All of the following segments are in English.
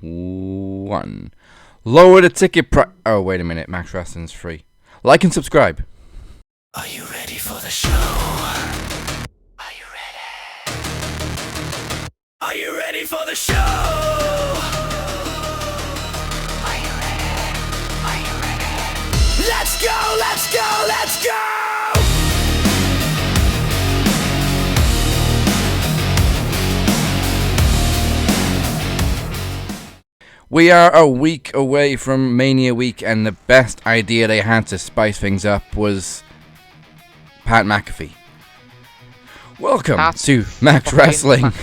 1. Lower the ticket price. Oh, wait a minute. Max Wrestling's free. Like and subscribe. Are you ready for the show? Are you ready? Are you ready for the show? Are you ready? Are you ready? Let's go, let's go, let's go! We are a week away from Mania Week, and the best idea they had to spice things up was Pat McAfee. Welcome to Max Wrestling.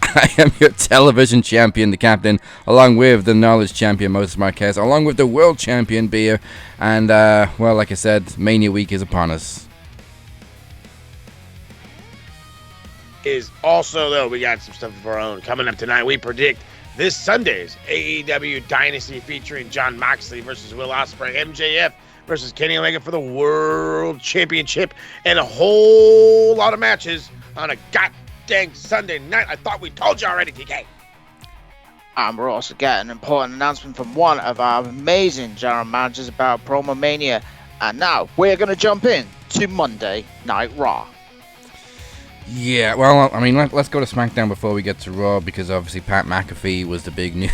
I am your television champion, the captain, along with the knowledge champion, Moses Marquez, along with the world champion, Beer, and, well, like I said, Mania Week is upon us. Is also, though, we got some stuff of our own coming up tonight. We predict this Sunday's AEW Dynasty featuring Jon Moxley versus Will Ospreay, MJF versus Kenny Omega for the World Championship, and a whole lot of matches on a goddamn Sunday night. I thought we told you already, TK. And we're also getting an important announcement from one of our amazing general managers about Promo Mania. And now we're going to jump in to Monday Night Raw. Yeah, well, I mean, let's go to SmackDown before we get to Raw, because obviously Pat McAfee was the big news.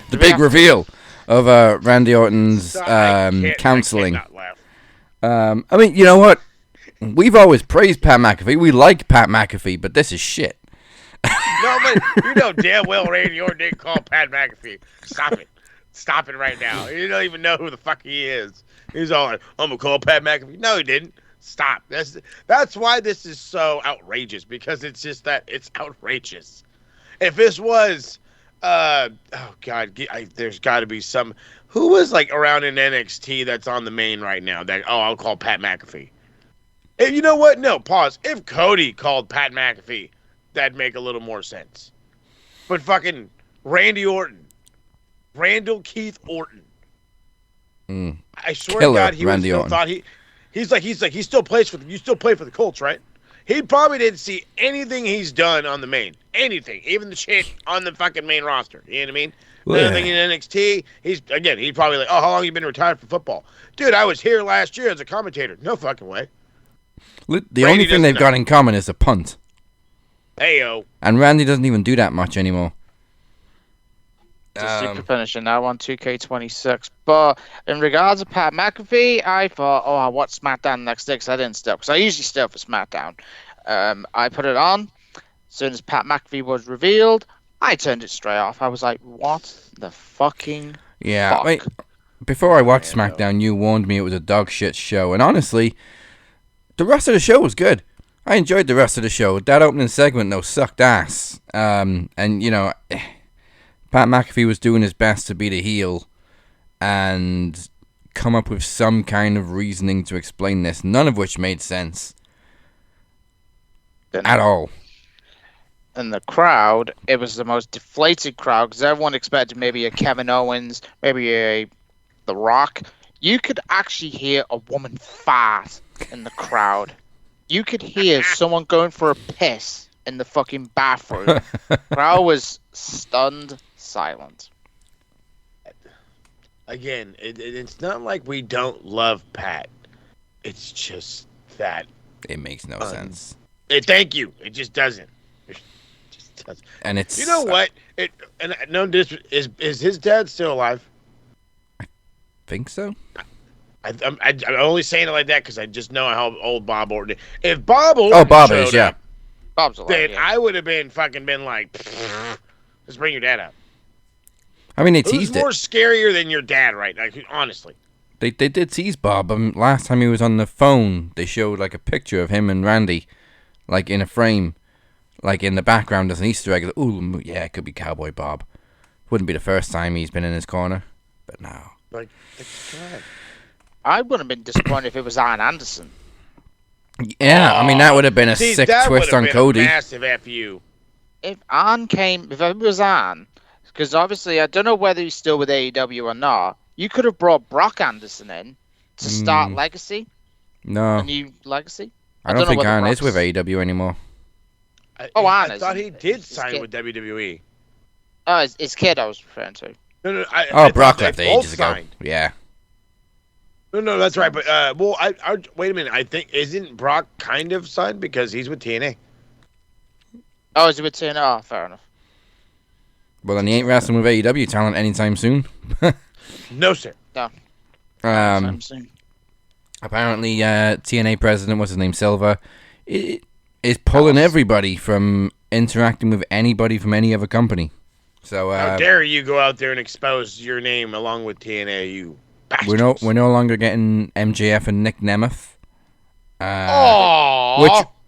The big reveal of Randy Orton's counseling. I mean, you know what? We've always praised Pat McAfee. We like Pat McAfee, but this is shit. No, but you know damn well Randy Orton didn't call Pat McAfee. Stop it. Stop it right now. You don't even know who the fuck he is. He's all like, I'm going to call Pat McAfee. No, he didn't. Stop. That's why this is so outrageous, because it's just that it's outrageous. If this was, oh God, there's got to be some, who was like around in NXT that's on the main right now that, I'll call Pat McAfee. And you know what? No, pause. If Cody called Pat McAfee, that'd make a little more sense. But fucking Randy Orton, Randall Keith Orton. I swear to God, he Randy still Orton. thought he still plays for you still play for the Colts, right? He probably didn't see anything he's done on the main. Anything. Even the shit on the fucking main roster. You know what I mean? Anything in NXT, he'd probably like, how long you been retired from football? Dude, I was here last year as a commentator. No fucking way. The only thing they've got in common is a punt. Heyo. And Randy doesn't even do that much anymore. It's a super finisher now on 2K26. But in regards to Pat McAfee, I thought, I watched SmackDown the next day because I didn't stay up. Because I usually stay up for SmackDown. I put it on. As soon as Pat McAfee was revealed, I turned it straight off. I was like, what the fucking fuck? Wait. Before I watched SmackDown, you warned me it was a dog shit show. And honestly, the rest of the show was good. I enjoyed the rest of the show. That opening segment, though, sucked ass. And, you know, Pat McAfee was doing his best to be the heel and come up with some kind of reasoning to explain this, none of which made sense at all. In the crowd, it was the most deflated crowd because everyone expected maybe a Kevin Owens, maybe a The Rock. You could actually hear a woman fart in the crowd. You could hear someone going for a piss in the fucking bathroom. Crowd was stunned silent. Again, it's not like we don't love Pat. It's just that it makes no sense. Thank you. It just doesn't. It just doesn't. And it's, you know what? Is his dad still alive? I think so. I'm only saying it like that because I just know how old Bob Orton is. If Bob Orton showed up, Bob's alive, then I would have been like, let's bring your dad up. I mean, they Who's teased more it. scarier than your dad, right? Like, honestly. They did tease Bob. Last time he was on the phone, they showed like a picture of him and Randy, like in a frame, like in the background as an Easter egg. Ooh, yeah, it could be Cowboy Bob. Wouldn't be the first time he's been in his corner, but no. Like, God. I wouldn't have been disappointed if it was Arn Anderson. Yeah, I mean, that would have been a sick twist on Cody. A massive FU. If it was Arn, because obviously I don't know whether he's still with AEW or not. You could have brought Brock Anderson in to start Legacy. No. A new Legacy. I don't think Arn is with AEW anymore. Arn I is. thought he did sign with WWE. Oh, it's kid I was referring to. No. Brock they left both ages ago. signed. Yeah. No, that's right. But I wait a minute. I think isn't Brock kind of signed because he's with TNA. Oh, is it with TNA? Oh, fair enough. Well, then he ain't wrestling with AEW talent anytime soon. No, sir. No. Apparently, TNA president, what's his name, Silva, is pulling everybody from interacting with anybody from any other company. So how dare you go out there and expose your name along with TNA, you bastards. we're no longer getting MJF and Nick Nemeth.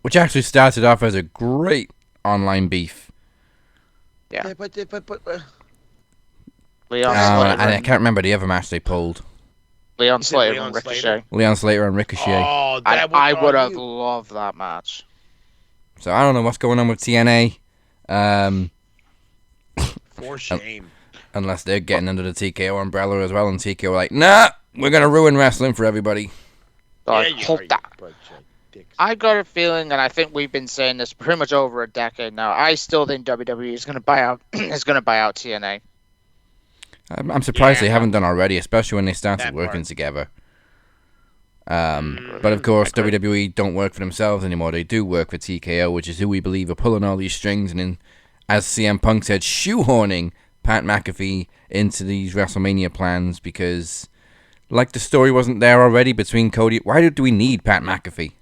Which actually started off as a great online beef. Yeah, but Leon and I can't remember the other match they pulled. Leon Slater and Ricochet. Leon Slater and Ricochet. Oh, I would have loved that match. So I don't know what's going on with TNA. For shame. Unless they're getting under the TKO umbrella as well, and TKO are like, nah, we're going to ruin wrestling for everybody. I hope that. I got a feeling, and I think we've been saying this pretty much over a decade now. I still think WWE is going to buy out TNA. I'm surprised they haven't done already, especially when they started working together. But of course, WWE don't work for themselves anymore. They do work for TKO, which is who we believe are pulling all these strings, and then, as CM Punk said, shoehorning Pat McAfee into these WrestleMania plans because, like, the story wasn't there already between Cody. Why do we need Pat McAfee?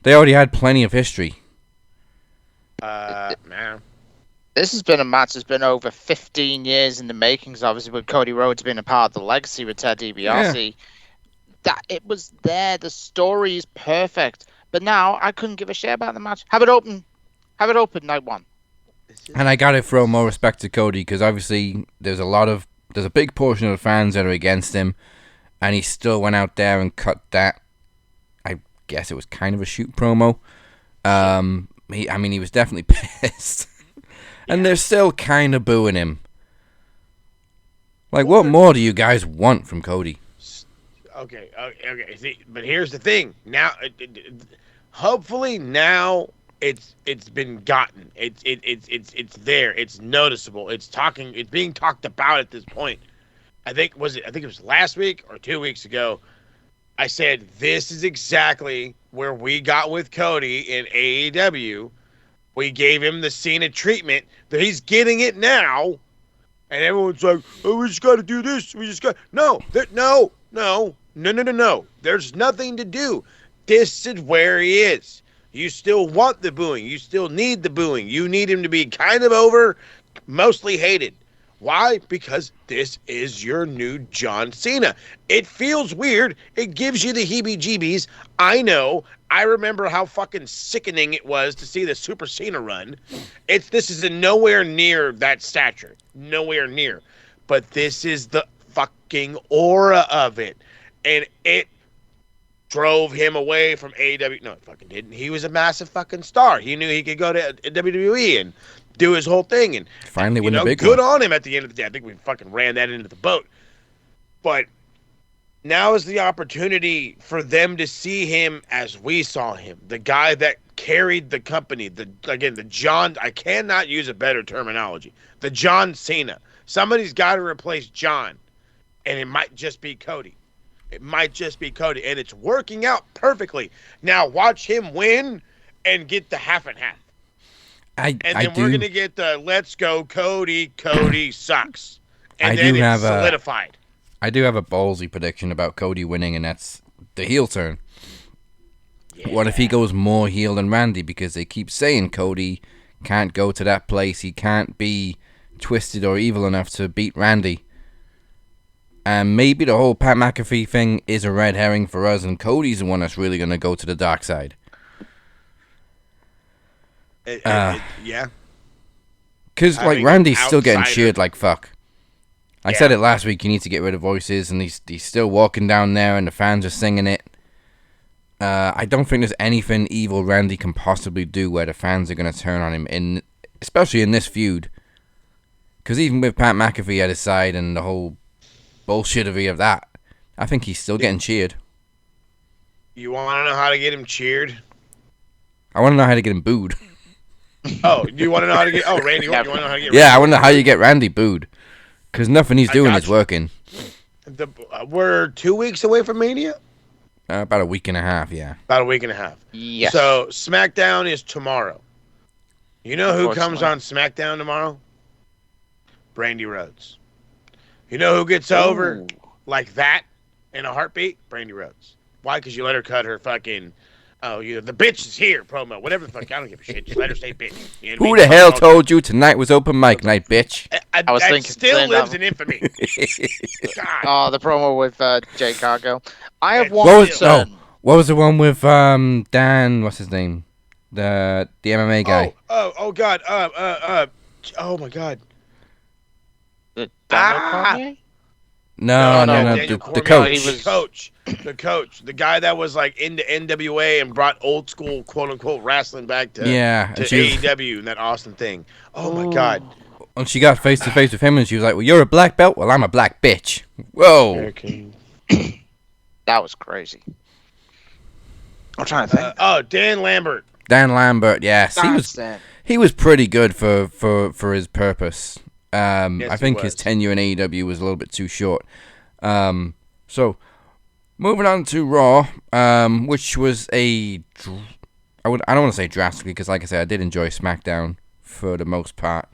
They already had plenty of history. Man. This has been a match that's been over 15 years in the makings, obviously, with Cody Rhodes being a part of the legacy with Ted DiBiase. Yeah. That it was there. The story is perfect. But now I couldn't give a shit about the match. Have it open night one. And I gotta throw more respect to Cody because obviously there's a big portion of the fans that are against him, and he still went out there and cut that. I guess it was kind of a shoot promo. He was definitely pissed. And they're still kind of booing him. Like, what more do you guys want from Cody? Okay. See, but here's the thing. Now, hopefully now it's been gotten. It's there. It's noticeable. It's being talked about at this point. I think it was last week or 2 weeks ago. I said this is exactly where we got with Cody in AEW. We gave him the Cena treatment that he's getting it now, and everyone's like, "Oh, we just got to do this. We just got no. There's nothing to do. This is where he is. You still want the booing. You still need the booing. You need him to be kind of over, mostly hated. Why? Because this is your new John Cena. It feels weird. It gives you the heebie-jeebies. I know. I remember how fucking sickening it was to see the Super Cena run. This is nowhere near that stature. Nowhere near. But this is the fucking aura of it. And it drove him away from AEW. No, it fucking didn't. He was a massive fucking star. He knew he could go to WWE and do his whole thing. And finally win a big good one. on him at the end of the day. I think we fucking ran that into the boat. But now is the opportunity for them to see him as we saw him. The guy that carried the company. The John, I cannot use a better terminology. The John Cena. Somebody's got to replace John. And it might just be Cody. It might just be Cody. And it's working out perfectly. Now watch him win and get the half and half. We're going to get the let's go Cody sucks. And then it's solidified. I do have a ballsy prediction about Cody winning, and that's the heel turn. Yeah. What if he goes more heel than Randy? Because they keep saying Cody can't go to that place. He can't be twisted or evil enough to beat Randy. And maybe the whole Pat McAfee thing is a red herring for us, and Cody's the one that's really going to go to the dark side. Yeah. Because, Randy's still getting cheered like fuck. I said it last week, you need to get rid of voices, and he's still walking down there, and the fans are singing it. I don't think there's anything evil Randy can possibly do where the fans are going to turn on him, especially in this feud. Because even with Pat McAfee at his side and the whole bullshittery of that, I think he's still getting cheered. You want to know how to get him cheered? I want to know how to get him booed. Oh, you want to know how to get? Oh, Randy, you want to know how to get? Yeah, Randy I wonder how you get Randy booed. Because nothing he's doing is working. We're 2 weeks away from Mania. About a week and a half, yeah. About a week and a half. Yes. So SmackDown is tomorrow. You know who comes on SmackDown tomorrow? Brandy Rhodes. You know who gets over like that in a heartbeat? Brandy Rhodes. Why? Because you let her cut her fucking, the bitch is here promo. Whatever the fuck. I don't give a shit. Just let her say bitch. You know Who the hell told you tonight was open mic night, bitch? I was thinking still lives in infamy. God. Oh, the promo with Jay Cargill. I have one What concern. was the one with Dan? What's his name? The MMA guy. Oh God. Oh my God. Daniel Cormier? No, Daniel the Cormier. coach. He was the coach, the guy that was like into NWA and brought old school quote unquote wrestling back to AEW and that Austin thing. Oh my God. When she got face to face with him and she was like, "Well, you're a black belt. Well, I'm a black bitch." Whoa. That was crazy. I'm trying to think. Dan Lambert. Dan Lambert, yes, he was pretty good for his purpose. I think his tenure in AEW was a little bit too short. So moving on to Raw, which was I don't want to say drastically because, like I said, I did enjoy SmackDown for the most part.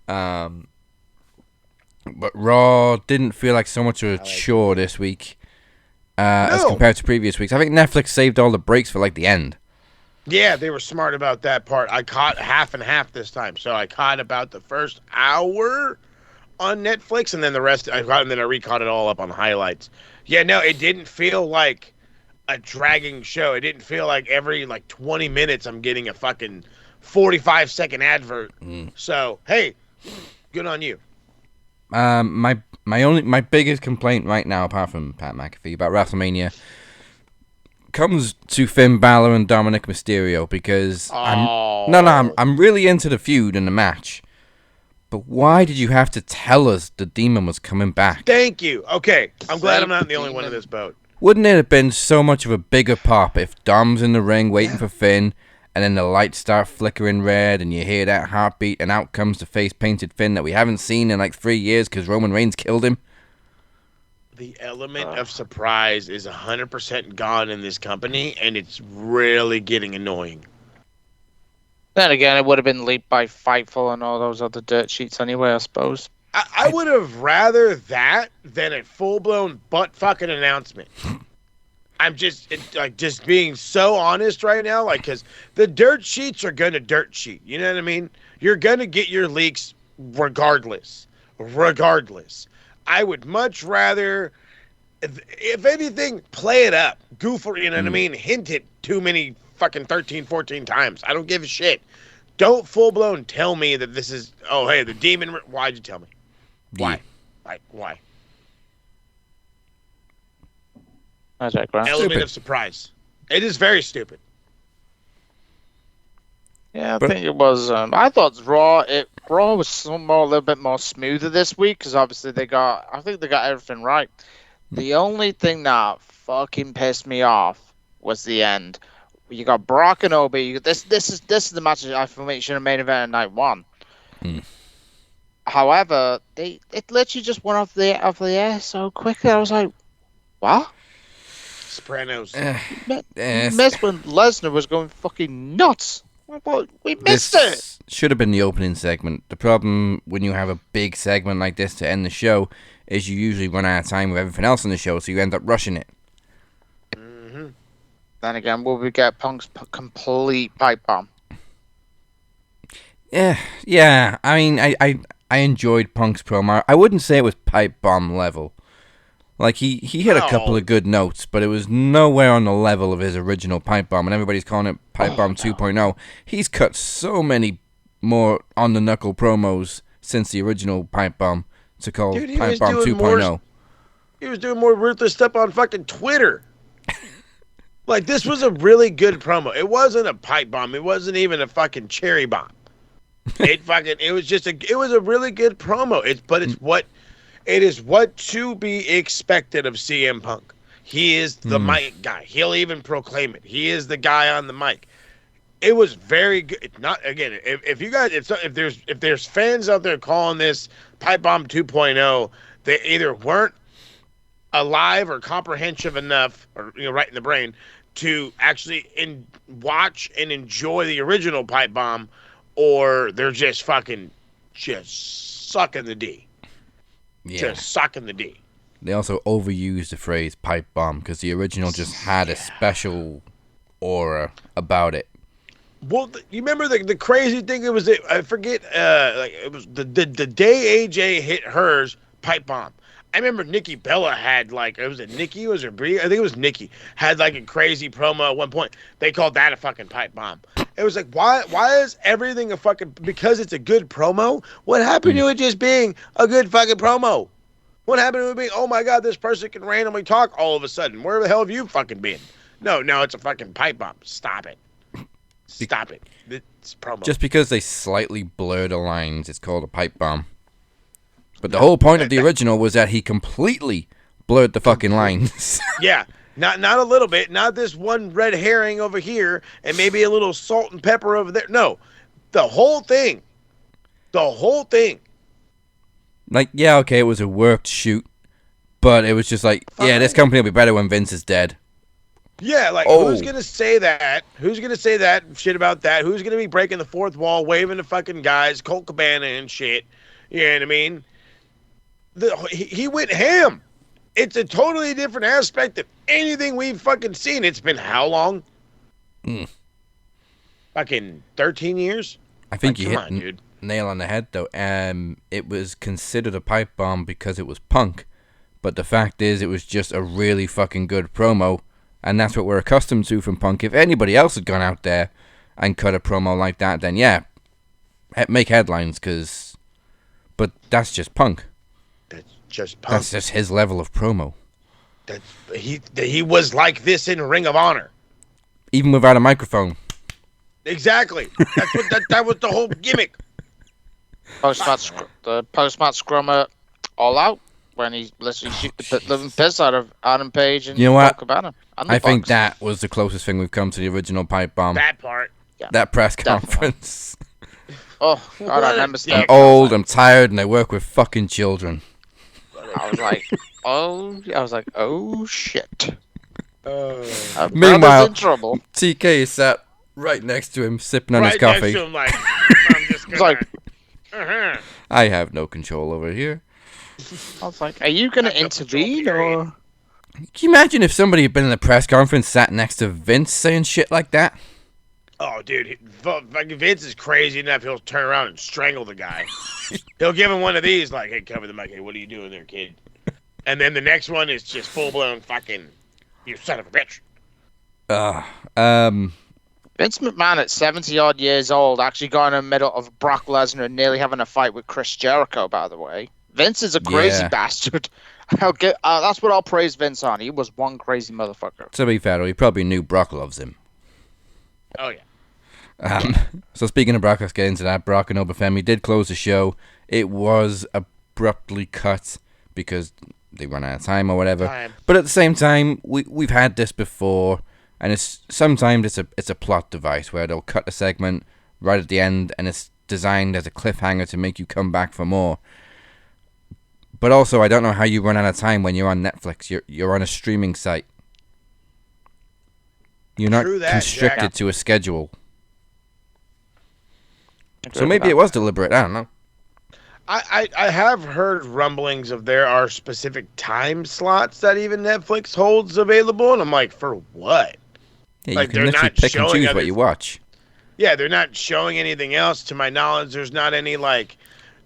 But Raw didn't feel like so much of a chore this week as compared to previous weeks. I think Netflix saved all the breaks for like the end. Yeah, they were smart about that part. I caught half and half this time. So I caught about the first hour on Netflix, and then the rest I caught, and then I recaught it all up on the highlights. Yeah, no, it didn't feel like a dragging show. It didn't feel like every 20 minutes I'm getting a fucking 45-second advert. So, hey, good on you. My biggest complaint right now, apart from Pat McAfee, about WrestleMania comes to Finn Balor and Dominic Mysterio because I'm really into the feud and the match. But why did you have to tell us the Demon was coming back? Thank you. Okay, I'm glad I'm not the only one in this boat. Wouldn't it have been so much of a bigger pop if Dom's in the ring waiting for Finn, and then the lights start flickering red, and you hear that heartbeat, and out comes the face-painted Finn that we haven't seen in 3 years because Roman Reigns killed him? The element of surprise is 100% gone in this company, and it's really getting annoying. Then again, it would have been leaked by Fightful and all those other dirt sheets anyway, I suppose. I would have rather that than a full-blown butt-fucking announcement. I'm just being so honest right now, because the dirt sheets are going to dirt sheet. You know what I mean? You're going to get your leaks regardless. I would much rather, if anything, play it up. Goof, you know what I mean? Hint it too many fucking 13, 14 times. I don't give a shit. Don't full-blown tell me that this is, hey, the Demon. Why'd you tell me? Why? Why? Element of surprise. It is very stupid. Yeah, I think it was. I thought Raw was a little bit more smoother this week because obviously I think they got everything right. The only thing that fucking pissed me off was the end. You got Brock and Obi. This is the match I feel should have main event at night one. However, it literally just went off the air so quickly. I was like, what? Sopranos. Missed when Lesnar was going fucking nuts. We missed it. Should have been the opening segment. The problem when you have a big segment like this to end the show is you usually run out of time with everything else on the show, so you end up rushing it. Mm-hmm. Then again, will we get Punk's complete pipe bomb? Yeah. I mean, I enjoyed Punk's promo. I wouldn't say it was pipe bomb level. He hit a couple of good notes, but it was nowhere on the level of his original pipe bomb, and everybody's calling it pipe bomb 2.0. He's cut so many more on-the-knuckle promos since the original pipe bomb to call pipe bomb 2.0. He was doing more ruthless stuff on fucking Twitter. This was a really good promo. It wasn't a pipe bomb. It wasn't even a fucking cherry bomb. It was a really good promo. It is what to be expected of CM Punk. He is the mic guy. He'll even proclaim it. He is the guy on the mic. It was very good. Not again. If you guys, if there's fans out there calling this Pipe Bomb 2.0, they either weren't alive or comprehensive enough, or right in the brain, to actually watch and enjoy the original Pipe Bomb, or they're just fucking sucking the D. Yeah. Just sucking the D. They also overused the phrase pipe bomb because the original just had a special aura about it. Well, you remember the crazy thing? It was, I forget, like it was the day AJ hit hers pipe bomb. I remember Nikki Bella had was it Nikki? Was it Brie? I think it was Nikki. Had like a crazy promo at one point. They called that a fucking pipe bomb. It was like, why is everything a fucking, because it's a good promo? What happened to it just being a good fucking promo? What happened to it being, oh my God, this person can randomly talk all of a sudden? Where the hell have you fucking been? No, it's a fucking pipe bomb. Stop it. Stop it. It's promo. Just because they slightly blur the lines, it's called a pipe bomb. But the whole point of the original was that he completely blurred the fucking lines. Yeah. Not a little bit. Not this one red herring over here and maybe a little salt and pepper over there. No. The whole thing. The whole thing. Like, yeah, okay, it was a worked shoot, but it was just like, yeah, this company will be better when Vince is dead. Yeah, like, who's going to say that? Who's going to say that shit about that? Who's going to be breaking the fourth wall, waving to fucking guys, Colt Cabana and shit? You know what I mean? He went ham. It's a totally different aspect of anything we've fucking seen. It's been how long? Fucking 13 years? I think you hit nail on the head, though. It was considered a pipe bomb because it was Punk, but the fact is it was just a really fucking good promo, and that's what we're accustomed to from Punk. If anybody else had gone out there and cut a promo like that, then yeah, make headlines, but that's just Punk. That's just Punk. That's just his level of promo. He was like this in Ring of Honor. Even without a microphone. Exactly. That's what that was the whole gimmick. The post-match scrummer All Out, when he literally shoot the living piss out of Adam Page and Colt Cabana. I think that was the closest thing we've come to the original pipe bomb. That part. Yeah, that press conference. Oh, God, I remember I'm old, I'm tired, and I work with fucking children. I was like, oh shit. Meanwhile, in trouble. TK is sat right next to him, sipping on his coffee. Next to him, like, I'm just gonna, I have no control over here. I was like, are you gonna intervene or? Can you imagine if somebody had been in a press conference, sat next to Vince, saying shit like that? Oh, dude, Vince is crazy enough. He'll turn around and strangle the guy. He'll give him one of these, like, hey, cover the mic. Hey, what are you doing there, kid? And then the next one is just full-blown fucking, you son of a bitch. Vince McMahon at 70-odd years old actually got in the middle of Brock Lesnar and nearly having a fight with Chris Jericho, by the way. Vince is a crazy bastard. That's what I'll praise Vince on. He was one crazy motherfucker. To be fair, he probably knew Brock loves him. Oh, yeah. So speaking of Brock, let's get into that. Brock and Obafemi did close the show. It was abruptly cut because they run out of time or whatever. But at the same time, we've had this before, and sometimes it's a plot device where they'll cut a segment right at the end, and it's designed as a cliffhanger to make you come back for more. But also, I don't know how you run out of time when you're on Netflix. You're on a streaming site. You're not constricted to a schedule. So maybe it was deliberate. I don't know. I have heard rumblings of there are specific time slots that even Netflix holds available, and I'm like, for what? Yeah, like, you can literally pick and choose what you watch. Yeah, they're not showing anything else. To my knowledge, there's not any, like,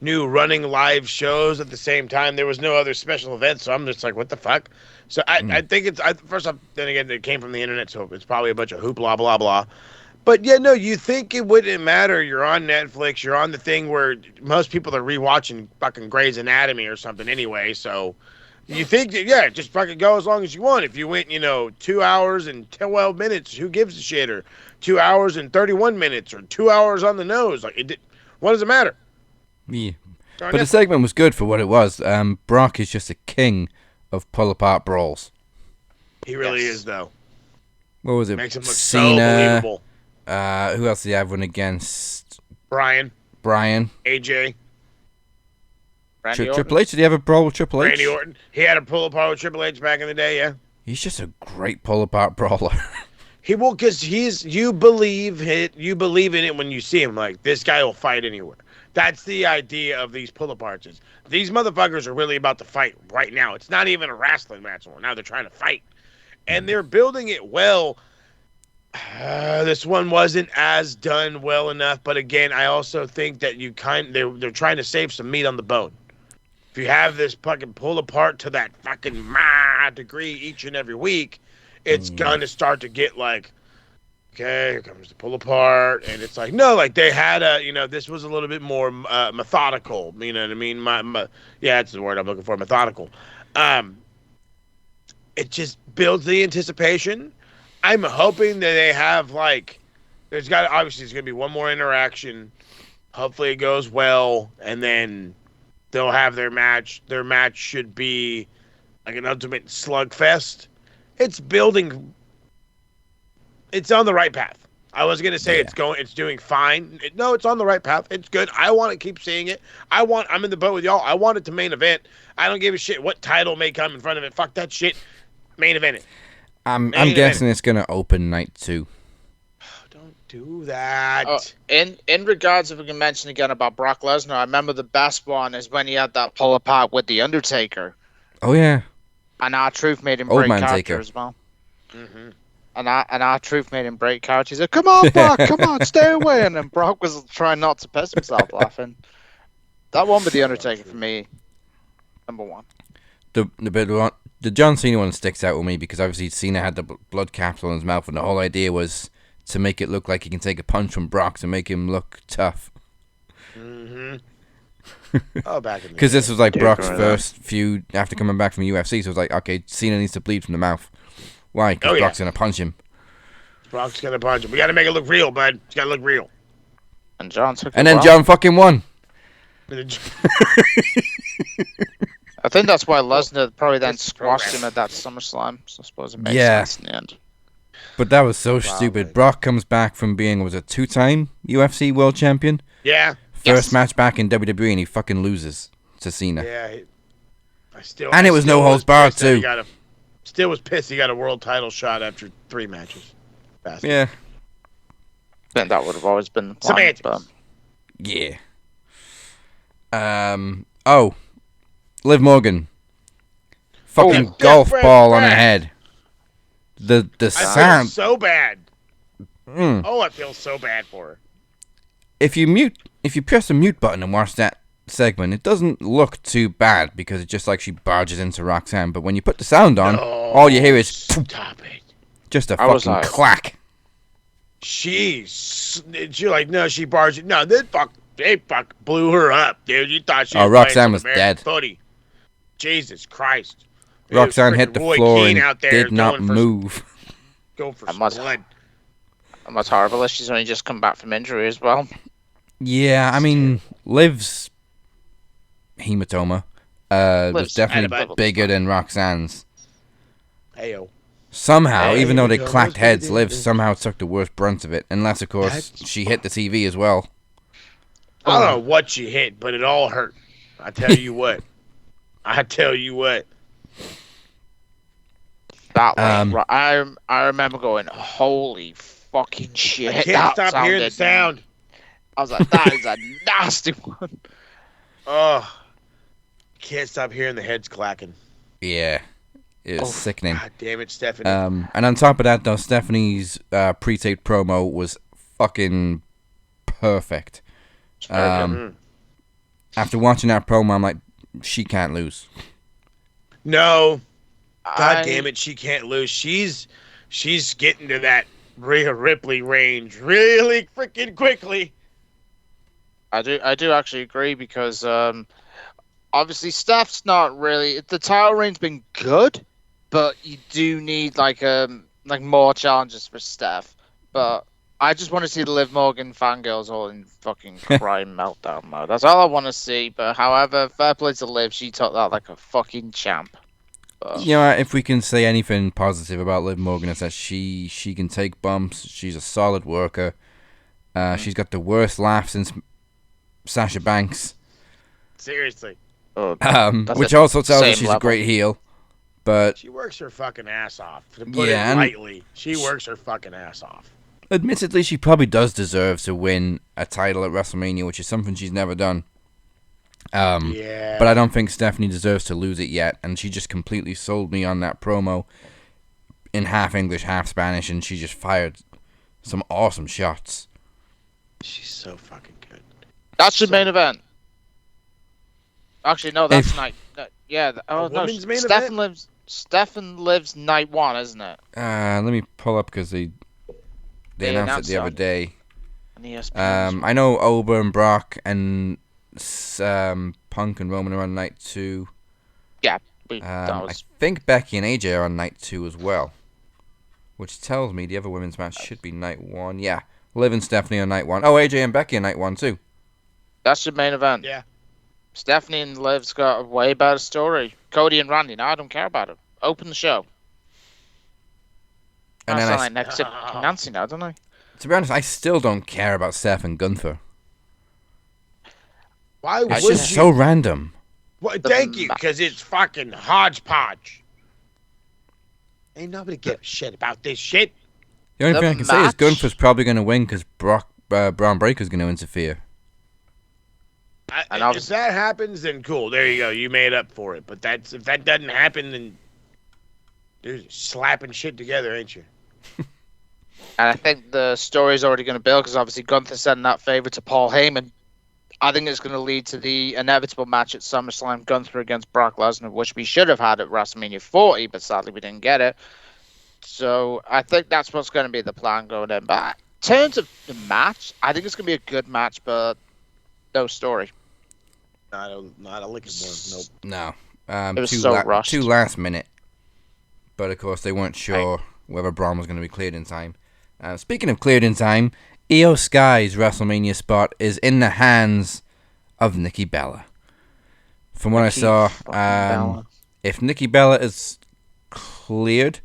new running live shows at the same time. There was no other special events, so I'm just like, what the fuck? So I think it's, first off, then again, it came from the internet, so it's probably a bunch of hoopla, blah, blah. But yeah, no, you think it wouldn't matter. You're on Netflix. You're on the thing where most people are rewatching fucking Grey's Anatomy or something anyway. So you think, yeah, just fucking go as long as you want. If you went, 2 hours and 12 minutes, who gives a shit? Or 2 hours and 31 minutes, or 2 hours on the nose. Like, what does it matter? Yeah. But the segment was good for what it was. Brock is just a king of pull-apart brawls. He really is, though. What was it? Makes him look Cena, so believable. Who else did he have one against? Brian, AJ, Randy Triple H? Did he have a brawl with Triple H? Randy Orton. He had a pull apart with Triple H back in the day. Yeah. He's just a great pull apart brawler. He will, because you believe it. You believe in it when you see him. Like, this guy will fight anywhere. That's the idea of these pull-aparts. Is these motherfuckers are really about to fight right now. It's not even a wrestling match anymore. Now they're trying to fight. And they're building it well. This one wasn't as done well enough. But again, I also think that they're trying to save some meat on the bone. If you have this fucking pull-apart to that fucking degree each and every week, it's gonna start to get like, okay, here comes the pull apart, and it's like, no, like they had this was a little bit more methodical. You know what I mean? Yeah, that's the word I'm looking for, methodical. It just builds the anticipation. I'm hoping that they have there's gonna be one more interaction. Hopefully it goes well, and then they'll have their match. Their match should be like an ultimate slugfest. It's building. It's on the right path. I was gonna say it's doing fine. No, it's on the right path. It's good. I want to keep seeing it. I'm in the boat with y'all. I want it to main event. I don't give a shit what title may come in front of it. Fuck that shit. Main event it. I'm guessing it's gonna open night 2. Don't do that. In regards, if we can mention again about Brock Lesnar, I remember the best one is when he had that pull apart with the Undertaker. Oh yeah. And R-Truth made him Old break man character Taker. as well. Mm-hmm. And R-Truth made him break character. He said, "Come on, Brock, come on, stay away." And then Brock was trying not to piss himself laughing. That one with the Undertaker for me, number one. The John Cena one sticks out with me because obviously Cena had the blood capsule in his mouth, and the whole idea was to make it look like he can take a punch from Brock to make him look tough. Mm-hmm. Oh, back in the Because this was like Brock's right first feud after coming back from UFC, so it was like, okay, Cena needs to bleed from the mouth. Why? Because Brock's going to punch him. Brock's going to punch him. We got to make it look real, bud. It's got to look real. And John took And it then well. John fucking won. I think that's why Lesnar probably then squashed him at that SummerSlam. So I suppose it makes sense in the end. But that was so stupid. Brock comes back from being, was a 2-time UFC world champion? Yeah. First match back in WWE, and he fucking loses to Cena. Yeah. And it was no holds barred, too. Still was pissed he got a world title shot after 3 matches. Bastard. Yeah. I think that would have always been the plan. Semantics. Yeah. Liv Morgan. Fucking golf ball on her head. The I sound. feel so bad. Mm. Oh, I feel so bad for her. If you press the mute button and watch that segment, it doesn't look too bad because it's just like she barges into Roxanne. But when you put the sound on, all you hear is stop it. Just a fucking clack. She like, no, she barged. No, they blew her up, dude. You thought she was Roxanne was dead. Footy. Jesus Christ. Roxanne hit the Roy floor Keane and out there did not move. Go for That blood. must horrible. She's only just come back from injury as well. Yeah, I mean, Liv's hematoma was definitely bigger than Roxanne's. Heyo. Somehow, even though they clacked heads, Liv somehow took the worst brunt of it. Unless, of course, she hit the TV as well. I don't know what she hit, but it all hurt. I tell you what. That I remember going, holy fucking shit. I can't stop hearing the sound. I was like, that is a nasty one. Oh. Can't stop hearing the heads clacking. Yeah. It was sickening. God damn it, Stephanie. And on top of that, though, Stephanie's pre-taped promo was fucking perfect. After watching that promo, I'm like, she can't lose. No. God damn it, she can't lose. She's getting to that Rhea Ripley range really freaking quickly. I do actually agree because obviously Steph's not really, the title reign's been good, but you do need like more challenges for Steph. But I just want to see the Liv Morgan fangirls all in fucking crime meltdown mode. That's all I want to see. But however, fair play to Liv, she took that like a fucking champ. You know, if we can say anything positive about Liv Morgan, it's that she can take bumps. She's a solid worker. She's got the worst laugh since Sasha Banks. Seriously. Which also tells us she's a great heel. But she works her fucking ass off. To put it lightly, she works her fucking ass off. Admittedly, she probably does deserve to win a title at WrestleMania, which is something she's never done. But I don't think Stephanie deserves to lose it yet, and she just completely sold me on that promo in half English, half Spanish, and she just fired some awesome shots. She's so fucking good. That's the main event. Actually, no, that's night. Yeah. Oh no, Stefan lives night one, isn't it? Let me pull up because they announced it the other day. I know Oba and Brock and Punk and Roman are on night 2. Yeah. I think Becky and AJ are on night 2 as well, which tells me the other women's match should be night 1. Yeah, Liv and Stephanie on night 1. Oh, AJ and Becky on night 1 too. That's the main event. Yeah. Stephanie and Liv's got a way better story. Cody and Randy, no, I don't care about it. Open the show. And then I next to Nancy now, don't I? To be honest, I still don't care about Seth and Gunther. Why would it's just so random. Well, thank you, because it's fucking hodgepodge. Ain't nobody give a shit about this shit. The only thing I can say is Gunther's probably going to win because Braun Breaker's going to interfere. If that happens, then cool. There you go. You made up for it. But if that doesn't happen, then you're slapping shit together, ain't you? And I think the story's already going to build because obviously Gunther sending that favor to Paul Heyman. I think it's going to lead to the inevitable match at SummerSlam, Gunther against Brock Lesnar, which we should have had at WrestleMania 40, but sadly we didn't get it. So I think that's what's going to be the plan going in. But in terms of the match, I think it's going to be a good match, but no story. Not a lick of more. Nope. No. It was so rushed. Too last minute. But of course, they weren't sure whether Braun was going to be cleared in time. Speaking of cleared in time, Io Sky's WrestleMania spot is in the hands of Nikki Bella. From what I saw, if Nikki Bella is cleared,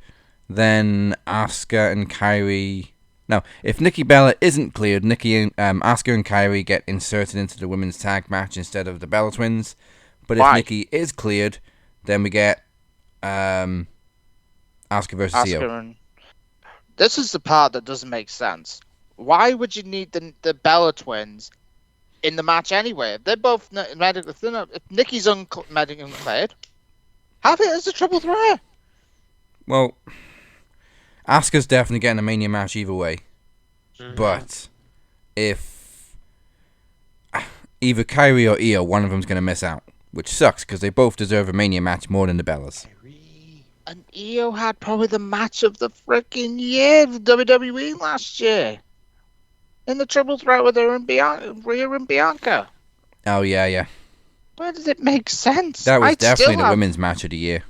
then Asuka and Kairi... No, if Nikki Bella isn't cleared, Asuka and Kairi get inserted into the women's tag match instead of the Bella Twins. But if Nikki is cleared, then we get Asuka versus Io. This is the part that doesn't make sense. Why would you need the Bella Twins in the match anyway? They're both medically... If Nikki's medically uncleared, have it as a triple threat. Well... Asuka's definitely getting a Mania match either way. Mm-hmm. But if either Kairi or Io, one of them's going to miss out. Which sucks, because they both deserve a Mania match more than the Bellas. And Io had probably the match of the freaking year, the WWE last year. In the triple threat with her and Rhea and Bianca. Oh, yeah. Where does it make sense? That was definitely the women's match of the year.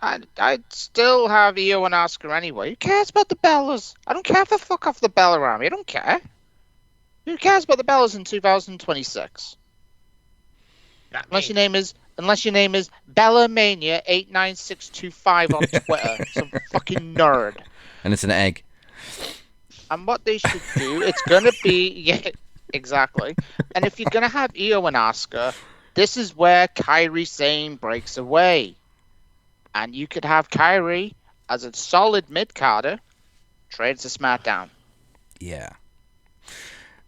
I'd still have Io and Asuka anyway. Who cares about the Bellas? I don't care if they fuck off the Bella Army. I don't care. Who cares about the Bellas in 2026? Unless your name is Bella Mania 89625 on Twitter. Some fucking nerd. And it's an egg. And what they should do, it's gonna be exactly. And if you're gonna have Io and Asuka, this is where Kairi Sane breaks away. And you could have Kairi as a solid mid-carder, trades to SmackDown. Yeah.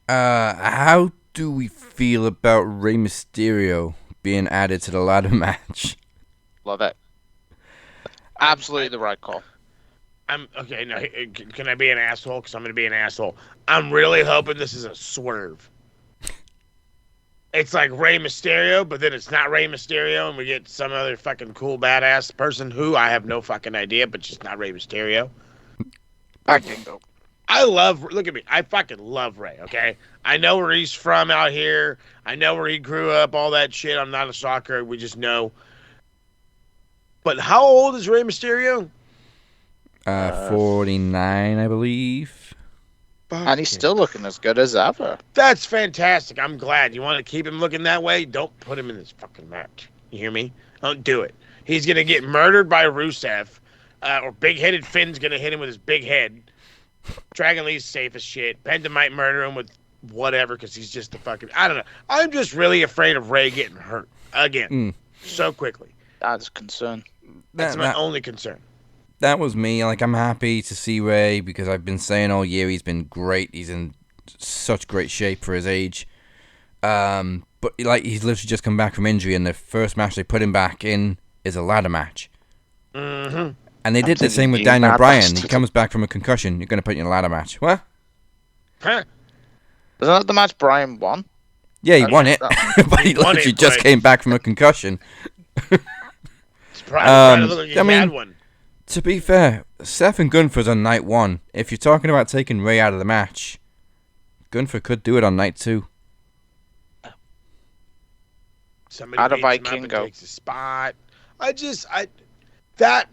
How do we feel about Rey Mysterio being added to the ladder match? Love it. Absolutely the right call. Okay. Now, can I be an asshole? Because I'm going to be an asshole. I'm really hoping this is a swerve. It's like Rey Mysterio, but then it's not Rey Mysterio, and we get some other fucking cool badass person who I have no fucking idea, but just not Rey Mysterio. Look at me. I fucking love Rey, okay? I know where he's from out here. I know where he grew up, all that shit. I'm not a stalker. We just know. But how old is Rey Mysterio? 49, I believe. And he's still looking as good as ever. That's fantastic. I'm glad. You want to keep him looking that way? Don't put him in this fucking match. You hear me? Don't do it. He's going to get murdered by Rusev, or big-headed Finn's going to hit him with his big head. Dragon Lee's safe as shit. Penta might murder him with whatever because he's just a fucking... I don't know. I'm just really afraid of Ray getting hurt again so quickly. That's a concern. That's my only concern. That was me. Like, I'm happy to see Ray because I've been saying all year he's been great. He's in such great shape for his age. But like, he's literally just come back from injury, and the first match they put him back in is a ladder match. Mm-hmm. And they did the same with Daniel Bryan. He comes back from a concussion. You're going to put you in a ladder match. What? Huh? Was that the match Bryan won? Yeah, he won it. But he literally just came back from a concussion. Had one. To be fair, Seth and Gunther's on night 1. If you're talking about taking Ray out of the match, Gunther could do it on night 2. Somebody out of Vikingo takes a spot.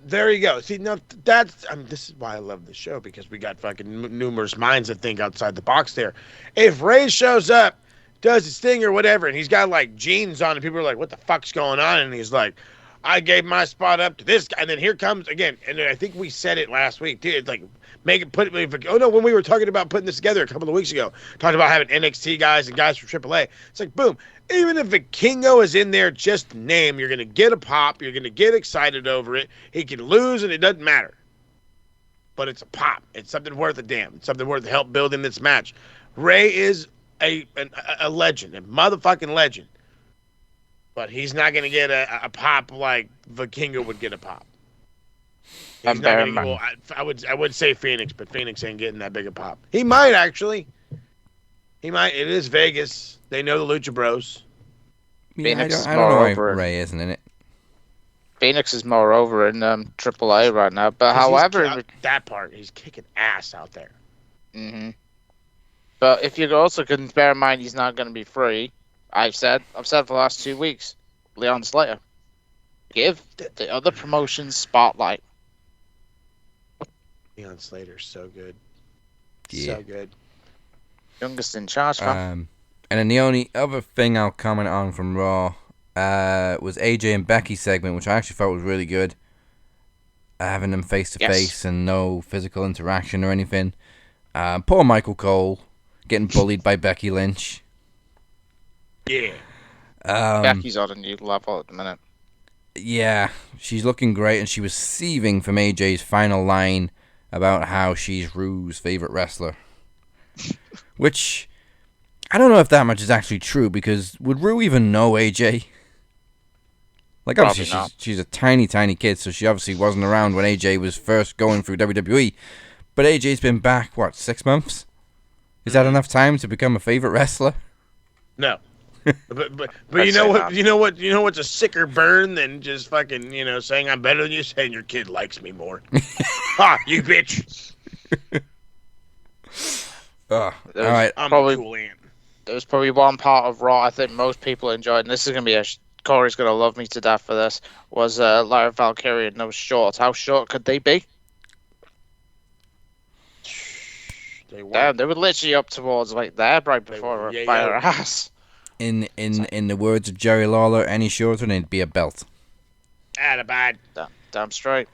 There you go. See, now this is why I love the show, because we got fucking numerous minds that think outside the box there. If Ray shows up, does his thing or whatever, and he's got like jeans on, and people are like, what the fuck's going on? And he's like, I gave my spot up to this guy, and then here comes again. And I think we said it last week, dude. It's like when we were talking about putting this together a couple of weeks ago, talking about having NXT guys and guys from AAA. It's like, boom. Even if Vikingo is in there, just name, you're gonna get a pop. You're gonna get excited over it. He can lose, and it doesn't matter. But it's a pop. It's something worth a damn. It's something worth help building this match. Ray is a legend, a motherfucking legend. But he's not going to get a pop like Vikingo would get a pop. He's not gonna get, well, I would say Phoenix, but Phoenix ain't getting that big a pop. He might, actually. He might. It is Vegas. They know the Lucha Bros. Phoenix I don't know why Ray isn't in it. Phoenix is more over in AAA right now. But however... That part, he's kicking ass out there. Mm-hmm. But if you also can bear in mind he's not going to be free... I've said for the last 2 weeks, Leon Slater, give the other promotions spotlight. Leon Slater's so good. Yeah. So good. Youngest in charge, fam. And then the only other thing I'll comment on from Raw was AJ and Becky's segment, which I actually thought was really good. Having them face to face and no physical interaction or anything. Poor Michael Cole getting bullied by Becky Lynch. Yeah. Becky's on a new level at the minute. Yeah, she's looking great, and she was seething from AJ's final line about how she's Rue's favorite wrestler. Which, I don't know if that much is actually true, because would Rue even know AJ? Like, obviously, she's a tiny, tiny kid, so she obviously wasn't around when AJ was first going through WWE. But AJ's been back, 6 months? Is that enough time to become a favorite wrestler? No. But you know what's a sicker burn than just fucking, saying I'm better than you, saying your kid likes me more. Ha, you bitch. All right. There's probably one part of Raw I think most people enjoyed, and this is going to be Corey's going to love me to death for this, was Lyra Valkyrie and those shorts. How short could they be? They were literally up towards there right before by her ass. In the words of Jerry Lawler, any shorter and it'd be a belt. Atta-bad. Damn straight.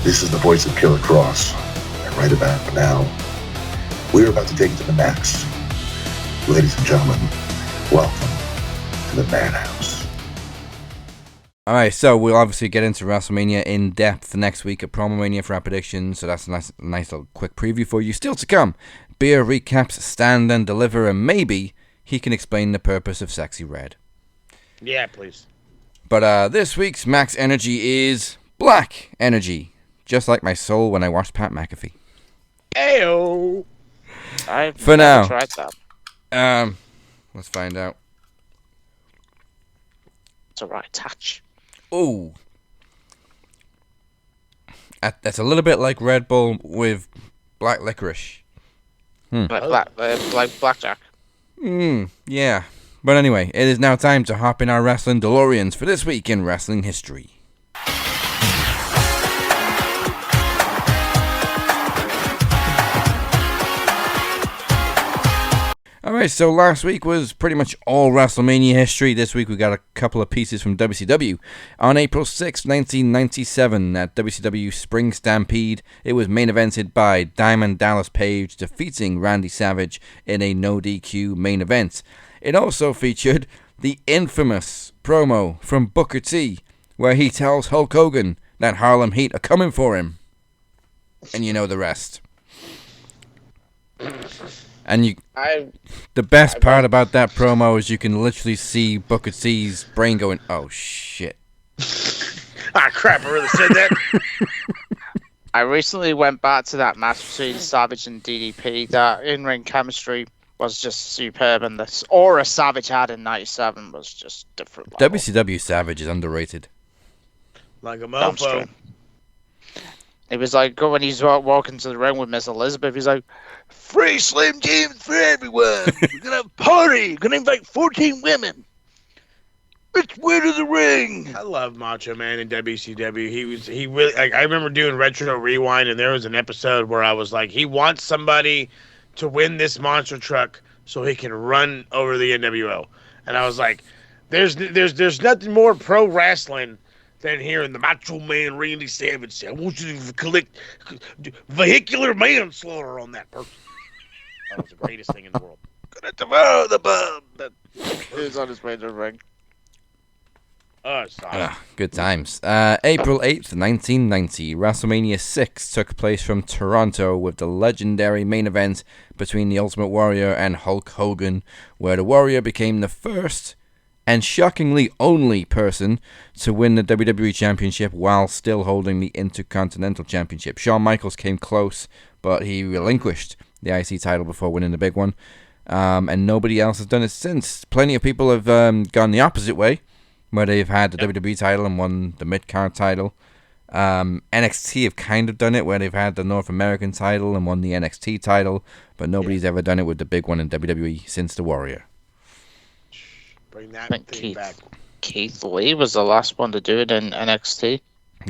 This is the voice of Killer Cross, and right about now, we're about to take it to the max. Ladies and gentlemen, welcome to the Madhouse. Alright, so we'll obviously get into WrestleMania in depth next week at Promomania for our predictions, so that's a nice little quick preview for you. Still to come, Beer recaps Stand and Deliver, and maybe he can explain the purpose of Sexy Red. Yeah, please. But this week's Max Energy is Black Energy, just like my soul when I watched Pat McAfee. Ayo! For now, tried that. Let's find out. It's a right touch. Ooh. That's a little bit like Red Bull with black licorice. Like blackjack. Yeah. But anyway, it is now time to hop in our wrestling DeLoreans for this week in wrestling history. Alright, so last week was pretty much all WrestleMania history. This week we got a couple of pieces from WCW. On April 6, 1997, at WCW Spring Stampede, it was main evented by Diamond Dallas Page defeating Randy Savage in a no DQ main event. It also featured the infamous promo from Booker T, where he tells Hulk Hogan that Harlem Heat are coming for him. And you know the rest. And the best part about that promo is you can literally see Booker T's brain going, oh shit. Ah, crap, I really said that. I recently went back to that match between Savage and DDP. That in-ring chemistry was just superb, and the aura Savage had in 97 was just different level. WCW Savage is underrated. Like a mofo. It was like when he's walking to the ring with Miss Elizabeth, he's like, free Slim Jims for everyone. We're going to have a party. We're going to invite 14 women. Let's win to the ring. I love Macho Man in WCW. He really, like, I remember doing Retro Rewind, and there was an episode where I was like, he wants somebody to win this monster truck so he can run over the NWO. And I was like, there's nothing more pro wrestling than hearing the Macho Man Randy Savage say, I want you to collect vehicular manslaughter on that person. That was the greatest thing in the world. Gonna devour the bum. He was on his way to the ring. Oh, sorry. Good times. April 8th, 1990, WrestleMania 6 took place from Toronto with the legendary main event between the Ultimate Warrior and Hulk Hogan, where the Warrior became the first and shockingly only person to win the WWE Championship while still holding the Intercontinental Championship. Shawn Michaels came close, but he relinquished the IC title before winning the big one. And nobody else has done it since. Plenty of people have gone the opposite way, where they've had the WWE title and won the mid-card title. NXT have kind of done it, where they've had the North American title and won the NXT title, but nobody's ever done it with the big one in WWE since the Warrior. Bring that I think thing back. Keith Lee was the last one to do it in NXT.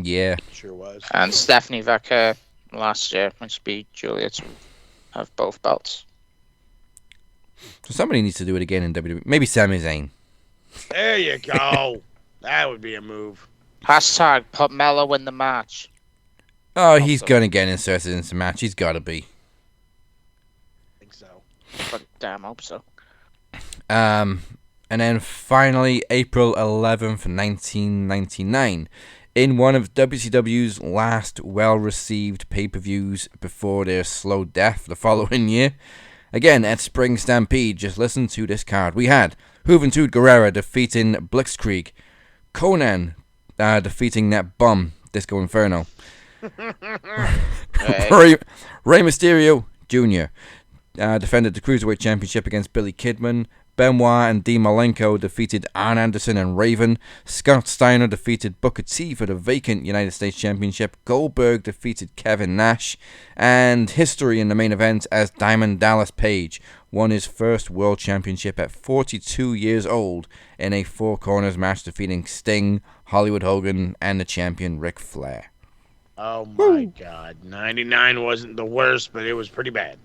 Yeah. Sure was. And Stephanie Vecchia last year, when she beat Julia to have both belts. So somebody needs to do it again in WWE. Maybe Sami Zayn. There you go. That would be a move. Hashtag put Mello in the match. Oh, he's going to get inserted into the match. He's got to be. I think so. But damn, hope so. And then finally, April 11th, 1999, in one of WCW's last well-received pay-per-views before their slow death the following year. Again, at Spring Stampede, just listen to this card. We had Juventud Guerrera defeating Blitzkrieg, Conan defeating that bum, Disco Inferno, Rey Mysterio Jr. Defended the Cruiserweight Championship against Billy Kidman. Benoit and Dean Malenko defeated Arn Anderson and Raven. Scott Steiner defeated Booker T for the vacant United States Championship. Goldberg defeated Kevin Nash. And history in the main event as Diamond Dallas Page won his first World Championship at 42 years old in a Four Corners match, defeating Sting, Hollywood Hogan, and the champion Ric Flair. Oh my God. 99 wasn't the worst, but it was pretty bad.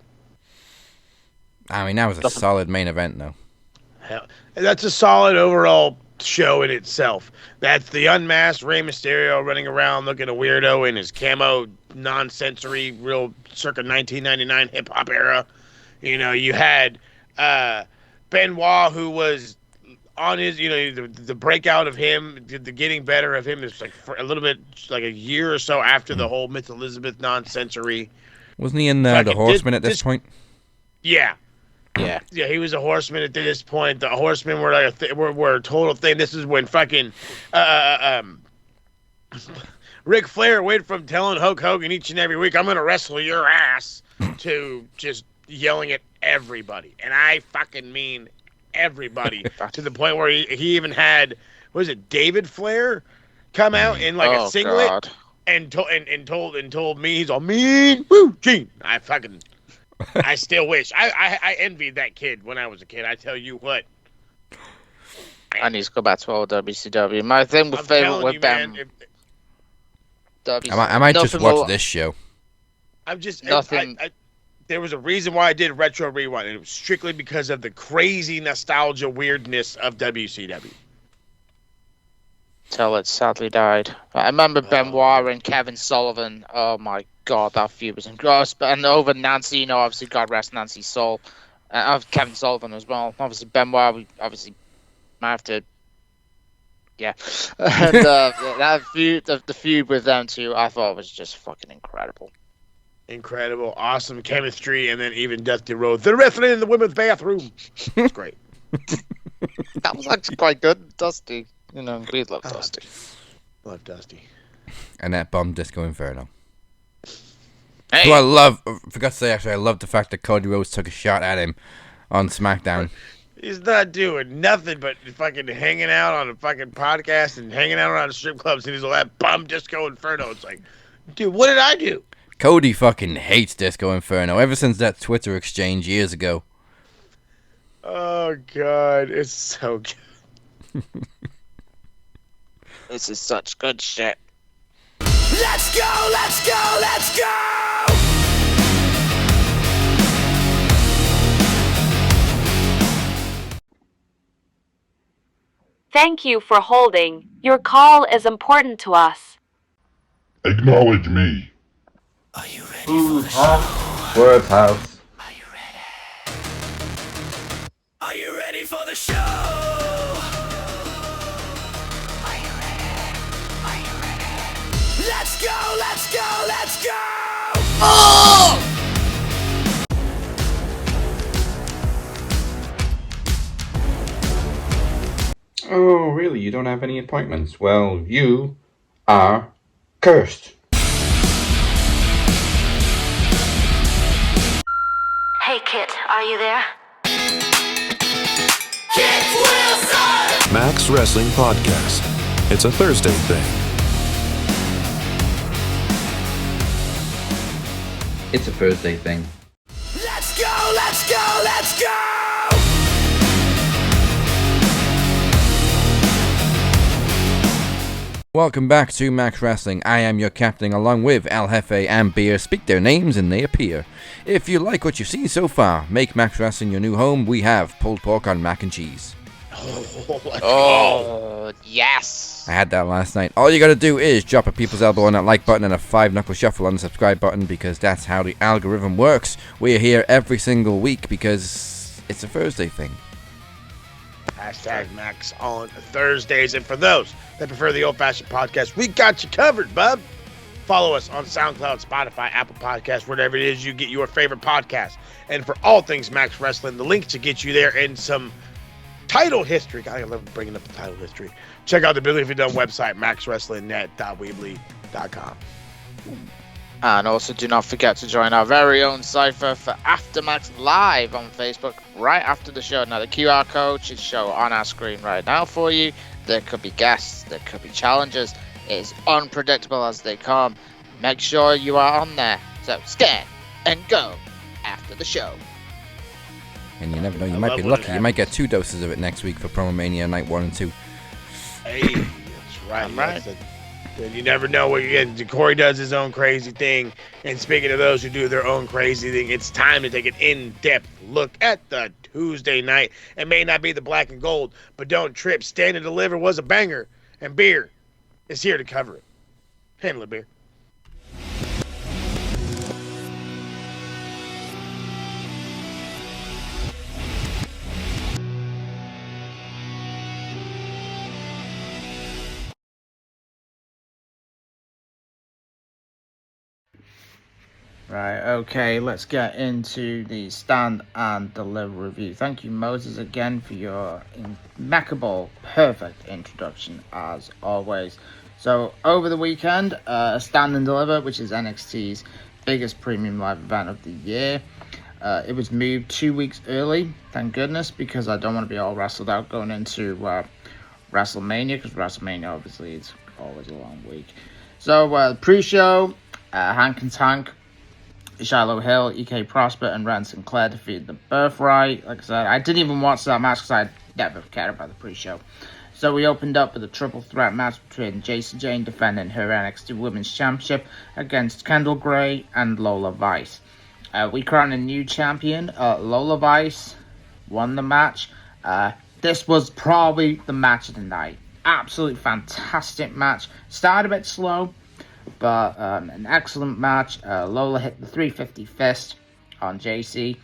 I mean, that was a solid main event, though. Hell, that's a solid overall show in itself. That's the unmasked Rey Mysterio running around looking a weirdo in his camo, non-sensory, real circa 1999 hip-hop era. You know, you had Benoit, who was on his, you know, the breakout of him, the getting better of him is like for a little bit, like a year or so after the whole Miss Elizabeth non-sensory. Wasn't he in the Horseman at this point? Yeah. Yeah, he was a Horseman at this point. The Horsemen were like were a total thing. This is when fucking Ric Flair went from telling Hulk Hogan each and every week, "I'm gonna wrestle your ass," to just yelling at everybody, and I fucking mean everybody, to the point where he even had, what was it, David Flair come out in like a singlet. God. and told me he's all mean. Woo, Gene. I still wish. I envied that kid when I was a kid. I tell you what. I need to go back to old WCW. My thing with favorite with them. I might just watch this show. I'm just Nothing. There was a reason why I did Retro Rewind, and it was strictly because of the crazy nostalgia weirdness of WCW. Till it sadly died. I remember Benoit and Kevin Sullivan. Oh my god, that feud was incredible. And over Nancy, you know, obviously God rest Nancy's soul. Kevin Sullivan as well. Obviously Benoit, we obviously might have to. Yeah, and that feud, the feud with them two, I thought was just fucking incredible. Incredible, awesome chemistry, and then even Dusty Rhodes. They're wrestling in the women's bathroom. It's great. That was actually quite good, Dusty. You know, we love Dusty. Love Dusty. And that bomb Disco Inferno. Hey. Who I love. Forgot to say, actually, I love the fact that Cody Rhodes took a shot at him on SmackDown. He's not doing nothing but fucking hanging out on a fucking podcast and hanging out around the strip clubs, and he's all that bum Disco Inferno. It's like, dude, what did I do? Cody fucking hates Disco Inferno ever since that Twitter exchange years ago. Oh, God. It's so good. This is such good shit. Let's go, let's go, let's go! Thank you for holding. Your call is important to us. Acknowledge me. Are you ready for the show? Word house. Are you ready? Are you ready for the show? Are you ready? Are you ready? Let's go, let's go, let's go! Oh! Oh, really? You don't have any appointments? Well, you are cursed. Hey, Kit, are you there? Kit Wilson! Max Wrestling Podcast. It's a Thursday thing. It's a Thursday thing. Let's go, let's go, let's go! Welcome back to Max Wrestling. I am your captain along with El Jefe and Beer. Speak their names and they appear. If you like what you've seen so far, make Max Wrestling your new home. We have pulled pork on mac and cheese. Oh, yes. I had that last night. All you gotta do is drop a people's elbow on that like button and a 5-knuckle shuffle on the subscribe button because that's how the algorithm works. We're here every single week because it's a Thursday thing. Hashtag Max on Thursdays. And for those that prefer the old-fashioned podcast, we got you covered, bub. Follow us on SoundCloud, Spotify, Apple Podcasts, whatever it is you get your favorite podcast. And for all things Max Wrestling, the link to get you there and some title history. God, I love bringing up the title history. Check out the Billy If You're Done website, maxwrestlingnet.weebly.com. And also do not forget to join our very own cipher for Aftermax Live on Facebook right after the show. Now the QR code should show on our screen right now for you. There could be guests, there could be challenges. It is unpredictable as they come. Make sure you are on there. So scan and go after the show. And you never know, you might be lucky. You might get 2 doses of it next week for Promo Mania Night 1 and 2. Hey, that's right. I'm right. And you never know what you're getting. Corey does his own crazy thing. And speaking of those who do their own crazy thing, it's time to take an in-depth look at the Tuesday night. It may not be the black and gold, but don't trip. Stand and Deliver was a banger. And Beer is here to cover it. Handle it, Beer. Right, okay, let's get into the Stand and Deliver review. Thank you, Moses, again for your impeccable, perfect introduction, as always. So, over the weekend, Stand and Deliver, which is NXT's biggest premium live event of the year, it was moved 2 weeks early, thank goodness, because I don't want to be all wrestled out going into WrestleMania, because WrestleMania, obviously, is always a long week. So, pre-show, Hank and Tank, Shiloh Hill, EK Prosper, and Ren Sinclair defeated the Birthright. Like I said, I didn't even watch that match because I had never cared about the pre-show. So we opened up with a triple threat match between Jacy Jayne defending her NXT Women's Championship against Kendall Gray and Lola Vice. We crowned a new champion. Lola Vice won the match. This was probably the match of the night. Absolutely fantastic match. Started a bit slow, but an excellent match. Lola hit the 350 fist on Jacy.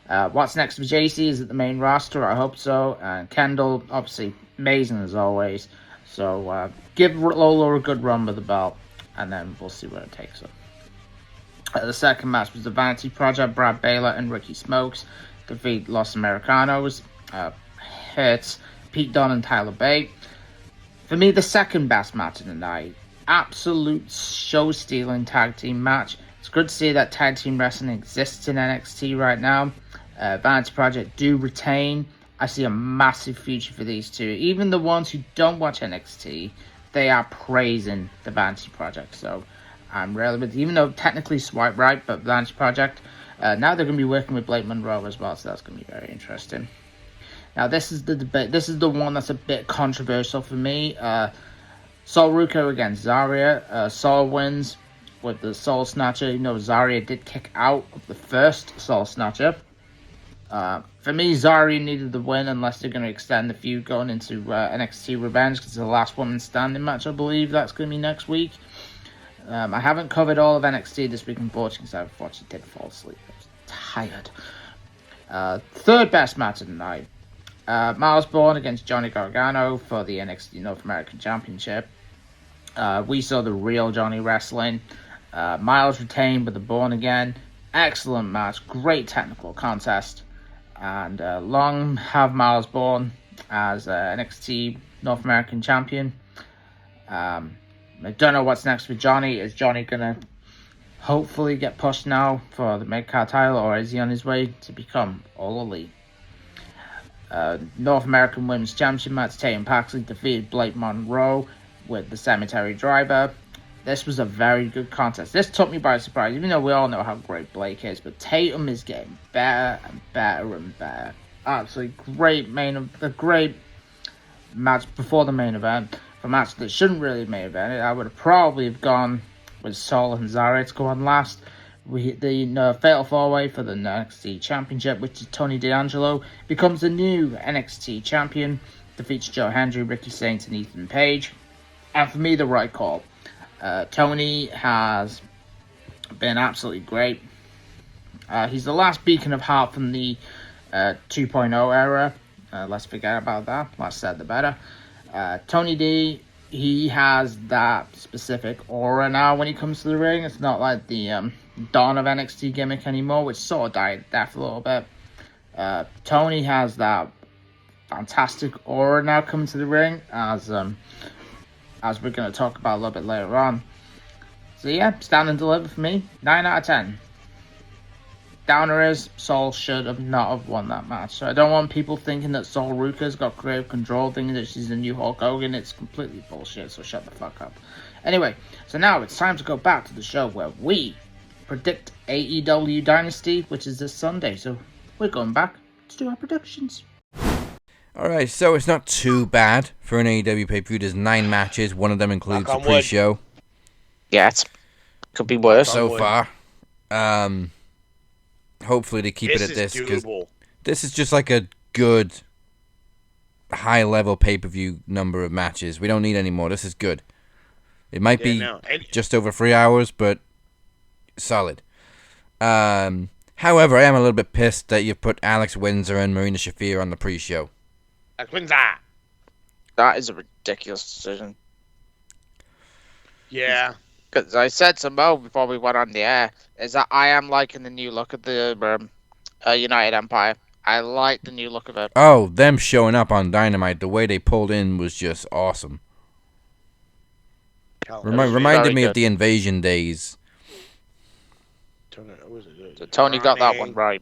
What's next for Jacy? Is it the main roster? I hope so. And Kendall, obviously, amazing as always. So give Lola a good run with the belt, and then we'll see where it takes her. The second match was the Vanity Project. Brad Baylor and Ricky Smokes defeat Los Americanos. Hurts Pete Dunne and Tyler Bate. For me, the second best match of the night. Absolute show-stealing tag team match. It's good to see that tag team wrestling exists in NXT right now. Vanity Project do retain. I see a massive future for these two. Even the ones who don't watch NXT, they are praising the Vanity Project. So I'm really, even though technically Swipe Right, but Vanity Project, now they're going to be working with Blake Monroe as well, so that's going to be very interesting. Now this is the debate. This is the one that's a bit controversial for me. Sol Ruco against Zarya. Sol wins with the Soul Snatcher. You know, Zarya did kick out of the first Soul Snatcher. For me, Zarya needed the win unless they're going to extend the feud going into NXT Revenge, because it's the last woman standing match, I believe. That's going to be next week. I haven't covered all of NXT this week, unfortunately, because I unfortunately did fall asleep. I was tired. Third best match of the night. Miles Bourne against Johnny Gargano for the NXT North American Championship. We saw the real Johnny wrestling. Miles retained with the Bourne again. Excellent match. Great technical contest. And long have Miles Bourne as NXT North American Champion. I don't know what's next for Johnny. Is Johnny going to hopefully get pushed now for the mid-card title, or is he on his way to become All Elite? North American Women's Championship match, Tatum Paxley defeated Blake Monroe with the Cemetery Driver. This was a very good contest. This took me by surprise, even though we all know how great Blake is, but Tatum is getting better and better and better. Absolutely great match before the main event. For a match that shouldn't really main event, I would have probably gone with Sol and Zarya to go on last. The Fatal 4-Way for the NXT Championship, which is Tony D'Angelo, becomes the new NXT Champion, defeats Joe Hendry, Ricky Saints, and Ethan Page. And for me, the right call. Tony has been absolutely great. He's the last beacon of hope from the 2.0 era. Let's forget about that. Less said, the better. Tony D, he has that specific aura now when he comes to the ring. It's not like the Dawn of NXT gimmick anymore, which sort of died death a little bit. Tony has that fantastic aura now coming to the ring, as we're going to talk about a little bit later on. So yeah, stand and deliver for me. 9 out of 10. Downer is, Sol should have not have won that match. So I don't want people thinking that Sol Ruca's got creative control, thinking that she's the new Hulk Hogan. It's completely bullshit, so shut the fuck up. Anyway, so now it's time to go back to the show where we predict AEW Dynasty, which is this Sunday. So we're going back to do our predictions. Alright, so it's not too bad for an AEW pay-per-view. There's 9 matches. One of them includes the pre-show. Yeah, it could be worse. So far. Hopefully they keep it at this, because this is just like a good high-level pay-per-view number of matches. We don't need any more. This is good. It might be just over 3 hours, but solid. However, I am a little bit pissed that you've put Alex Windsor and Marina Shafir on the pre-show. Alex Windsor! That is a ridiculous decision. Yeah. Because I said to Mo before we went on the air, is that I am liking the new look of the United Empire. I like the new look of it. Oh, them showing up on Dynamite, the way they pulled in was just awesome. Reminded me of the Invasion days. So Tony got that one right.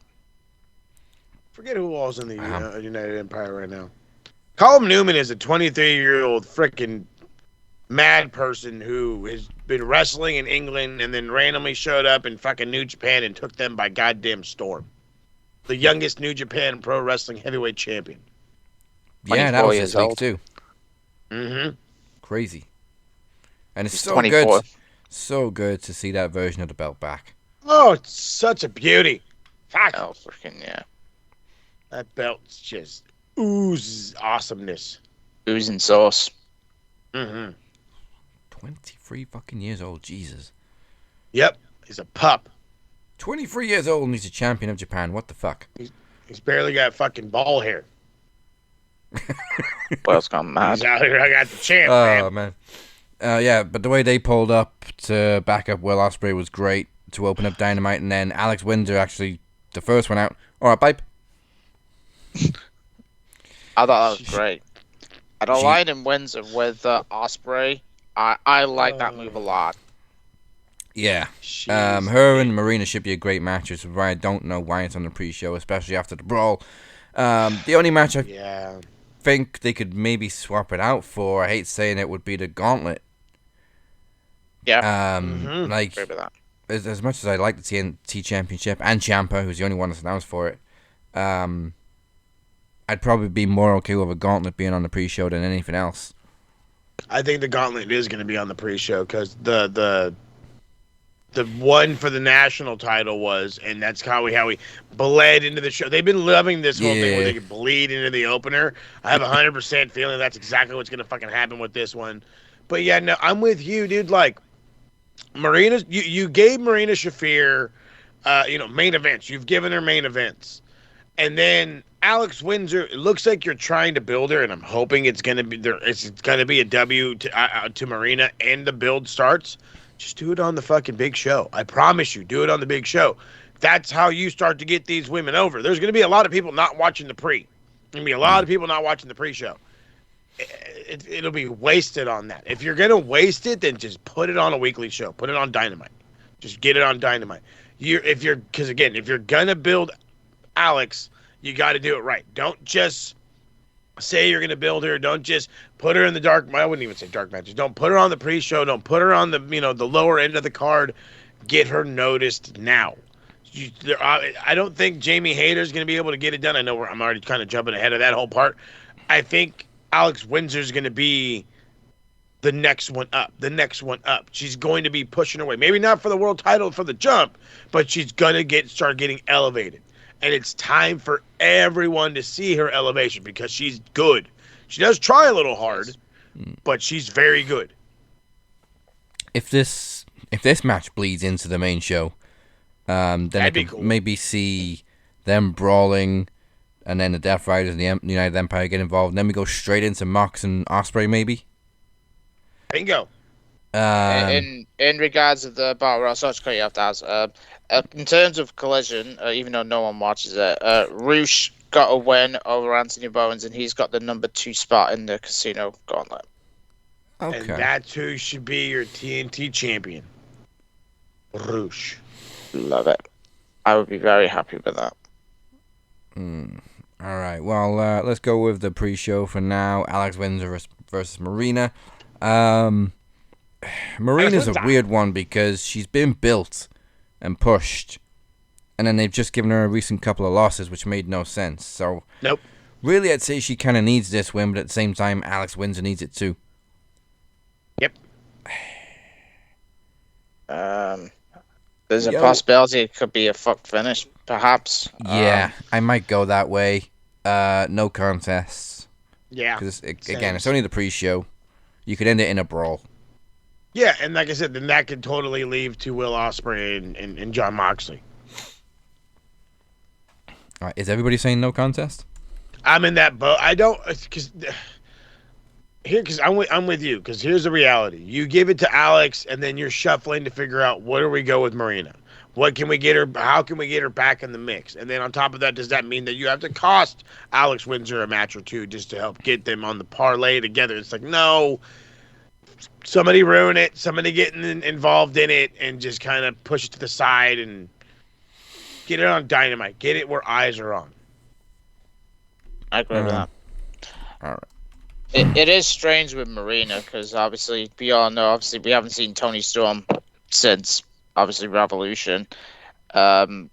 Forget who all's in the United Empire right now. Colm Newman is a 23-year-old freaking mad person who has been wrestling in England and then randomly showed up in fucking New Japan and took them by goddamn storm. The youngest New Japan Pro Wrestling heavyweight champion. Yeah, that was years this week old. too. Mm-hmm. Crazy. And it's He's so 24. good. So good to see that version of the belt back. Oh, it's such a beauty. Fuck. Oh, freaking yeah. That belt's just oozes awesomeness. Oozing sauce. Mm-hmm. 23 fucking years old, Jesus. Yep, he's a pup. 23 years old and he's a champion of Japan. What the fuck? He's barely got fucking ball hair. Well, it's gone mad. He's out here. I got the champ, Oh, man. Yeah, but the way they pulled up to back up Will Ospreay was great to open up Dynamite, and then Alex Windsor actually, the first one out. All right, pipe. I thought that was great. I don't like him wins with Ospreay. I like that move a lot. Yeah. Her and Marina should be a great match, which is why I don't know why it's on the pre-show, especially after the brawl. The only match I think they could maybe swap it out for, I hate saying it, would be the Gauntlet. Yeah. Like, as much as I like the TNT Championship and Ciampa, who's the only one that's announced for it, I'd probably be more okay with a Gauntlet being on the pre-show than anything else. I think the Gauntlet is going to be on the pre-show because the one for the national title was, and that's how we bled into the show. They've been loving this whole thing where they can bleed into the opener. I have 100% feeling that's exactly what's going to fucking happen with this one. But yeah, no, I'm with you, dude. Like, Marina, you gave Marina Shafir, main events. You've given her main events. And then Alex Windsor, it looks like you're trying to build her, and I'm hoping it's gonna be there. It's gonna be a W to Marina, and the build starts. Just do it on the fucking big show. I promise you, do it on the big show. That's how you start to get these women over. There's gonna be a lot of people not watching the pre. There's gonna be a lot of people not watching the pre-show. It'll be wasted on that. If you're gonna waste it, then just put it on a weekly show. Put it on Dynamite. Just get it on Dynamite. If you're gonna build Alex, you got to do it right. Don't just say you're going to build her. Don't just put her in the dark. I wouldn't even say dark matches. Don't put her on the pre-show. Don't put her on the the lower end of the card. Get her noticed now. I don't think Jamie Hayter's going to be able to get it done. I know I'm already kind of jumping ahead of that whole part. I think Alex Windsor's going to be the next one up. She's going to be pushing her way. Maybe not for the world title for the jump, but she's going to start getting elevated. And it's time for everyone to see her elevation because she's good. She does try a little hard, but she's very good. If this match bleeds into the main show, then I could maybe see them brawling, and then the Death Riders and the United Empire get involved. And then we go straight into Mox and Ospreay, maybe. Bingo. In regards to the Battle Royale, sorry to cut you off, Daz. In terms of Collision, even though no one watches it, Roosh got a win over Anthony Bowens, and he's got the number 2 spot in the Casino Gauntlet. Okay. And that's who should be your TNT champion. Roosh. Love it. I would be very happy with that. All right. Well, let's go with the pre-show for now. Alex Windsor versus Marina. Marina's a weird one because she's been built and pushed, and then they've just given her a recent couple of losses, which made no sense. So, nope. Really, I'd say she kind of needs this win, but at the same time, Alex Windsor needs it too. Yep. There's a possibility it could be a fuck finish, perhaps. Yeah, I might go that way. No contests. Yeah. Because, again, it's only the pre-show. You could end it in a brawl. Yeah, and like I said, then that could totally leave to Will Ospreay and Jon Moxley. All right, is everybody saying no contest? I'm in that boat. I don't, because I'm with you. Because here's the reality: you give it to Alex, and then you're shuffling to figure out where do we go with Marina. What can we get her? How can we get her back in the mix? And then on top of that, does that mean that you have to cost Alex Windsor a match or two just to help get them on the parlay together? It's like, no. Somebody ruin it, somebody getting involved in it, and just kind of push it to the side and get it on Dynamite. Get it where eyes are on. I agree with that. All right. It is strange with Marina because obviously we all know, we haven't seen Toni Storm since obviously Revolution. I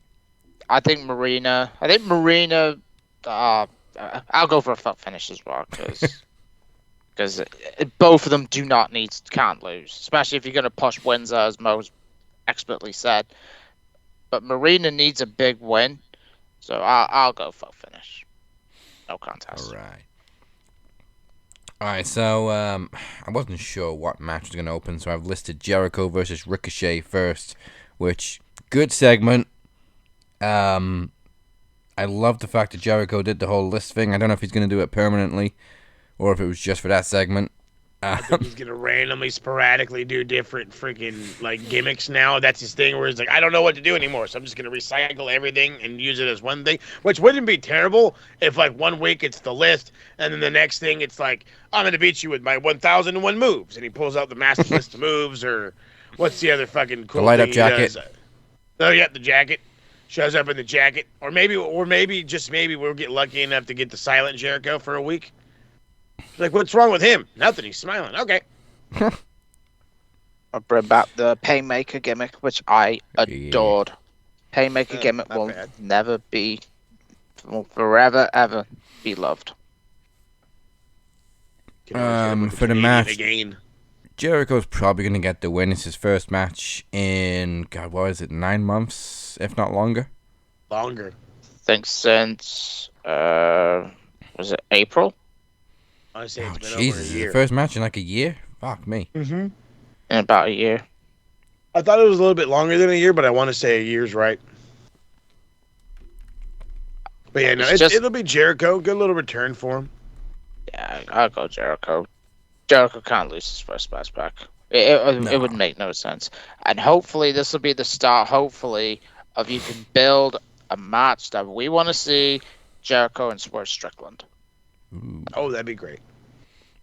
think Marina I'll go for a fuck finish as well, because both of them can't lose, especially if you're going to push Windsor, as Mo's expertly said. But Marina needs a big win, so I'll go fuck finish. No contest. All right, so I wasn't sure what match was going to open, so I've listed Jericho versus Ricochet first, which, good segment. I love the fact that Jericho did the whole list thing. I don't know if he's going to do it permanently or if it was just for that segment. I think he's going to randomly, sporadically do different freaking like gimmicks now. That's his thing where he's like, I don't know what to do anymore, so I'm just going to recycle everything and use it as one thing, which wouldn't be terrible if like 1 week it's the list and then the next thing it's like, I'm going to beat you with my 1,001 moves. And he pulls out the master list of moves, or what's the other fucking cool the light thing up jacket. Oh, yeah, the jacket. Shows up in the jacket. Or maybe, just maybe we'll get lucky enough to get the silent Jericho for a week. Like, what's wrong with him? Nothing. He's smiling. Okay. I'll bring back the Painmaker gimmick, which I adored. Yeah. Painmaker gimmick will never be, will forever, ever be loved. For the match, Jericho's probably going to get the win. It's his first match in, God, what is it, 9 months, if not longer? Longer. I think since, was it April? I say it's been Jesus, over a year. The first match in like a year? Fuck me. Mm-hmm. In about a year. I thought it was a little bit longer than a year, but I want to say a year's right. But yeah, no, it'll be Jericho. Good little return for him. Yeah, I'll go Jericho. Jericho can't lose his first match back. It would make no sense. And hopefully this will be the start, of you can build a match that we want to see, Jericho and Swerve Strickland. Ooh. Oh, that'd be great.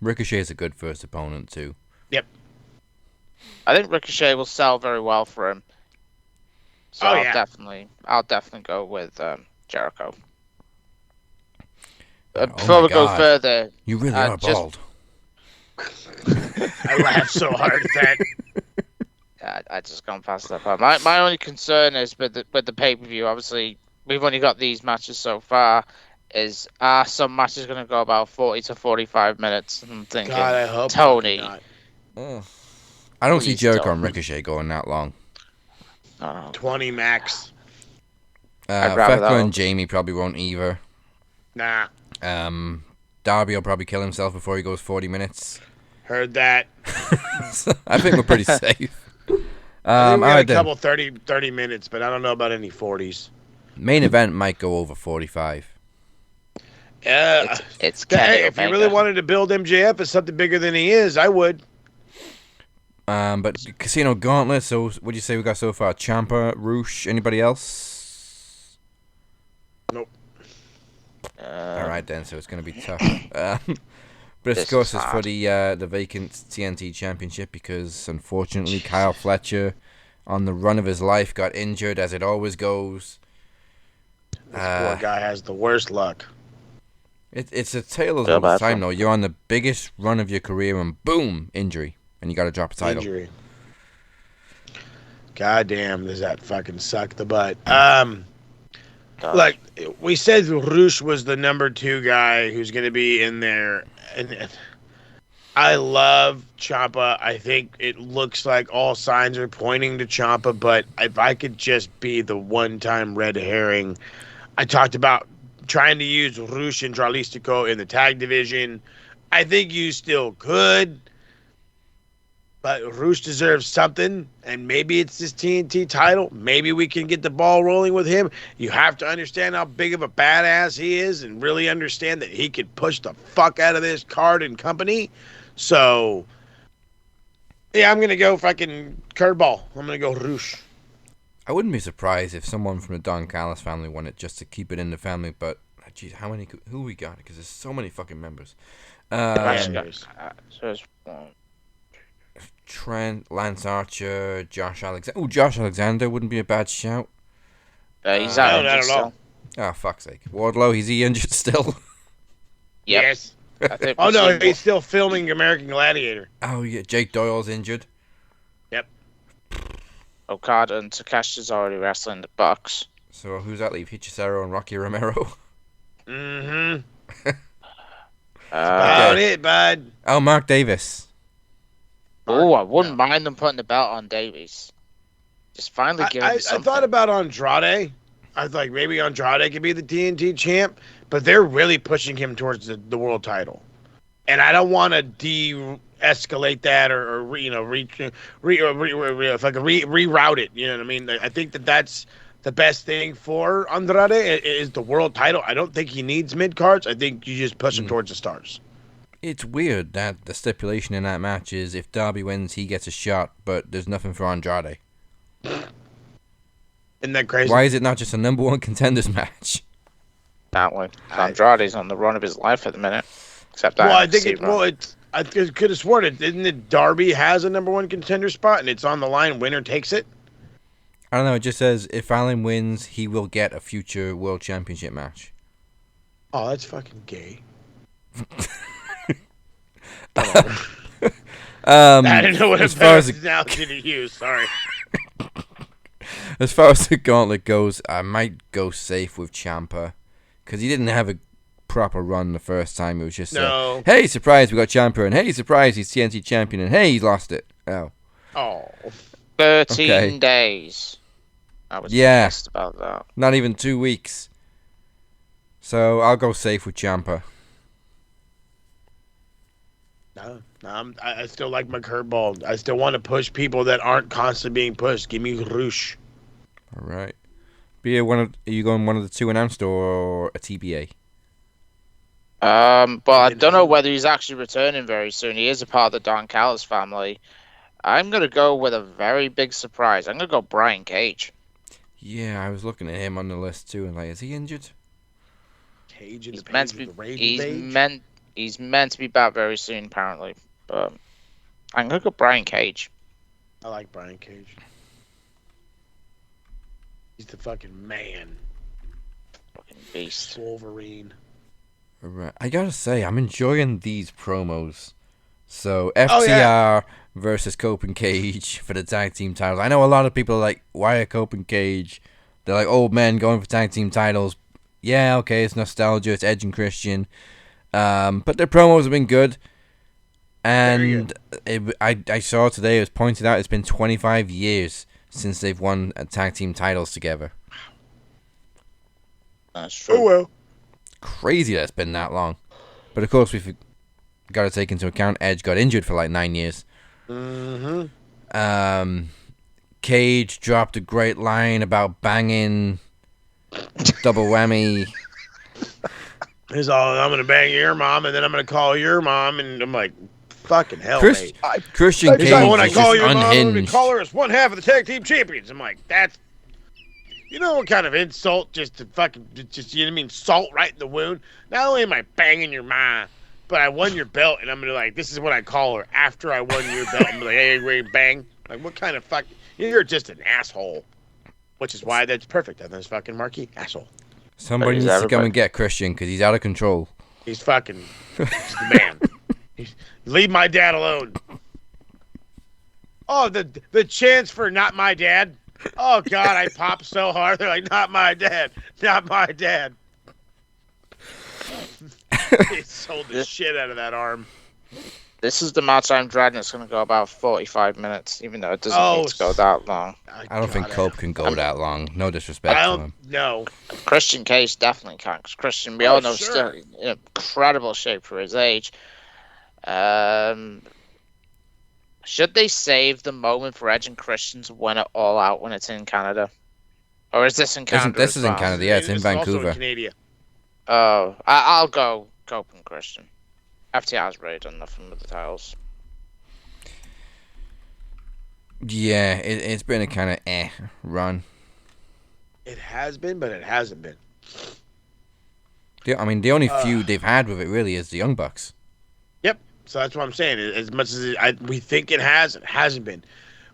Ricochet is a good first opponent too. Yep. I think Ricochet will sell very well for him. So I'll definitely go with Jericho. Before we go further, you really are bald. I laughed so hard at that. Yeah, I just gone past that part. My only concern is with the pay-per-view. Obviously, we've only got these matches so far. Are some matches going to go about 40 to 45 minutes? I'm thinking, God, I hope Tony. not. I don't see Jericho and Ricochet going that long. 20 max. Fekka and Jamie probably won't either. Nah. Darby will probably kill himself before he goes 40 minutes. Heard that. I think we're pretty safe. I think we had a couple 30 minutes, but I don't know about any 40s. Main event might go over 45. It's if you really wanted to build MJF as something bigger than he is, I would. But Casino Gauntlet, so what do you say we got so far? Ciampa, Roosh, anybody else? Nope. Alright then, so it's going to be tough. But of course it's for the vacant TNT Championship because unfortunately Kyle Fletcher, on the run of his life, got injured as it always goes. This poor guy has the worst luck. It's a tale of the time though. You're on the biggest run of your career and boom, injury. And you got to drop a title. Injury. God damn, does that fucking suck the butt. Like, we said Roosh was the number 2 guy who's going to be in there. And I love Ciampa. I think it looks like all signs are pointing to Ciampa, but if I could just be the one-time red herring. I talked about trying to use Roosh and Dralistico in the tag division. I think you still could. But Roosh deserves something, and maybe it's this TNT title. Maybe we can get the ball rolling with him. You have to understand how big of a badass he is and really understand that he could push the fuck out of this card and company. So, yeah, I'm going to go fucking curveball. I'm going to go Roosh. I wouldn't be surprised if someone from the Don Callis family won it just to keep it in the family, but, geez, who we got? Because there's so many fucking members. Trent, Lance Archer, Josh Alexander. Josh Alexander wouldn't be a bad shout. He's out. I don't know. Oh, fuck's sake. Wardlow, is he injured still? Yep. Yes. Oh, no, he's still filming American Gladiator. Oh, yeah, Jake Doyle's injured. Yep. Okada and Takeshi's already wrestling the Bucks. So who's that leave? Hichisaro and Rocky Romero? Mm-hmm. About it, bud. Oh, Mark Davis. Oh, I wouldn't mind them putting the belt on Davies. Just finally give him I something. thought about Andrade. I was like, maybe Andrade could be the TNT champ, but they're really pushing him towards the world title. And I don't want to de-escalate that or reroute it. You know what I mean? I think that's the best thing for Andrade is the world title. I don't think he needs mid-cards. I think you just push him towards the stars. It's weird that the stipulation in that match is if Darby wins, he gets a shot, but there's nothing for Andrade. Isn't that crazy? Why is it not just a number one contenders match? That way. Andrade's on the run of his life at the minute. Except that. Well, I think I could have sworn it. Didn't it? Darby has a number one contender spot, and it's on the line. Winner takes it. I don't know. It just says if Allen wins, he will get a future world championship match. Oh, that's fucking gay. I didn't know what analogy to use. Sorry. As far as the gauntlet goes, I might go safe with Ciampa because he didn't have a proper run the first time. It was just hey, surprise, we got Ciampa, and hey, surprise, he's TNT champion, and hey, he's lost it. Oh. 13 days. I was pissed about that. Not even 2 weeks. So I'll go safe with Ciampa. No, I still like my curveball. I still want to push people that aren't constantly being pushed. Give me Roosh. All right. Are you going one of the two announced or a TBA? But I don't know whether he's actually returning very soon. He is a part of the Don Callis family. I'm going to go with a very big surprise. I'm going to go Brian Cage. Yeah, I was looking at him on the list too, and like, is he injured? Cage He's meant to be back very soon, apparently. But I'm going to go Brian Cage. I like Brian Cage. He's the fucking man. Fucking beast. Wolverine. Right. I gotta say, I'm enjoying these promos. So, FTR versus Cope and Cage for the tag team titles. I know a lot of people are like, why are Cope and Cage? They're like old men going for tag team titles. Yeah, okay, it's nostalgia, it's Edge and Christian. But their promos have been good. And I saw today, it was pointed out, it's been 25 years since they've won tag team titles together. That's true. Oh, well. Crazy that it's been that long. But of course, we've got to take into account Edge got injured for like 9 years. Mm-hmm. Cage dropped a great line about banging double whammy. He's all, I'm going to bang your mom, and then I'm going to call your mom, and I'm like, fucking hell, mate. Christian Cage like, when I is call just your mom, I'm going unhinged. to call her as one half of the tag team champions. I'm like, that's... You know what kind of insult just to fucking, just, you know what I mean, salt right in the wound? Not only am I banging your ma, but I won your belt, and I'm going to like, this is what I call her after I won your belt. I'm like, hey, wait, bang. Like, what kind of fuck? You're just an asshole. Which is why that's perfect. That's fucking Marquis, asshole. Somebody needs to come and get Christian, because he's out of control. He's fucking, he's the man. Leave my dad alone. Oh, the chance for not my dad. Oh, God, I popped so hard. They're like, not my dad. Not my dad. He sold the shit out of that arm. This is the match I'm dreading. It's going to go about 45 minutes, even though it doesn't need to go that long. I don't think Cope can go that long. No disrespect to him. No. Christian Cage definitely can't. Because Christian, we all know, is still in incredible shape for his age. Should they save the moment for Edge and Christian to win it all out when it's in Canada? Or is this in Canada? This is in Canada, yeah. It's in Vancouver. Also in Canada. Oh, I'll go Cope and Christian. FTR's really done nothing with the titles. Yeah, it's been a kind of run. It has been, but it hasn't been. I mean, the only feud they've had with it really is the Young Bucks. Yep. So that's what I'm saying. As much as we think it hasn't been.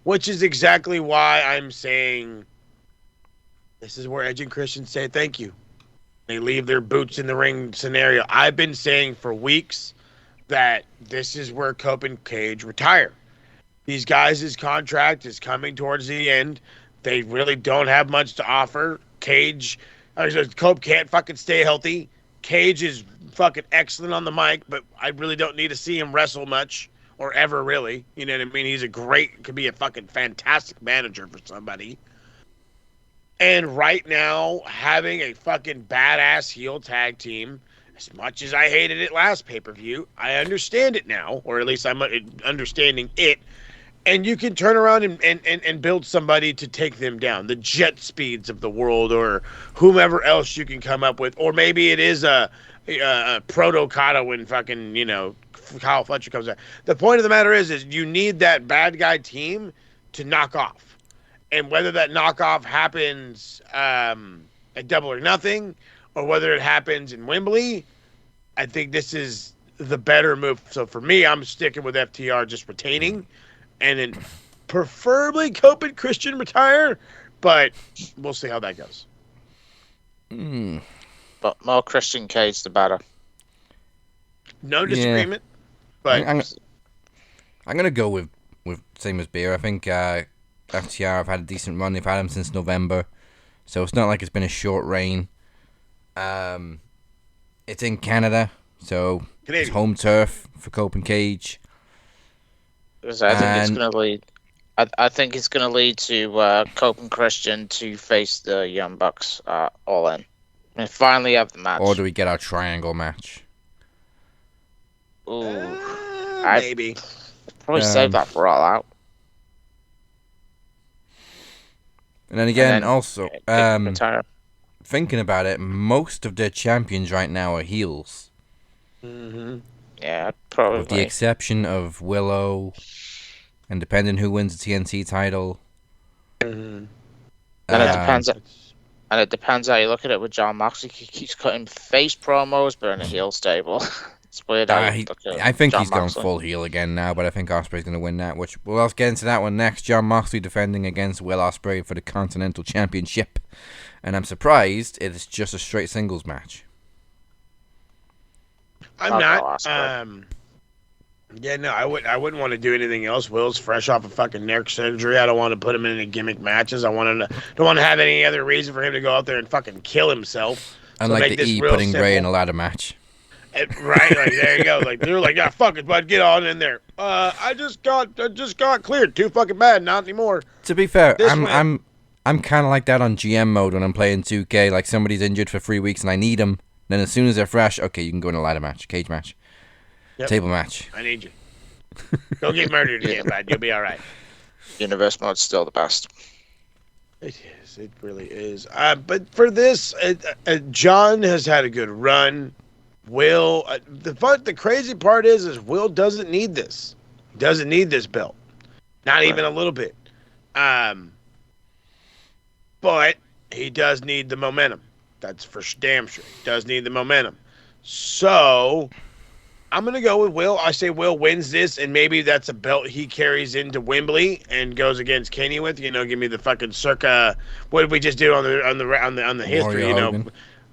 Which is exactly why I'm saying this is where Edge and Christian say thank you. They leave their boots in the ring scenario. I've been saying for weeks that this is where Cope and Cage retire. These guys' contract is coming towards the end. They really don't have much to offer. Cope can't fucking stay healthy. Cage is fucking excellent on the mic, but I really don't need to see him wrestle much or ever really. You know what I mean? He's could be a fucking fantastic manager for somebody. And right now, having a fucking badass heel tag team, as much as I hated it last pay-per-view, I understand it now, or at least I'm understanding it. And you can turn around and build somebody to take them down. The Jet Speeds of the world, or whomever else you can come up with. Or maybe it is a Proto-Kata when fucking, Kyle Fletcher comes out. The point of the matter is you need that bad guy team to knock off. And whether that knockoff happens at Double or Nothing, or whether it happens in Wembley, I think this is the better move. So for me, I'm sticking with FTR just retaining. And then preferably Cope and Christian retire, but we'll see how that goes. But more Christian Cage, the better. No disagreement, but I'm gonna go with same as Beer. I think FTR have had a decent run. They've had him since November, so it's not like it's been a short reign. It's in Canada, so it's home turf for Cope and Cage. Because I think it's going to lead. I think it's going to lead to Cope and Christian to face the Young Bucks all in, and finally have the match. Or do we get our triangle match? Ooh, maybe. Probably save that for All Out. And then again, also thinking about it, most of their champions right now are heels. Mm-hmm. Yeah, probably. With the exception of Willow, and depending who wins the TNT title. Mm-hmm. And it depends. And it depends how you look at it with John Moxley. He keeps cutting face promos, but in a heel stable. It's weird. I think he's going full heel again now, but I think Ospreay's going to win that. Which we'll get into that one next. John Moxley defending against Will Ospreay for the Continental Championship, and I'm surprised it's just a straight singles match. I'm not. I wouldn't want to do anything else. Will's fresh off of fucking neck surgery. I don't want to put him in any gimmick matches. Don't want to have any other reason for him to go out there and fucking kill himself. Unlike the putting simple. Ray in a ladder match. Right, like there you go. Like they're like, yeah, fuck it, bud, get on in there. I just got cleared. Too fucking bad. Not anymore. To be fair, I'm kind of like that on GM mode when I'm playing 2K. Like somebody's injured for 3 weeks and I need them. Then as soon as they're fresh, okay, you can go in a ladder match, cage match, table match. I need you. Go get murdered again, bud. You'll be all right. Universe mode's still the best. It is. It really is. But for this, John has had a good run. Will, the crazy part is Will doesn't need this. He doesn't need this belt. Not even a little bit. But he does need the momentum. That's for damn sure. He does need the momentum. So I'm going to go with Will. I say Will wins this, and maybe that's a belt he carries into Wembley and goes against Kenny with. Give me the fucking circa. What did we just do on the history? Hogan.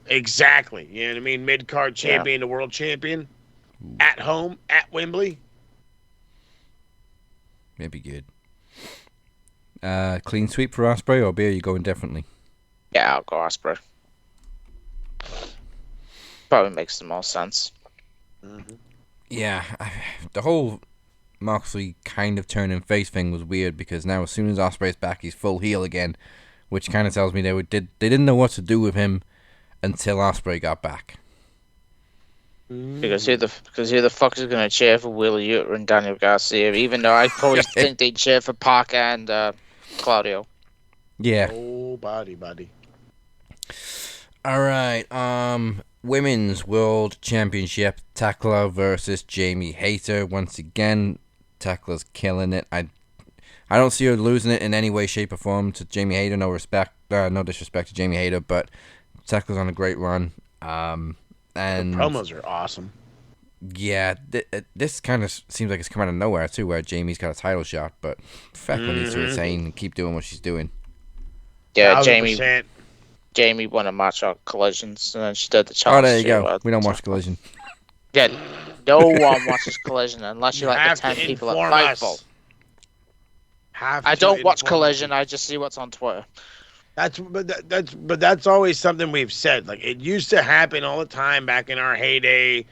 Exactly. You know what I mean? Mid-card champion to world champion at home at Wembley. Maybe good. Clean sweep for Ospreay, or Beer? You going differently? Yeah, I'll go Ospreay. Probably makes the most sense. Mm-hmm. Yeah, the whole Moxley kind of turning face thing was weird because now as soon as Ospreay's back, he's full heel again, which kind of tells me they didn't know what to do with him until Ospreay got back. Because who the fuck is going to cheer for Wheeler Yuta and Daniel Garcia? Even though I probably think they'd cheer for Parker and Claudio. Yeah. Oh, buddy. All right. Women's World Championship, Tekla versus Jamie Hayter. Once again, Tekla's killing it. I don't see her losing it in any way, shape, or form to Jamie Hayter. No disrespect to Jamie Hayter, but Tekla's on a great run. And the promos are awesome. Yeah, this kind of seems like it's come out of nowhere too, where Jamie's got a title shot, but Tekla needs to retain and keep doing what she's doing. Yeah, 100%. Jamie won a match on Collisions, and then she did the challenge. Oh, there you go. We don't watch Collision. Yeah, no one watches Collision unless you like the 10 people at Fightful. I don't watch Collision. I just see what's on Twitter. That's always something we've said. Like, it used to happen all the time back in our heyday,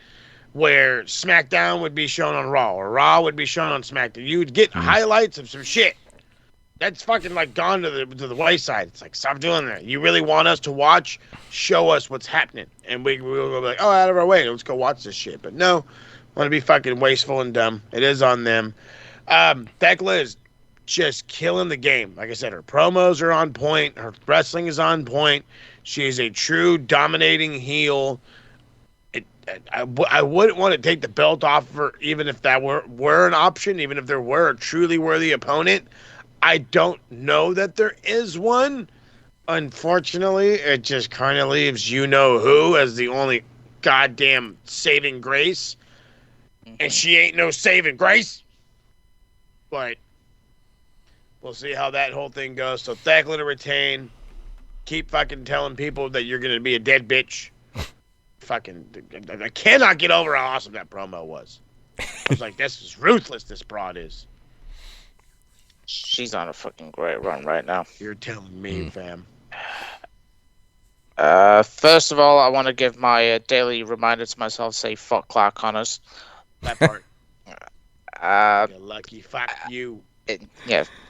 where SmackDown would be shown on Raw or Raw would be shown on SmackDown. You would get highlights of some shit. That's fucking like gone to the wayside. It's like, stop doing that. You really want us to watch? Show us what's happening, and we'll be like, oh, out of our way, let's go watch this shit. But no, want to be fucking wasteful and dumb. It is on them. Thekla is just killing the game. Like I said, her promos are on point. Her wrestling is on point. She is a true dominating heel. I wouldn't want to take the belt off of her, even if that were an option, even if there were a truly worthy opponent. I don't know that there is one. Unfortunately, it just kind of leaves you-know-who as the only goddamn saving grace. And she ain't no saving grace. But we'll see how that whole thing goes. So Thekla to retain. Keep fucking telling people that you're going to be a dead bitch. I cannot get over how awesome that promo was. I was like, this is ruthless, this broad is. She's on a fucking great run right now. You're telling me, fam. First of all, I want to give my daily reminder to myself, say fuck Clark Connors. That part. You're lucky. Fuck you.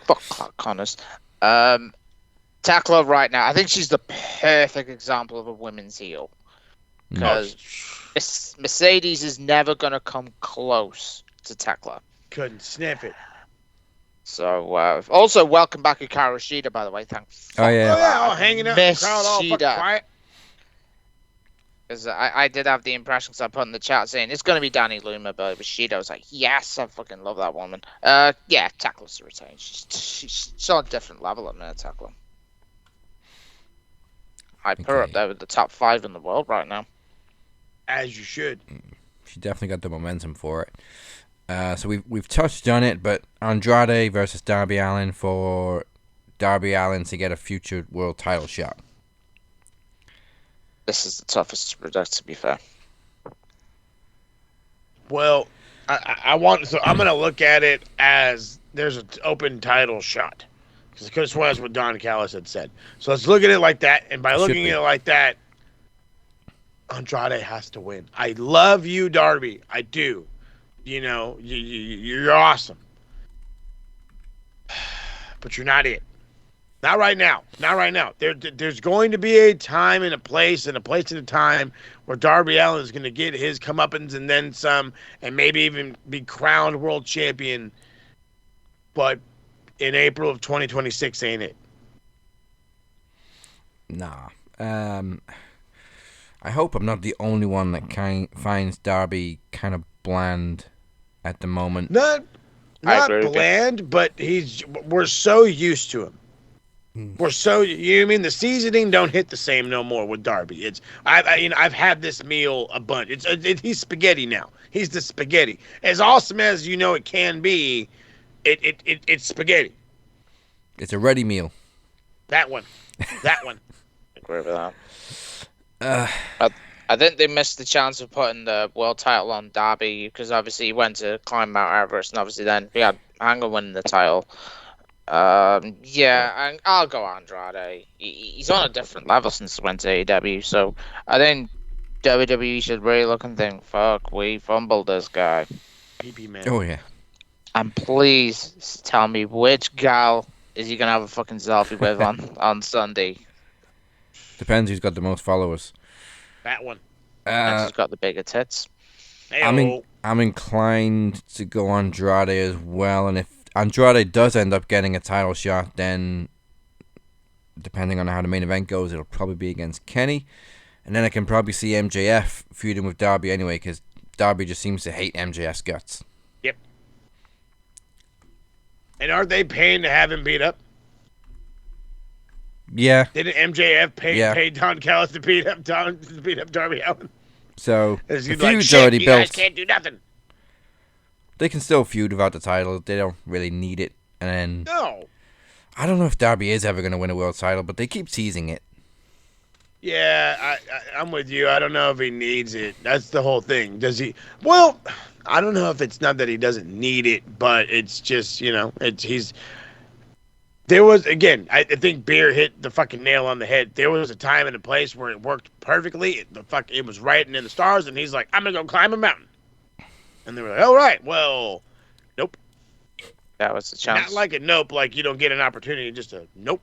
Fuck Clark Connors. Thekla right now, I think she's the perfect example of a women's heel. Because Mercedes is never going to come close to Thekla. Couldn't sniff it. So, also, welcome back Hikaru Shida, by the way. Thanks. Oh, yeah. All hanging out in the crowd, all fucking quiet. Because I did have the impressions I put in the chat saying it's going to be Danny Luma, but it was Shida. I was like, yes, I fucking love that woman. Thekla to retain. She's on a different level at minute, Thekla. I put her up there with the top 5 in the world right now. As you should. She definitely got the momentum for it. So we've touched on it, but Andrade versus Darby Allin for Darby Allin to get a future world title shot. This is the toughest to predict, to be fair. Well, I'm going to look at it as there's an open title shot. Because I could have sworn that's what Don Callis had said. So let's look at it like that. And by looking at it like that, Andrade has to win. I love you, Darby. I do. You know, you're awesome. But you're not it. Not right now. Not right now. There's going to be a time and a place and a time where Darby Allin is going to get his comeuppance and then some, and maybe even be crowned world champion. But in April of 2026 ain't it? Nah. I hope I'm not the only one that finds Darby kind of bland at the moment. Not bland, but we're so used to him. We're so, you know what I mean? The seasoning don't hit the same no more with Darby. I've had this meal a bunch. He's spaghetti now. He's the spaghetti. As awesome as it can be, it's spaghetti. It's a ready meal. That one. I agree with that. I think they missed the chance of putting the world title on Darby because obviously he went to climb Mount Everest, and obviously then we had Hanger winning the title. And I'll go Andrade. He's on a different level since he went to AEW, so I think WWE should really look and think, fuck, we fumbled this guy. PP, oh, yeah. And please tell me which gal is he going to have a fucking selfie with on Sunday. Depends who's got the most followers. That one. Who's got the bigger tits. I'm inclined to go Andrade as well, and if Andrade does end up getting a title shot, then depending on how the main event goes, it'll probably be against Kenny, and then I can probably see MJF feuding with Darby anyway, because Darby just seems to hate MJF's guts. Yep. And aren't they paying to have him beat up? Yeah. Didn't MJF pay Don Callis to beat up Darby Allin? So the feud's like, already you built. Guys can't do nothing. They can still feud without the title. They don't really need it. And then no. I don't know if Darby is ever going to win a world title, but they keep teasing it. Yeah, I'm with you. I don't know if he needs it. That's the whole thing. Does he? Well, I don't know if it's not that he doesn't need it, but it's just, he's There was, again, I think Beer hit the fucking nail on the head. There was a time and a place where it worked perfectly. It was writing in the stars, and he's like, I'm going to go climb a mountain. And they were like, all right, well, nope. That was the chance. Not like a nope, like you don't get an opportunity, just a nope.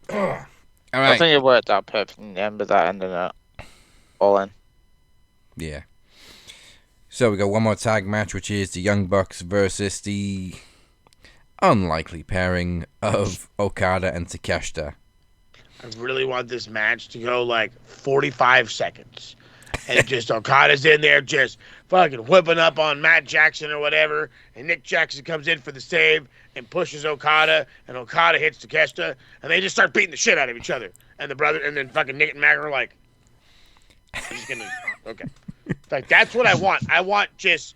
All right. I think it worked out perfectly in the end, but that ended up all in. Yeah. So we got one more tag match, which is the Young Bucks versus the unlikely pairing of Okada and Takeshita. I really want this match to go like 45 seconds. And just Okada's in there just fucking whipping up on Matt Jackson or whatever. And Nick Jackson comes in for the save and pushes Okada. And Okada hits Takeshita. And they just start beating the shit out of each other. And then fucking Nick and Mac are like, I'm just gonna, okay. Like, that's what I want. I want just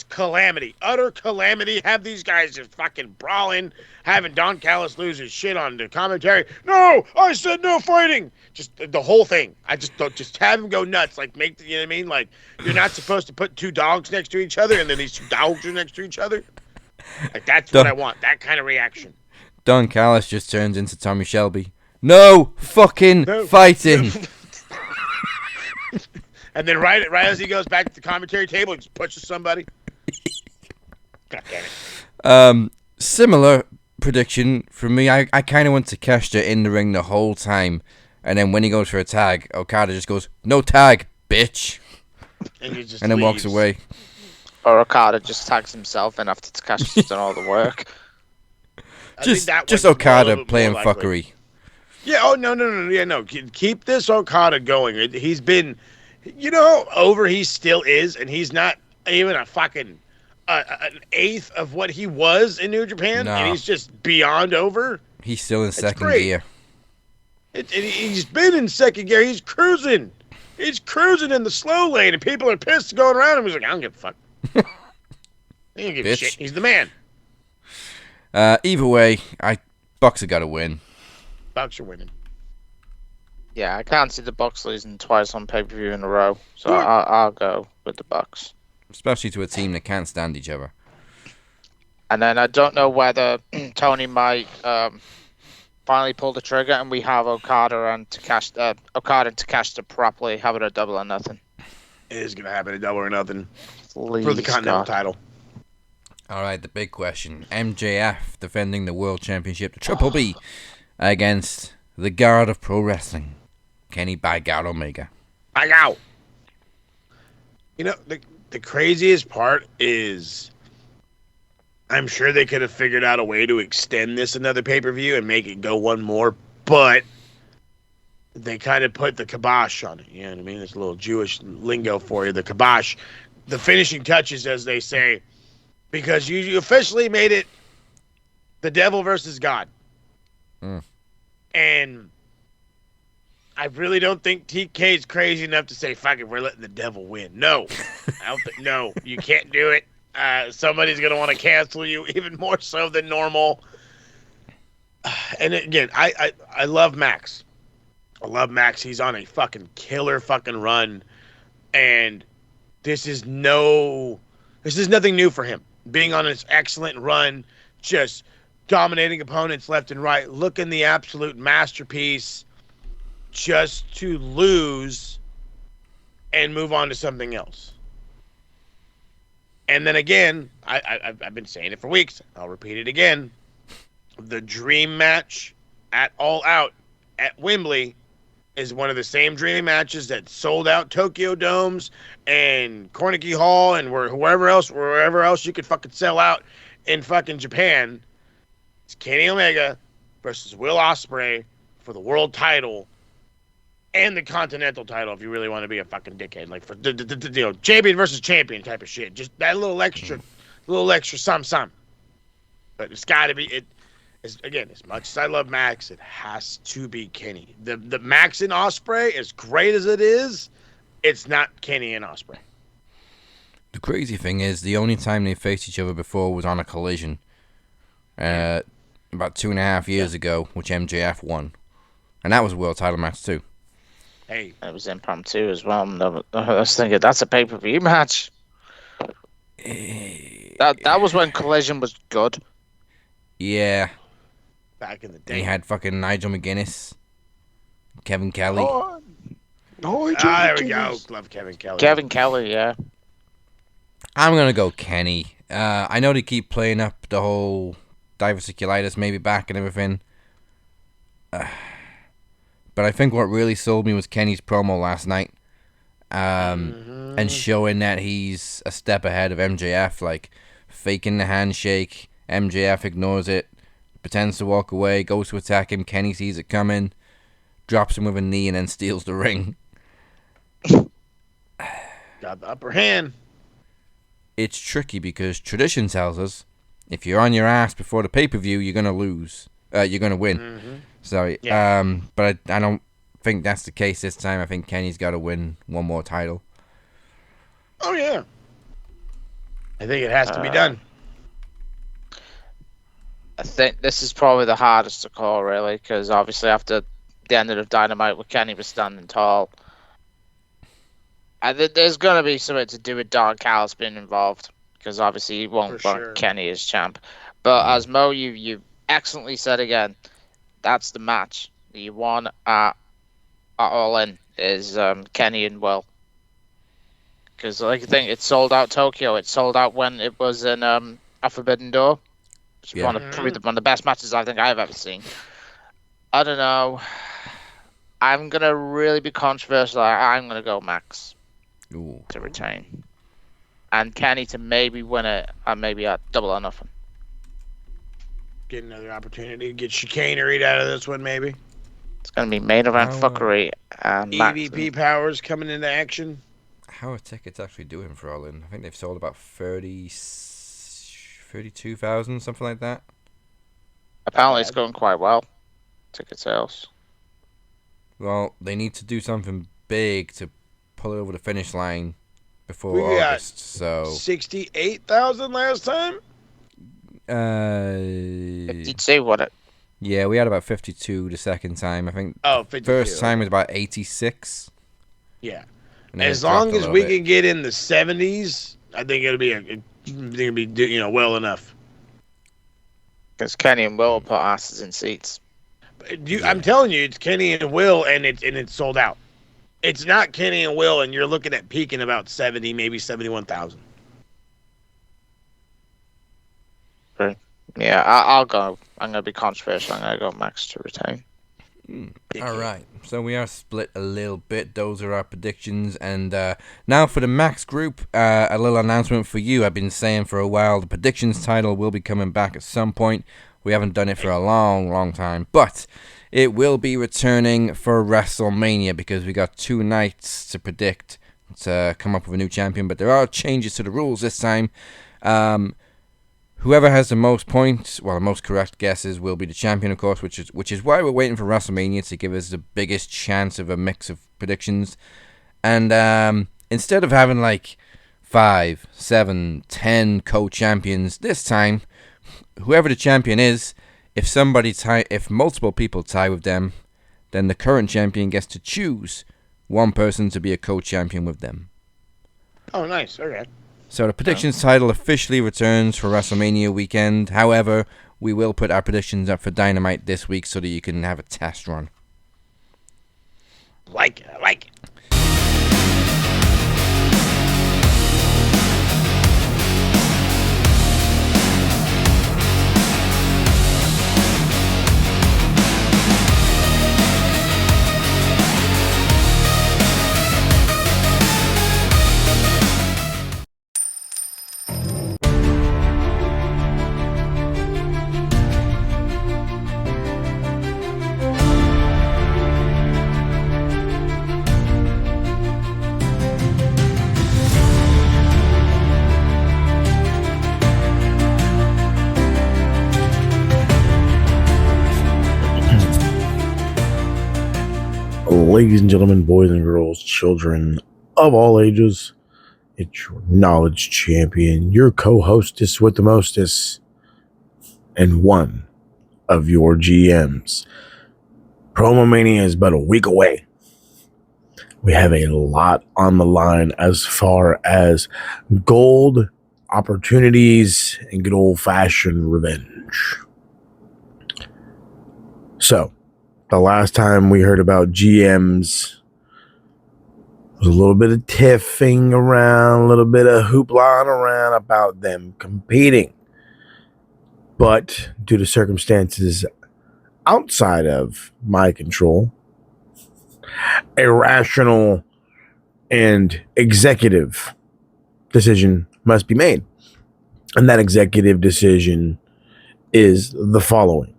calamity. Utter calamity. Have these guys just fucking brawling. Having Don Callis lose his shit on the commentary. No! I said no fighting! Just the whole thing. I just have him go nuts. Like, you know what I mean? Like, you're not supposed to put two dogs next to each other and then these two dogs are next to each other. Like, that's what I want. That kind of reaction. Don Callis just turns into Tommy Shelby. No fucking fighting! And then right as he goes back to the commentary table, he just pushes somebody. God damn it. Similar prediction from me. I kind of want Takeshita in the ring the whole time. And then when he goes for a tag, Okada just goes, no tag, bitch. And then leaves. walks away. Or Okada just tags himself in after Takeshi's done all the work. Just Okada playing fuckery. Yeah, oh, no. Yeah, no. Keep this Okada going. He's been, over he still is, and he's not even a fucking an eighth of what he was in New Japan, no. And he's just beyond over. He's still in second great. gear. He's been in second gear. He's cruising. He's cruising in the slow lane, and people are pissed going around him. He's like, I don't give a fuck. He don't give a shit. He's the man. Either way, Bucks have got to win. Bucks are winning. Yeah, I can't see the Bucks losing twice on pay-per-view in a row, so I'll go with the Bucks. Especially to a team that can't stand each other. And then I don't know whether Tony might finally pull the trigger and we have Okada and Takeshita properly having a double or nothing. It is going to happen, a double or nothing. Please, for the Continental title. All right, the big question. MJF defending the World Championship, the Triple B, against the God of Pro Wrestling, Kenny By God Omega. By God. The craziest part is I'm sure they could have figured out a way to extend this another pay-per-view and make it go one more, but they kind of put the kibosh on it. You know what I mean? It's a little Jewish lingo for you. The kibosh. The finishing touches, as they say, because you officially made it the devil versus God. And I really don't think TK is crazy enough to say, fuck it, we're letting the devil win. No. No, you can't do it. Somebody's going to want to cancel you even more so than normal. And again, I love Max. I love Max. He's on a fucking killer fucking run. And this is nothing new for him. Being on this excellent run, just dominating opponents left and right, looking the absolute masterpiece, just to lose and move on to something else. And then again, I've been saying it for weeks. I'll repeat it again. The dream match at All Out at Wembley is one of the same dream matches that sold out Tokyo Domes and Carnegie Hall and wherever else you could fucking sell out in fucking Japan. It's Kenny Omega versus Will Ospreay for the world title and the Continental title if you really want to be a fucking dickhead. Like for champion versus champion type of shit. Just that little extra some. But it's got to be again, as much as I love Max, it has to be Kenny. The Max and Ospreay, as great as it is, it's not Kenny and Ospreay. The crazy thing is, the only time they faced each other before was on a collision. About 2.5 years ago, which MJF won. And that was a world title match too. Hey, it was impromptu as well. I was thinking, that's a pay-per-view match. That was when Collision was good. Yeah. Back in the day. He had fucking Nigel McGuinness, Kevin Kelly. There we go. Love Kevin Kelly. Kevin Kelly, yeah. I'm gonna go Kenny. I know they keep playing up the whole diverticulitis maybe back and everything. But I think what really sold me was Kenny's promo last night. And showing that he's a step ahead of MJF, like faking the handshake. MJF ignores it, pretends to walk away, goes to attack him. Kenny sees it coming, drops him with a knee, and then steals the ring. Got the upper hand. It's tricky because tradition tells us if you're on your ass before the pay-per-view, you're gonna lose. You're gonna win. Sorry. Yeah. But I don't think that's the case this time. I think Kenny's got to win one more title. Oh yeah. I think it has to be done. I think this is probably the hardest to call, really, because obviously after the end of Dynamite, where Kenny was standing tall, there's going to be something to do with Don Callis being involved, because obviously he won't want Kenny as champ. But as Mo, you excellently said again, that's the match that you won at All In is Kenny and Will. Because like I think it sold out Tokyo, it sold out when it was in a Forbidden Door. Which is probably one of the best matches I think I've ever seen. I don't know. I'm going to really be controversial. I'm going to go Max to retain. And Kenny to maybe win it, and maybe at Double or Nothing. Get another opportunity. Get chicanery out of this one, maybe. It's going to be main event fuckery. And EVP powers coming into action. How are tickets actually doing for All In? I think they've sold about 32,000, something like that. Apparently it's going quite well. Ticket sales. Well, they need to do something big to pull it over the finish line before We got August. So 68,000 last time. 52, what it? Yeah, we had about 52 the second time. I think 52. First time was about 86. Yeah. And then As it dropped long a as little we bit. can get in the 70s, I think it'll be well enough. Because Kenny and Will put asses in seats. I'm telling you, it's Kenny and Will, and it's sold out. It's not Kenny and Will, and you're looking at peaking about 70, maybe 71,000. Right. Yeah, I'll go. I'm going to be controversial. I'm going to go Max to retain. All right, so we are split a little bit. Those are our predictions, and now for the Max group, a little announcement for you. I've been saying for a while the predictions title will be coming back at some point. We haven't done it for a long time, but it will be returning for WrestleMania because we got 2 nights to predict to come up with a new champion. But there are changes to the rules this time. Whoever has the most points, well, the most correct guesses will be the champion, of course, which is why we're waiting for WrestleMania to give us the biggest chance of a mix of predictions. And instead of having like 5, 7, 10 co-champions this time, whoever the champion is, if multiple people tie with them, then the current champion gets to choose one person to be a co-champion with them. Oh, nice. Okay. So the predictions title officially returns for WrestleMania weekend. However, we will put our predictions up for Dynamite this week so that you can have a test run. I like it. Ladies and gentlemen, boys and girls, children of all ages, it's your knowledge champion, your co-hostess with the mostest, and one of your GMs. Promo Mania is but a week away. We have a lot on the line as far as gold, opportunities, and good old-fashioned revenge. So, the last time we heard about GMs was a little bit of tiffing around, a little bit of hoopla around about them competing. But due to circumstances outside of my control, a rational and executive decision must be made. And that executive decision is the following.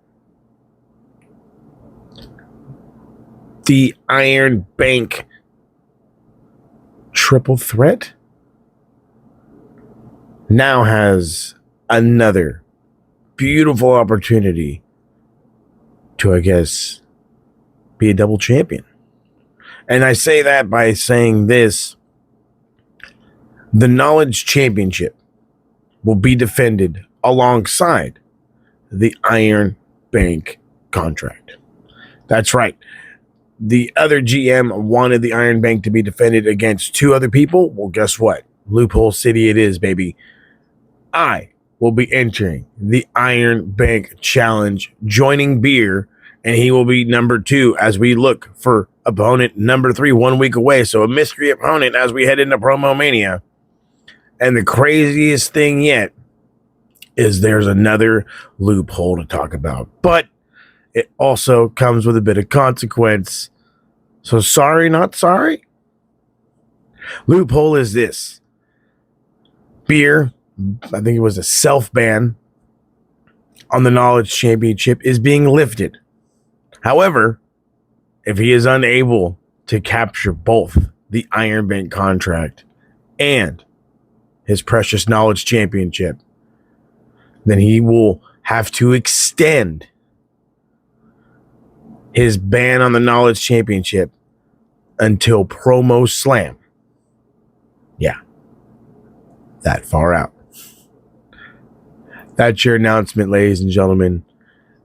The Iron Bank triple threat now has another beautiful opportunity to, I guess, be a double champion. And I say that by saying this. The Knowledge Championship will be defended alongside the Iron Bank contract. That's right. The other GM wanted the Iron Bank to be defended against two other people. Well, guess what? Loophole City it is, baby. I will be entering the Iron Bank Challenge, joining Beer, and he will be number 2 as we look for opponent number 3 1 week away. So a mystery opponent as we head into Promo Mania. And the craziest thing yet is there's another loophole to talk about. But it also comes with a bit of consequence. So sorry, not sorry. Loophole is this. Beer, I think it was a self-ban on the Knowledge Championship, is being lifted. However, if he is unable to capture both the Iron Bank contract and his precious Knowledge Championship, then he will have to extend his ban on the Knowledge Championship until Promo Slam. Yeah. That far out. That's your announcement, ladies and gentlemen.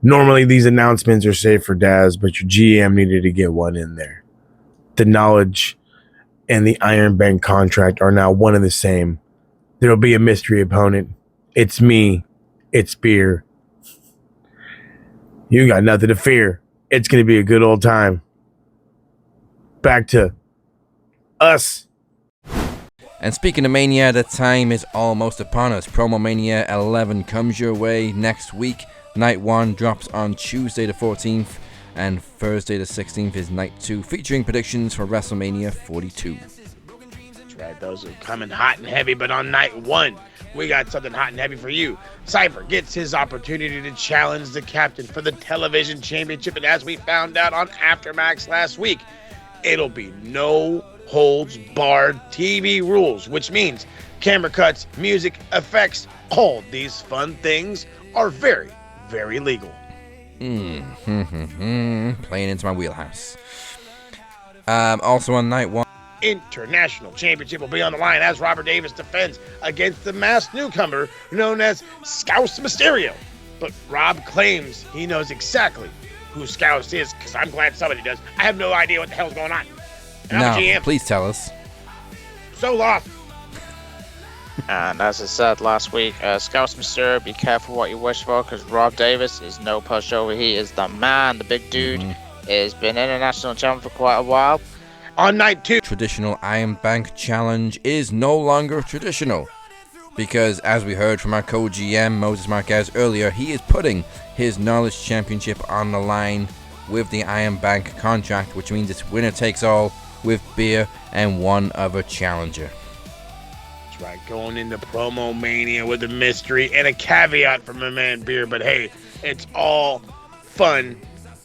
Normally these announcements are saved for Daz, but your GM needed to get one in there. The Knowledge and the Iron Bank contract are now one and the same. There will be a mystery opponent. It's me. It's Beer. You got nothing to fear. It's going to be a good old time. Back to us. And speaking of Mania, the time is almost upon us. Promo Mania 11 comes your way next week. Night 1 drops on Tuesday the 14th, and Thursday the 16th is Night 2, featuring predictions for WrestleMania 42. That's right, those are coming hot and heavy, but on Night 1, we got something hot and heavy for you. Cypher gets his opportunity to challenge the captain for the television championship, and as we found out on Aftermax last week, it'll be no holds barred TV rules, which means camera cuts, music, effects, all these fun things are very, very legal. Playing into my wheelhouse. Also on Night 1, International Championship will be on the line as Robert Davis defends against the masked newcomer known as Scouse Mysterio. But Rob claims he knows exactly who Scouse is, because I'm glad somebody does. I have no idea what the hell's going on. No, please tell us. So lost. And as I said last week, Scouse Mysterio, be careful what you wish for, because Rob Davis is no pushover. He is the man, the big dude. He's been international champion for quite a while. On Night 2, traditional Iron Bank challenge is no longer traditional, because as we heard from our co-GM Moses Marquez earlier, he is putting his Knowledge Championship on the line with the Iron Bank contract, which means it's winner takes all with Beer and one other challenger. That's right, going into Promo Mania with a mystery and a caveat from my man Beer, but hey, it's all fun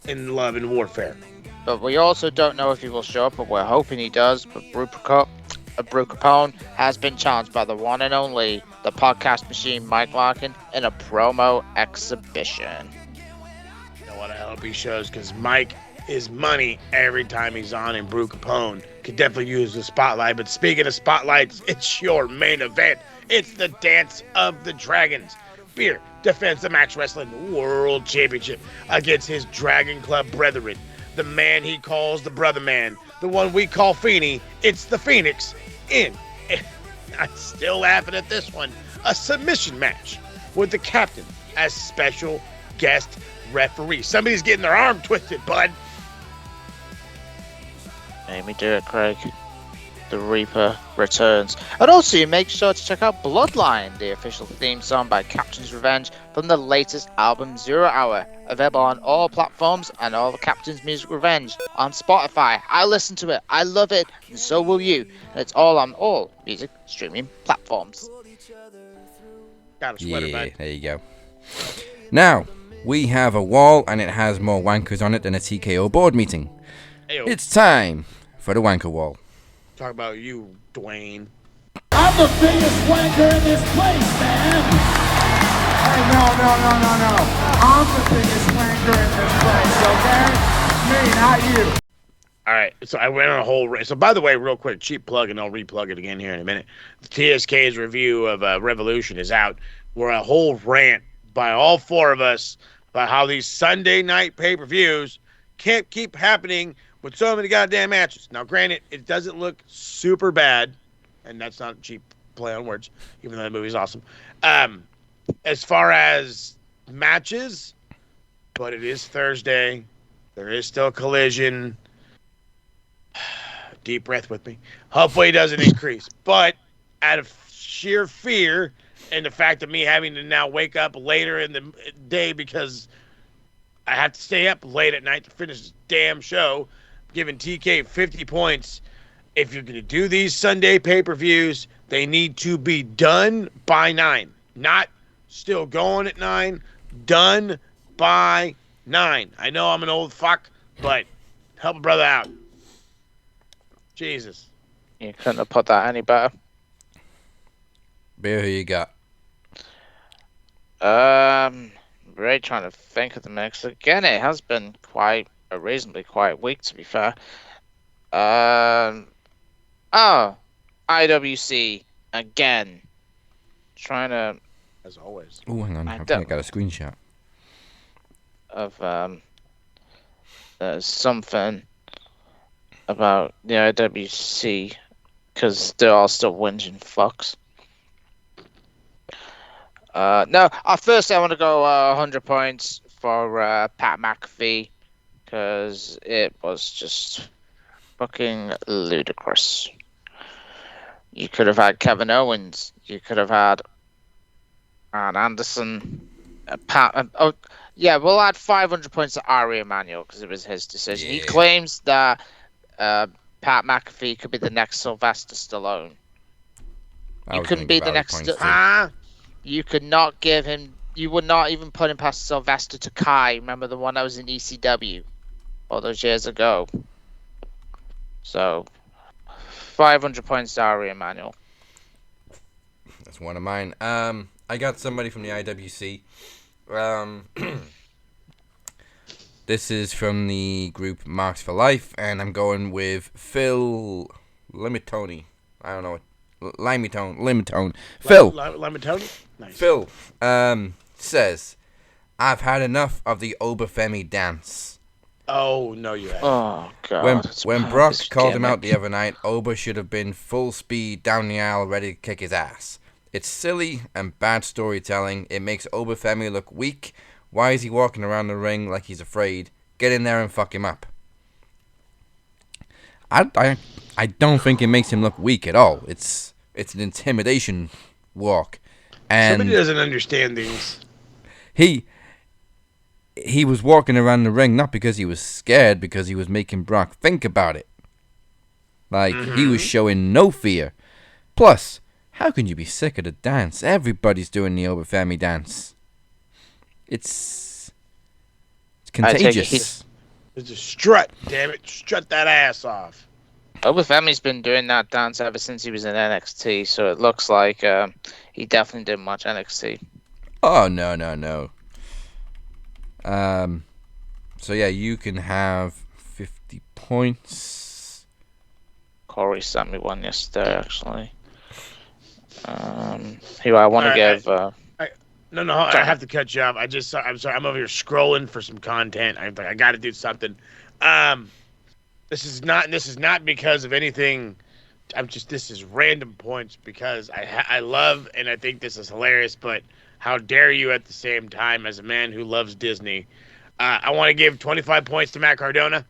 in love and warfare. But we also don't know if he will show up, but we're hoping he does. But Brew Capone has been challenged by the one and only, the podcast machine Mike Larkin, in a promo exhibition. You know what, I hope he shows, because Mike is money every time he's on, and Brew Capone could definitely use the spotlight. But speaking of spotlights, it's your main event. It's the Dance of the Dragons. Beer defends the Max Wrestling World Championship against his Dragon Club brethren. The man he calls the Brother Man, the one we call Feeney. It's the Phoenix in, I'm still laughing at this one, a submission match with the captain as special guest referee. Somebody's getting their arm twisted, bud. Made me do it, Craig. The Reaper returns. And also, you make sure to check out Bloodline, the official theme song by Captain's Revenge from the latest album 0 Hour. Available on all platforms and all the Captain's Music Revenge on Spotify. I listen to it, I love it, and so will you. And it's all on all music streaming platforms. Got a sweater, bud. There you go. Now, we have a wall and it has more wankers on it than a TKO board meeting. Ayo. It's time for the wanker wall. Talk about you, Dwayne. I'm the biggest wanker in this place, man! Hey, no. I'm the biggest wanker in this place, okay? Me, not you. All right, so I went on a whole rant. So, by the way, real quick, cheap plug, and I'll replug it again here in a minute. The TSK's review of Revolution is out. We're a whole rant by all four of us about how these Sunday night pay-per-views can't keep happening with so many goddamn matches. Now, granted, it doesn't look super bad, and that's not a cheap play on words, even though the movie's awesome. As far as matches, but it is Thursday. There is still Collision. Deep breath with me. Hopefully it doesn't increase. But out of sheer fear and the fact of me having to now wake up later in the day because I have to stay up late at night to finish this damn show, giving TK 50 points. If you're going to do these Sunday pay-per-views, they need to be done by 9. Not still going at 9. Done by 9. I know I'm an old fuck, but help a brother out. Jesus. You couldn't have put that any better. Beer, who you got? Really trying to think of the mix. Again, it has been quite a reasonably quiet week, to be fair. IWC again. Trying to, as always. Oh, hang on. I think I got a screenshot of there's something about the IWC because they're all still whinging fucks. No, first I want to go 100 points for Pat McAfee because it was just fucking ludicrous. You could have had Kevin Owens. You could have had Arn Anderson. We'll add 500 points to Ari Emanuel because it was his decision. Yeah. He claims that Pat McAfee could be the next Sylvester Stallone. You couldn't be the next. You could not give him. You would not even put him past Sylvester Takai. Remember the one that was in ECW all those years ago. So, 500 points to Ari Emanuel. That's one of mine. I got somebody from the IWC. This is from the group Marks for Life, and I'm going with Phil Limitoni. I don't know what. Limitone. Phil. Limitone? Nice. Phil says, I've had enough of the Oberfemi dance. Oh, no, you haven't. Oh, God. When Brock called him out the other night, Ober should have been full speed down the aisle ready to kick his ass. It's silly and bad storytelling. It makes Oberfemi look weak. Why is he walking around the ring like he's afraid? Get in there and fuck him up. I don't think it makes him look weak at all. It's an intimidation walk. And somebody doesn't understand these. He was walking around the ring not because he was scared, because he was making Brock think about it. Like, he was showing no fear. Plus, how can you be sick of the dance? Everybody's doing the Oberfemi dance. It's contagious. It's a strut, damn it. Strut that ass off. Oberfemi's been doing that dance ever since he was in NXT, so it looks like he definitely didn't watch NXT. Oh, no. So yeah, you can have 50 points. Corey sent me one yesterday, actually. Who I want to give... I have to cut you off. I'm sorry. I'm over here scrolling for some content. I got to do something. This is not because of anything. This is random points because I love and I think this is hilarious. But how dare you at the same time as a man who loves Disney, I want to give 25 points to Matt Cardona,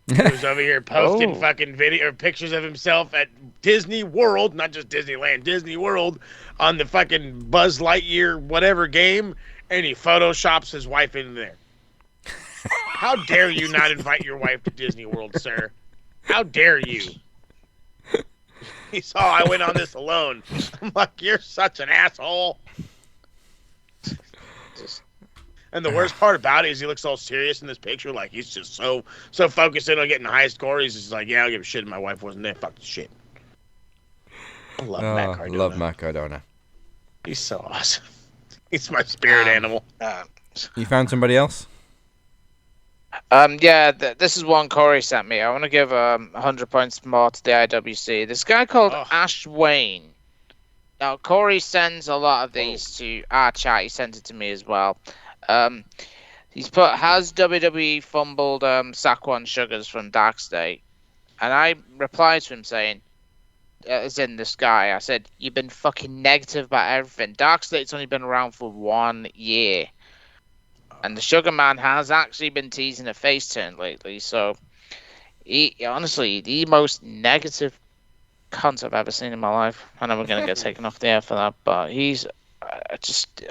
who's over here posting fucking video or pictures of himself at Disney World, not just Disneyland, Disney World, on the fucking Buzz Lightyear whatever game, and he photoshops his wife in there. How dare you not invite your wife to Disney World, sir? How dare you? He saw I went on this alone. I'm like, you're such an asshole. And the worst part about it is he looks all serious in this picture, like he's just so focused in on getting the highest score. He's just like, yeah, I'll give a shit if my wife wasn't there. Fuck the shit. I love Matt Cardona. Love Matt Cardona. He's so awesome. He's my spirit animal. You found somebody else? This is one Corey sent me. I want to give 100 points more to the IWC. This guy called Ash Wayne. Now, Corey sends a lot of these to our chat. He sent it to me as well. He's put, has WWE fumbled Saquon Sugars from Dark State? And I replied to him saying, as in this guy, I said, you've been fucking negative about everything. Dark State's only been around for 1 year. And the Sugar Man has actually been teasing a face turn lately. So, he honestly, the most negative cunt I've ever seen in my life. I know we're going to get taken off the air for that, but he's just...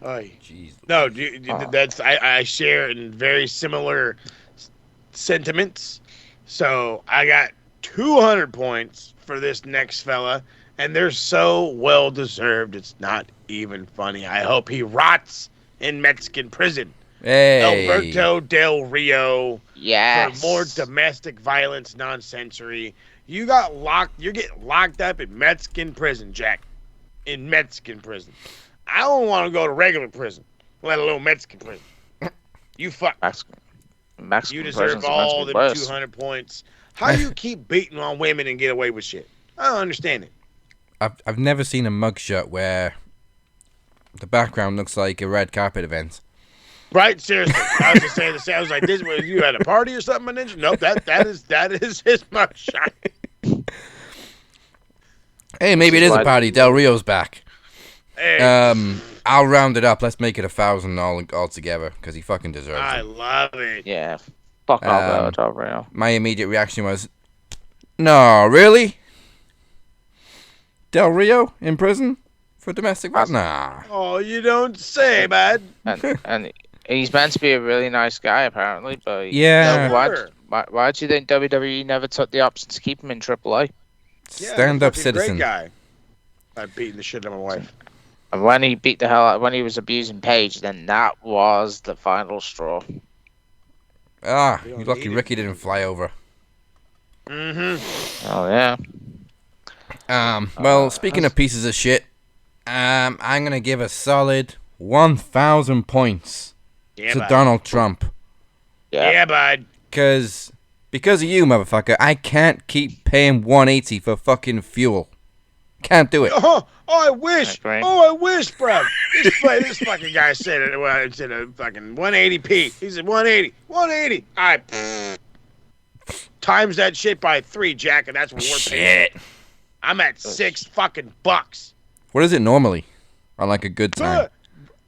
Jeez. No, that's I share in very similar sentiments. So I got 200 points for this next fella, and they're so well deserved. It's not even funny. I hope he rots in Mexican prison. Hey. Alberto Del Rio. Yes. For more domestic violence nonsensory. You're getting locked up in Mexican prison, Jack. In Mexican prison. I don't want to go to regular prison, let alone Mexican prison. You fuck. Mexican you deserve all the 200 points. How do you keep beating on women and get away with shit? I don't understand it. I've never seen a mugshot where the background looks like a red carpet event. Right? Seriously. I was just saying the same. I was like, this was you at a party or something, Ninja? Nope, that is his mugshot. Hey, maybe it is a party. Del Rio's back. Hey. I'll round it up. Let's make it 1,000 all together because he fucking deserves it. I love it. Yeah. Fuck off, Del Rio. My immediate reaction was, no, really? Del Rio in prison for domestic violence? Nah. Oh, you don't say, man. And he's meant to be a really nice guy, apparently. But yeah. Why do you think WWE never took the option to keep him in AAA? Stand-up citizen. Great guy. I'm beating the shit out of my wife. And when he beat the hell out, when he was abusing Paige, then that was the final straw. You're lucky Ricky didn't fly over. Mm-hmm. Oh, yeah. Well, speaking of pieces of shit, I'm going to give a solid 1,000 points to Donald Trump. Yeah, bud. Because of you, motherfucker, I can't keep paying $180 for fucking fuel. Can't do it. Oh, I wish. I wish, bro. This fucking guy said it. Well, it said a fucking 180p. He said 180. 180. All right. Times that shit by 3, Jack, and that's what we're paying. I'm at $6 fucking bucks. What is it normally on like a good time?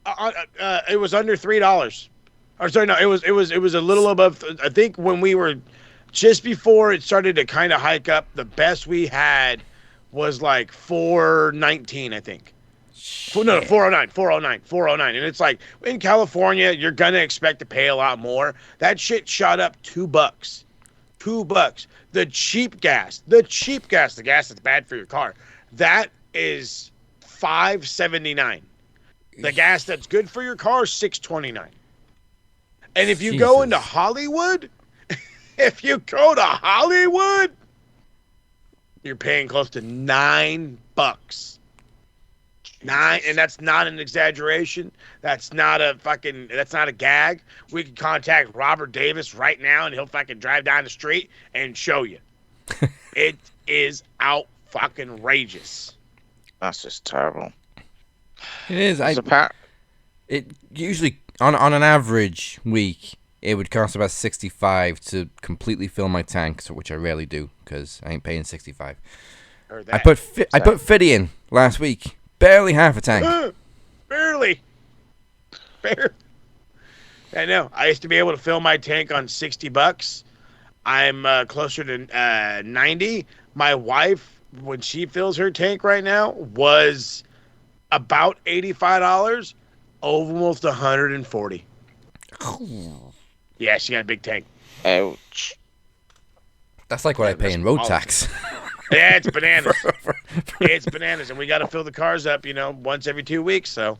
It was under $3. Or sorry, no, it was a little above. I think when we were just before it started to kind of hike up, the best we had was like $4.19, I think. No, $4.09. And it's like, in California, you're going to expect to pay a lot more. That shit shot up $2. $2. The cheap gas, the gas that's bad for your car, that is $5.79. The gas that's good for your car is $6.29. And if you go into Hollywood, you're paying close to $9. $9, and that's not an exaggeration. That's not a gag. We can contact Robert Davis right now, and he'll fucking drive down the street and show you. It is out fucking outrageous. That's just terrible. It is. It usually on an average week, it would cost about $65 to completely fill my tank, which I rarely do because I ain't paying $65. I put 50 in last week, barely half a tank. Barely. fair. I know. I used to be able to fill my tank on $60. I'm closer to 90. My wife, when she fills her tank right now, was about $85, almost 140. Yeah, she got a big tank. Ouch. That's like what I pay in road tax. Yeah, it's bananas. It's bananas, and we got to fill the cars up, once every 2 weeks. So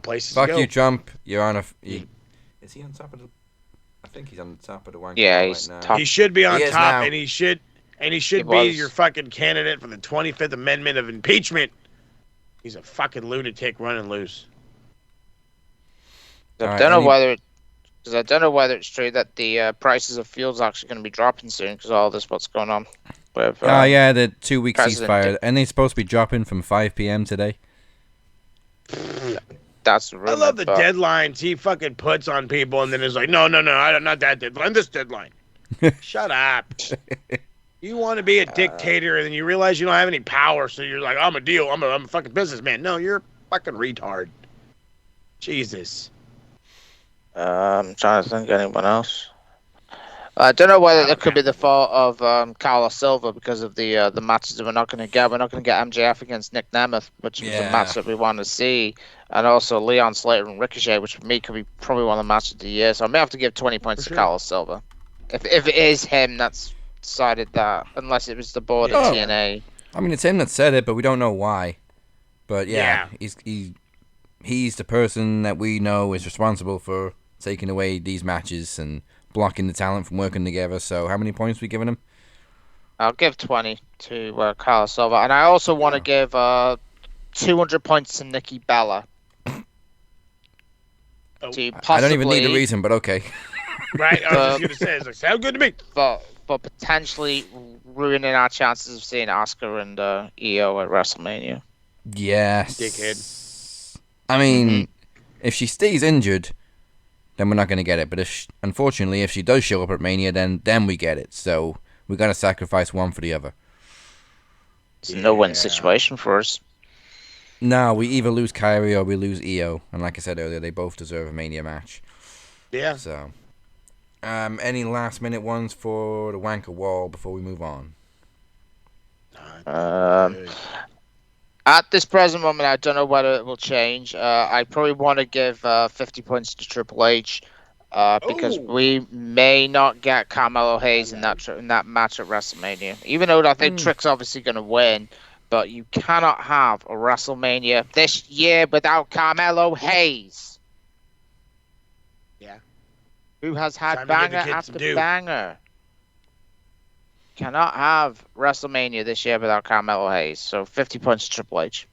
places fuck to go. you, Trump. You're on a. Is he on top of the? I think he's on the top of the wank. Yeah, he's right now. top. He should be on He is top, now. and he should be was. your fucking candidate for the 25th Amendment of impeachment. He's a fucking lunatic running loose. I don't know whether it's true that the prices of fuel's actually going to be dropping soon because of all this what's going on. With, yeah, the 2 week President ceasefire, and they're supposed to be dropping from 5 p.m. today. That's really I love the deadlines he fucking puts on people, and then is like, no, not that deadline, this deadline. Shut up. You want to be a dictator, and then you realize you don't have any power, so you're like, I'm a fucking businessman. No, you're a fucking retard. Jesus. I'm trying to think of anyone else. I don't know whether it could be the fault of Carlos Silva because of the matches that we're not going to get. We're not going to get MJF against Nick Nemeth, which was a match that we want to see, and also Leon Slater and Ricochet, which for me could be probably one of the matches of the year. So I may have to give 20 points to Carlos Silva. If it is him that's decided that, unless it was the board at TNA. I mean, it's him that said it, but we don't know why. But yeah. He's the person that we know is responsible for taking away these matches and blocking the talent from working together. So how many points are we giving him? I'll give 20 to Carlos Silva. And I also want to give 200 points to Nikki Bella. I don't even need the reason, but okay. Right, I was just going to say, it's like, sound good to me. For potentially ruining our chances of seeing Asuka and Io at WrestleMania. Yes. Dickhead. I mean, if she stays injured, then we're not going to get it. But unfortunately, if she does show up at Mania, then we get it. So we got to sacrifice one for the other. It's a no-win situation for us. No, we either lose Kyrie or we lose Io. And like I said earlier, they both deserve a Mania match. Yeah. So, any last-minute ones for the Wanker Wall before we move on? At this present moment, I don't know whether it will change. I probably want to give 50 points to Triple H because we may not get Carmelo Hayes in that match at WrestleMania. Even though I think Trick's obviously going to win, but you cannot have a WrestleMania this year without Carmelo Hayes. Yeah. Who has had banger after banger. Cannot have WrestleMania this year without Carmelo Hayes. So 50 points to Triple H.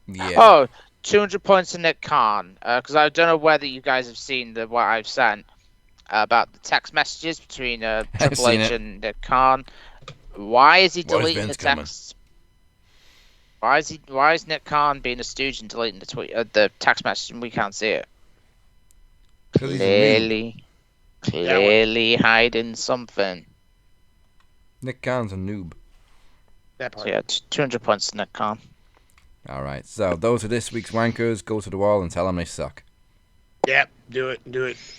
Yeah. 200 points to Nick Khan. Because I don't know whether you guys have seen what I've sent about the text messages between Triple H and Nick Khan. Why is he deleting the texts? Why is Nick Khan being a stooge and deleting the text message and we can't see it? Clearly hiding something. Nick Khan's a noob. That part. So yeah, 200 points to Nick Khan. All right, so those are this week's wankers. Go to the wall and tell them they suck. Yep, do it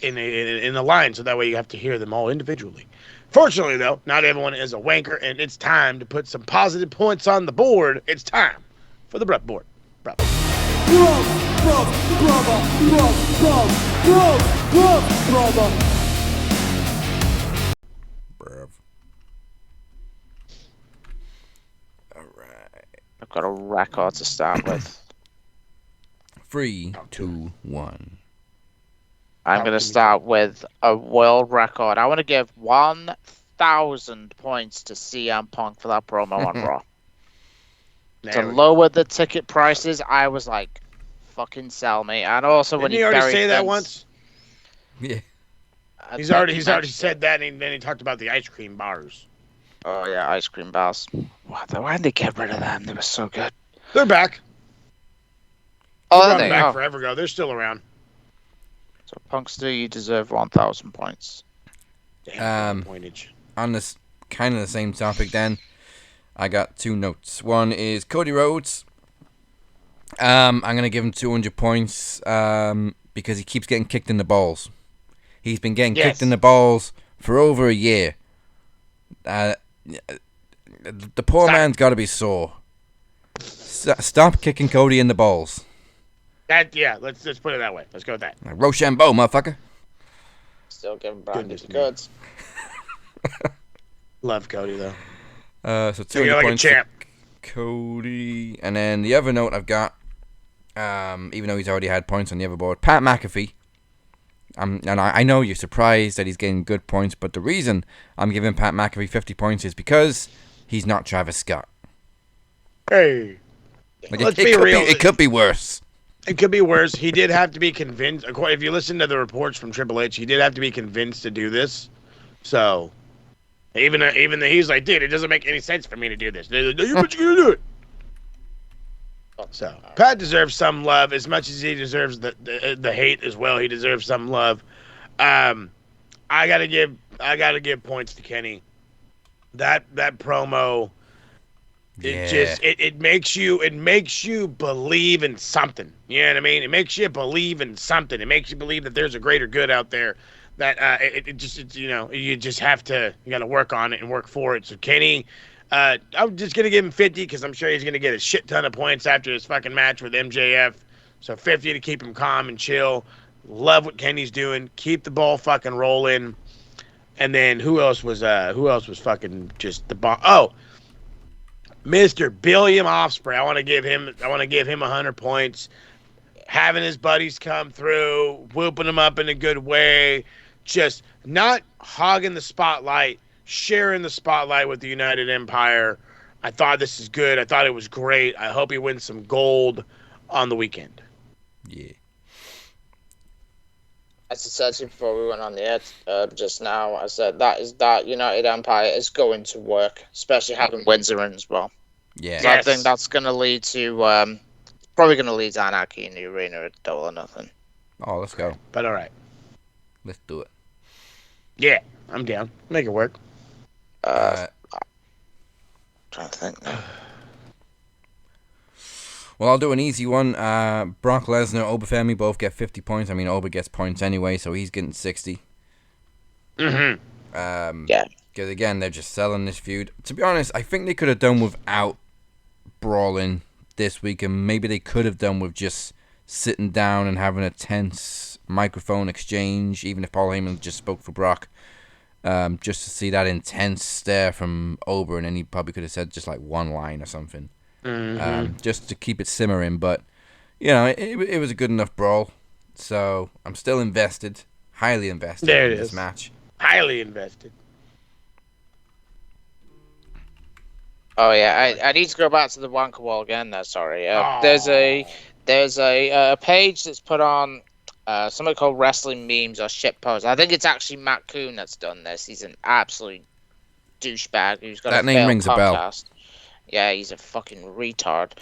in a line, so that way you have to hear them all individually. Fortunately, though, not everyone is a wanker, and it's time to put some positive points on the board. It's time for the Bruv board. Bruv. Brother. Bruv. All right. I've got a record to start with. 3, 2, 1. I'm going to start with a world record. I want to give 1,000 points to CM Punk for that promo on Raw. To lower the ticket prices, I was like, fucking sell me. And also when Didn't he already say that once? Yeah. He's already said that, and then he talked about the ice cream bars. Oh, yeah, ice cream bars. Why did they get rid of them? They were so good. They're back. Oh, they're back forever ago. They're still around. So, Punkster, you deserve 1,000 points. Damn, pointage. On this kind of the same topic then, I got 2 notes. One is Cody Rhodes. I'm going to give him 200 points because he keeps getting kicked in the balls. He's been getting kicked in the balls for over a year. The poor man's got to be sore. Stop kicking Cody in the balls. Let's put it that way. Let's go with that. Rochambeau, motherfucker. Still giving Brandon the goods. Love Cody, though. So 200 points for Cody. And then the other note I've got, even though he's already had points on the other board, Pat McAfee. And I know you're surprised that he's getting good points, but the reason I'm giving Pat McAfee 50 points is because he's not Travis Scott. Hey. Like Let's be real. It could be worse. It could be worse. He did have to be convinced. If you listen to the reports from Triple H, he did have to be convinced to do this. So, even though he's like, dude, it doesn't make any sense for me to do this. But you're going to do it. So, Pat deserves some love as much as he deserves the hate as well. He deserves some love. I gotta give points to Kenny. That promo. It makes you believe in something. You know what I mean? It makes you believe in something. It makes you believe that there's a greater good out there. That you just have to work on it and work for it. So Kenny, I'm just gonna give him 50 because I'm sure he's gonna get a shit ton of points after his fucking match with MJF. So 50 to keep him calm and chill. Love what Kenny's doing. Keep the ball fucking rolling. And then who else was fucking just the ball? Oh. Mr. Billiam Ospreay, I want to give him 100 points. Having his buddies come through, whooping him up in a good way, just not hogging the spotlight, sharing the spotlight with the United Empire. I thought this is good. I thought it was great. I hope he wins some gold on the weekend. Yeah. As I said before we went on the air just now, I said that United Empire is going to work, especially having Windsor in as well. Yeah. So I think that's going to lead to probably going to lead to anarchy in the arena at Double or Nothing. Oh, let's go. But all right, let's do it. Yeah, I'm down. Make it work. Trying to think now. Well, I'll do an easy one. Brock Lesnar, Oba Femi both get 50 points. I mean, Oba gets points anyway, so he's getting 60. Mm-hmm. Yeah. Because, again, they're just selling this feud. To be honest, I think they could have done without brawling this week, and maybe they could have done with just sitting down and having a tense microphone exchange, even if Paul Heyman just spoke for Brock. Just to see that intense stare from Oba, and then he probably could have said just like one line or something. Just to keep it simmering, but it was a good enough brawl, so I'm still invested, highly invested in this match. Highly invested. Oh yeah, I need to go back to the Wanker Wall again. There, sorry. There's a page that's put on something called Wrestling Memes or Shitpost. I think it's actually Matt Coon that's done this. He's an absolute douchebag who's got that name rings podcast. A bell. Yeah, he's a fucking retard.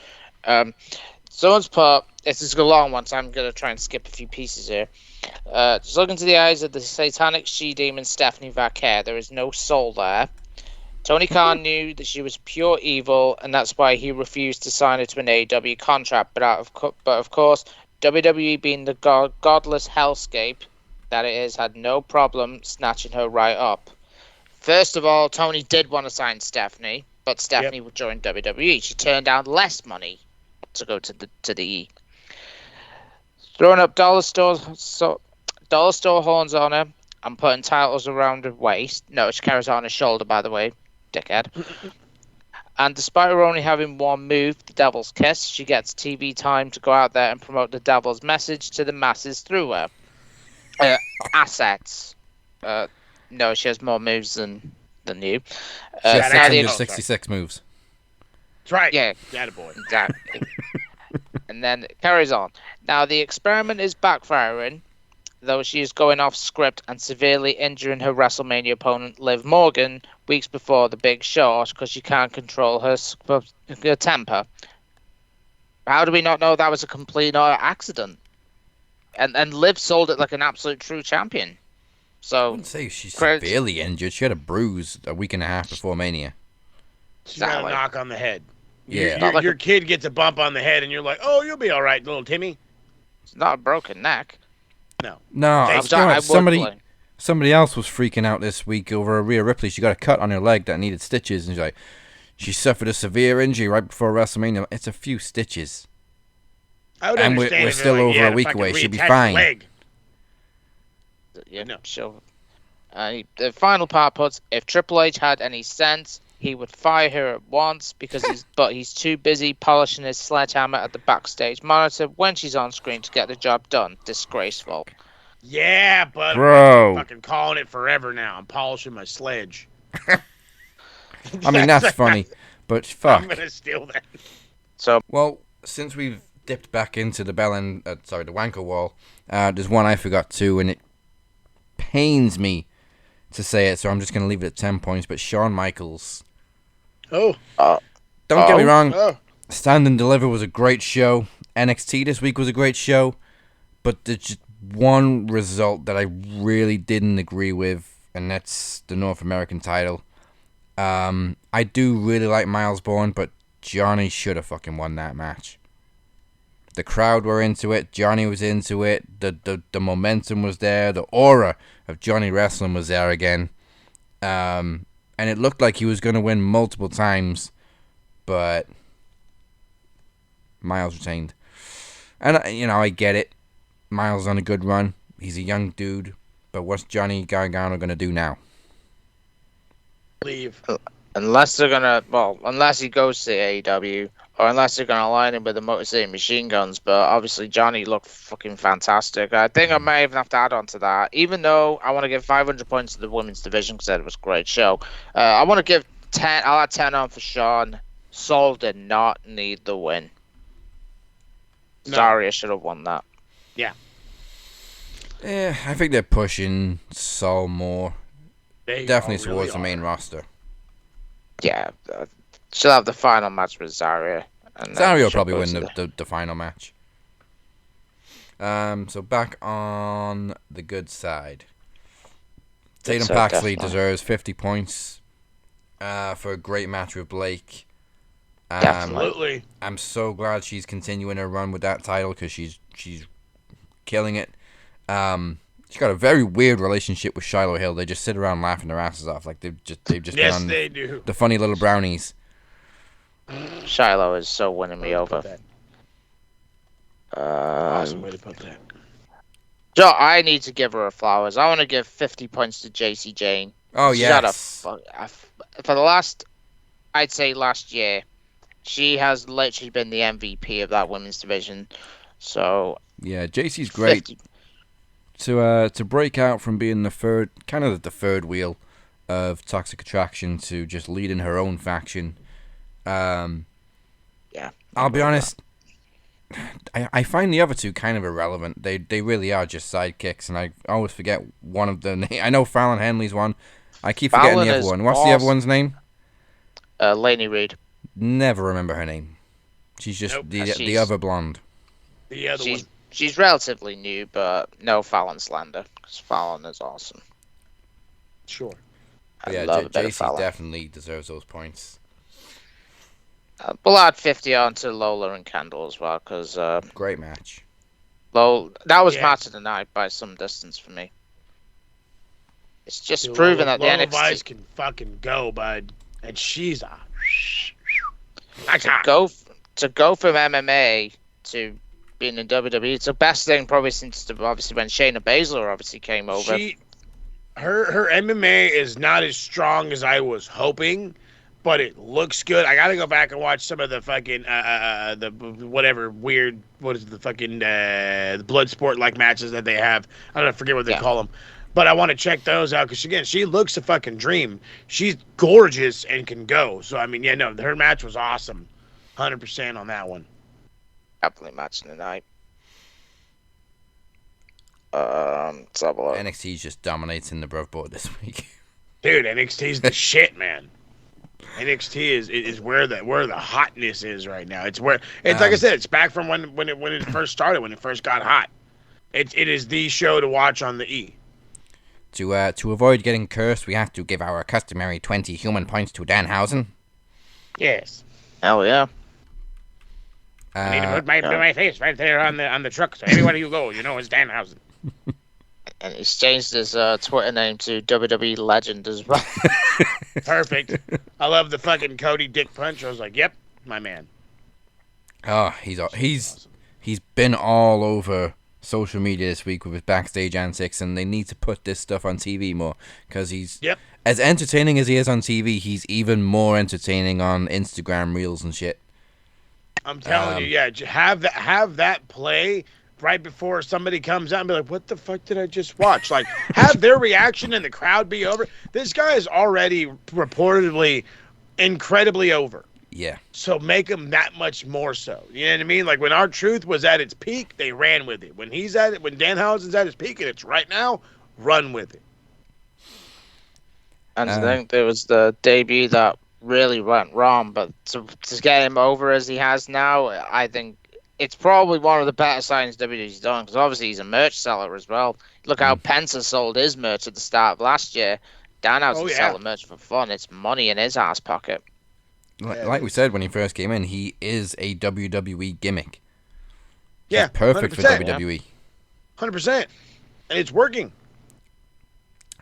Someone's put, this is a long one, so I'm going to try and skip a few pieces here. Just look into the eyes of the satanic she-demon Stephanie Vaquer. There is no soul there. Tony Khan knew that she was pure evil, and that's why he refused to sign her to an AEW contract. But of course, WWE, being the godless hellscape that it is, had no problem snatching her right up. First of all, Tony did want to sign Stephanie, but Stephanie would join WWE. She turned down less money to go to the E. Throwing up dollar store horns on her and putting titles around her waist. No, she carries on her shoulder, by the way, dickhead. And despite her only having one move, the Devil's Kiss, she gets TV time to go out there and promote the Devil's message to the masses through her assets. No, she has more moves than you. She has 666 moves. That's right. Yeah. Attaboy. Exactly. And then it carries on. Now, the experiment is backfiring, though she is going off script and severely injuring her WrestleMania opponent, Liv Morgan, weeks before the big show because she can't control her temper. How do we not know that was a complete accident? And Liv sold it like an absolute true champion. So I wouldn't say she's severely injured. She had a bruise a week and a half before Mania. She got a knock on the head. Yeah. Your kid gets a bump on the head, and you're like, "Oh, you'll be all right, little Timmy." It's not a broken neck. No. Somebody else was freaking out this week over Rhea Ripley. She got a cut on her leg that needed stitches, and she suffered a severe injury right before WrestleMania. It's a few stitches. And we're still over a week away. She'll be fine. Leg. Yeah, no, sure. The final part puts, if Triple H had any sense, he would fire her at once but he's too busy polishing his sledgehammer at the backstage monitor when she's on screen to get the job done. Disgraceful. Yeah, but Bro. I'm fucking calling it forever now. I'm polishing my sledge. I mean, that's funny, but fuck. I'm gonna steal that. So, well, since we've dipped back into the the wanker wall, there's one I forgot too, and it pains me to say it, so I'm just gonna leave it at 10 points. But Shawn Michaels. Don't get me wrong. Stand and Deliver was a great show. NXT this week was a great show, but there's just one result that I really didn't agree with, and that's the North American title. I do really like Miles Bourne, but Johnny should have fucking won that match. The crowd were into it. Johnny was into it. The momentum was there. The aura of Johnny wrestling was there again. And it looked like he was going to win multiple times, but Miles retained. And, I get it. Miles on a good run. He's a young dude. But what's Johnny Gargano going to do now? Leave. Unless he goes to AEW, or unless they're going to line him with the Motor City Machine Guns. But obviously, Johnny looked fucking fantastic. I think I may even have to add on to that. Even though I want to give 500 points to the women's division because it was a great show, I want to give 10. I'll add 10 on for Sean. Sol did not need the win. No. Sorry, I should have won that. Yeah. Yeah, I think they're pushing Sol more. Definitely towards the main roster. Yeah, she'll have the final match with Zarya. And Zarya will probably win the final match. So back on the good side. Tatum Paxley deserves 50 points for a great match with Blake. Absolutely. I'm so glad she's continuing her run with that title because she's killing it. She's got a very weird relationship with Shiloh Hill. They just sit around laughing their asses off, like they've just been on they do. The funny little brownies. Shiloh is so winning me over. Awesome way to put that. Joe, I need to give her flowers. I want to give 50 points to JC Jane. Oh yes. For the last year, she has literally been the MVP of that women's division. So yeah, JC's great. 50. To break out from being the third wheel of Toxic Attraction to just leading her own faction. Yeah. I'll be honest. I find the other two kind of irrelevant. They really are just sidekicks, and I always forget one of the names. I know Fallon Henley's one. I keep forgetting the other one. What's the other one's name? Lainey Reed. Never remember her name. She's just the other blonde. The other one. She's relatively new, but no Fallon slander, because Fallon is awesome. Sure. JC definitely deserves those points. We'll add 50 on to Lola and Kendall as well, because... great match. That was match of the night by some distance for me. It's just proven that the Lola NXT... Vice can fucking go, bud. And she's a... To go from MMA to being in WWE, it's the best thing probably since obviously when Shayna Baszler obviously came over. Her MMA is not as strong as I was hoping, but it looks good. I gotta go back and watch some of the fucking the whatever weird the blood sport like matches that they have. I forget what they call them, but I want to check those out because again, she looks a fucking dream. She's gorgeous and can go. So I mean, her match was awesome, 100% on that one. Definitely matching the night. Let's have a look. NXT just dominating the Brov board this week. Dude, NXT's the shit, man. NXT is where the hotness is right now. It's like I said, it's back from when it first started, when it first got hot. It is the show to watch on the E. To avoid getting cursed, we have to give our customary 20 human points to Danhausen. Yes. Hell yeah. I need to put my face right there on the truck, so everywhere you go, you know it's Danhausen. And he's changed his Twitter name to WWE Legend as well. Perfect. I love the fucking Cody Dick Punch. I was like, yep, my man. Oh, he's been all over social media this week with his backstage antics, and they need to put this stuff on TV more, because he's as entertaining as he is on TV. He's even more entertaining on Instagram Reels and shit. I'm telling you, have that play right before somebody comes out and be like, what the fuck did I just watch? Like, have their reaction and the crowd be over. This guy is already reportedly incredibly over. Yeah. So make him that much more so. You know what I mean? Like, when R-Truth was at its peak, they ran with it. When Danhausen's at his peak, and it's right now, run with it. And I think there was the debut that really went wrong, but to get him over as he has now, I think it's probably one of the better signs WWE's done, because obviously he's a merch seller as well. Look how Pence sold his merch at the start of last year. Danhausen selling merch for fun. It's money in his ass pocket. Like we said when he first came in, he is a WWE gimmick. Yeah, he's perfect 100%. For WWE. 100%. And it's working.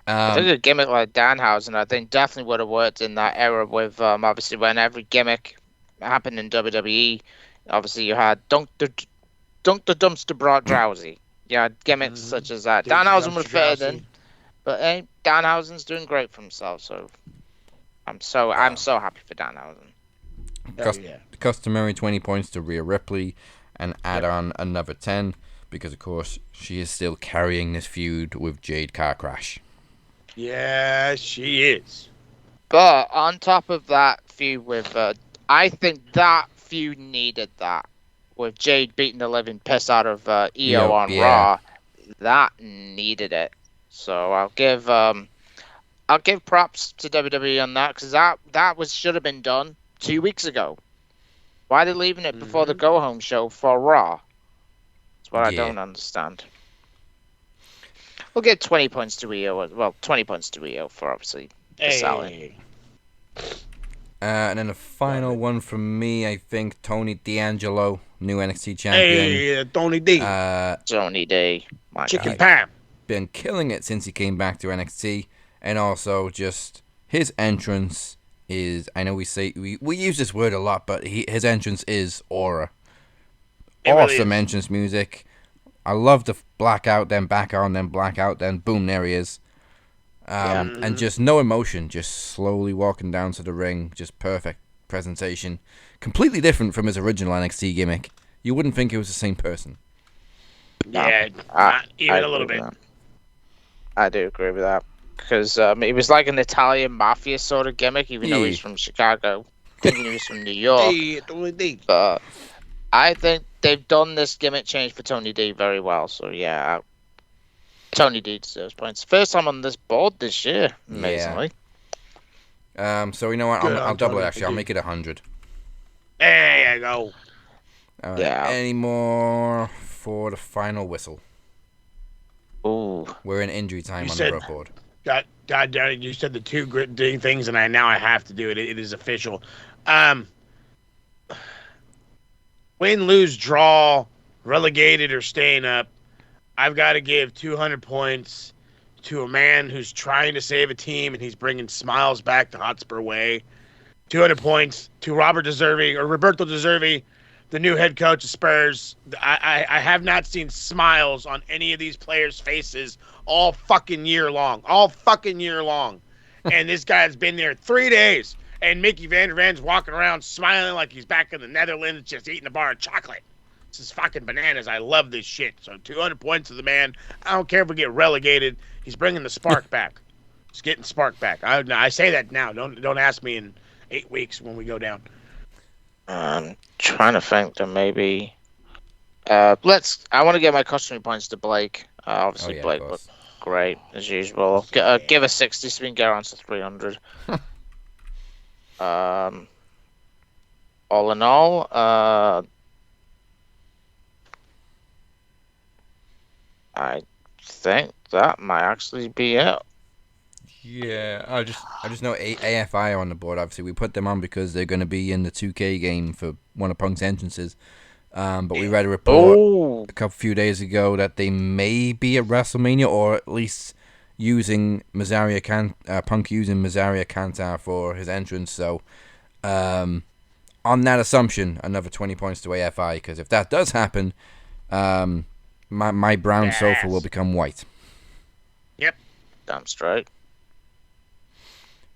I think a gimmick like Danhausen, I think, definitely would have worked in that era with, obviously, when every gimmick happened in WWE. Obviously, you had Dunk the Dumpster Brought Drowsy. You had gimmicks such as that. Danhausen would fit in, but hey, Danhausen's doing great for himself, so I'm so happy for Danhausen. Customary 20 points to Rhea Ripley, and add on another 10, because, of course, she is still carrying this feud with Jade Car Crash. Yeah, she is. But on top of that feud with, I think that feud needed that. With Jade beating the living piss out of Io on Raw, that needed it. So I'll give props to WWE on that, because that should have been done 2 weeks ago. Why are they leaving it before the go home show for Raw? That's what I don't understand. We'll give 20 points to Io. Well, 20 points to Io for obviously the selling. And then the final one from me, I think, Tony D'Angelo, new NXT champion. Hey, Tony D. Tony D. Chicken Pam. Been killing it since he came back to NXT. And also just his entrance is, I know we use this word a lot, but his entrance is aura. Awesome really entrance music. I love the blackout, then back on, then blackout, then boom, there he is. And just no emotion, just slowly walking down to the ring, just perfect presentation. Completely different from his original NXT gimmick. You wouldn't think it was the same person. Yeah, not even a little bit. I do agree with that. Because it was like an Italian mafia sort of gimmick, even though he's from Chicago. Thinking he was from New York. But I think they've done this gimmick change for Tony D very well. So yeah, Tony D deserves points. First time on this board this year, amazingly. So you know what? I'll double it. Actually, I'll make it 100. There you go. All right. Any more for the final whistle? Ooh, we're in injury time on the board. God damn it! You said the two great things, and now I have to do it. It is official. Win, lose, draw, relegated, or staying up. I've got to give 200 points to a man who's trying to save a team, and he's bringing smiles back to Hotspur Way. 200 points to Roberto De Zerbi, the new head coach of Spurs. I have not seen smiles on any of these players' faces all fucking year long. And this guy's been there 3 days, and Mickey Vandervan's walking around smiling like he's back in the Netherlands just eating a bar of chocolate. This is fucking bananas. I love this shit. So 200 points to the man. I don't care if we get relegated. He's bringing the spark back. He's getting spark back. I say that now. Don't ask me in 8 weeks when we go down. I'm trying to think that maybe. I want to give my customary points to Blake. Obviously, Blake looked great as usual. Give a 60 so we can get on to 300. All in all, I think that might actually be it. Yeah, I just know AFI are on the board. Obviously, we put them on because they're going to be in the 2K game for one of Punk's entrances. But we read a report a few days ago that they may be at WrestleMania, or at least using Punk using Mazaria Kantar for his entrance. So, on that assumption, another 20 points to AFI, because if that does happen, my brown sofa will become white. Yep. Damn straight.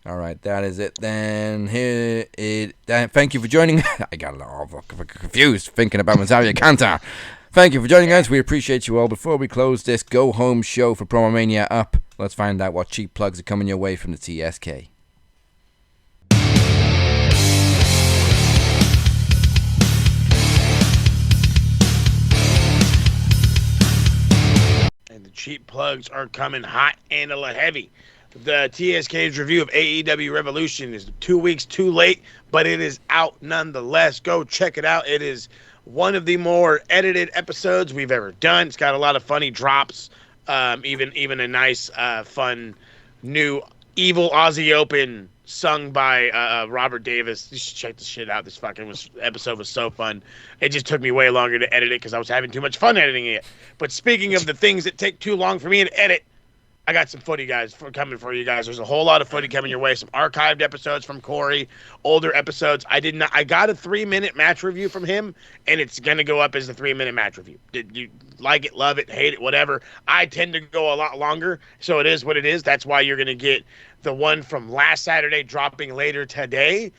All right, that is it then. Thank you for joining. I got a little confused thinking about Mazaria Kantar. Thank you for joining us. We appreciate you all. Before we close this go-home show for Promo Mania up, let's find out what cheap plugs are coming your way from the TSK. And the cheap plugs are coming hot and a little heavy. The TSK's review of AEW Revolution is 2 weeks too late, but it is out nonetheless. Go check it out. It is one of the more edited episodes we've ever done. It's got a lot of funny drops, even a nice, fun, new Evil Aussie Open sung by Robert Davis. You should check this shit out. This episode was so fun. It just took me way longer to edit it because I was having too much fun editing it. But speaking of the things that take too long for me to edit, I got some footy guys coming for you guys. There's a whole lot of footy coming your way. Some archived episodes from Corey, older episodes. I got a 3-minute match review from him, and it's gonna go up as the 3-minute match review. Did you like it, love it, hate it, whatever? I tend to go a lot longer, so it is what it is. That's why you're gonna get the one from last Saturday dropping later today.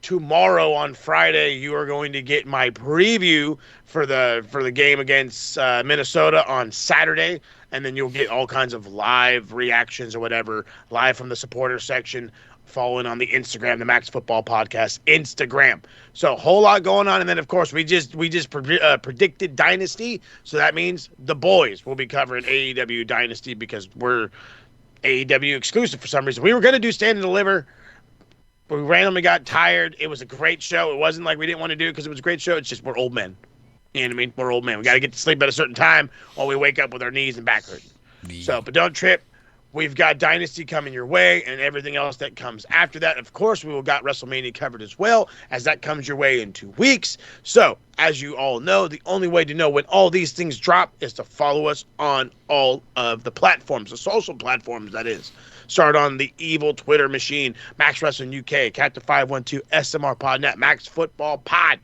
Tomorrow on Friday, you are going to get my preview for the game against Minnesota on Saturday. And then you'll get all kinds of live reactions or whatever, live from the supporter section, following on the Instagram, the Max Football Podcast Instagram. So a whole lot going on. And then, of course, we just predicted Dynasty. So that means the boys will be covering AEW Dynasty because we're AEW exclusive for some reason. We were going to do Stand and Deliver. We randomly got tired. It was a great show. It wasn't like we didn't want to do it because it was a great show. It's just we're old men. You know what I mean? We're old men. We got to get to sleep at a certain time or we wake up with our knees and back hurting. Yeah. So, but don't trip. We've got Dynasty coming your way and everything else that comes after that. Of course, we will got WrestleMania covered as well as that comes your way in 2 weeks. So, as you all know, the only way to know when all these things drop is to follow us on all of the platforms, the social platforms, that is. Start on the evil Twitter machine, Max Wrestling UK, Captain512, SMR Podnet, Max Football Pod.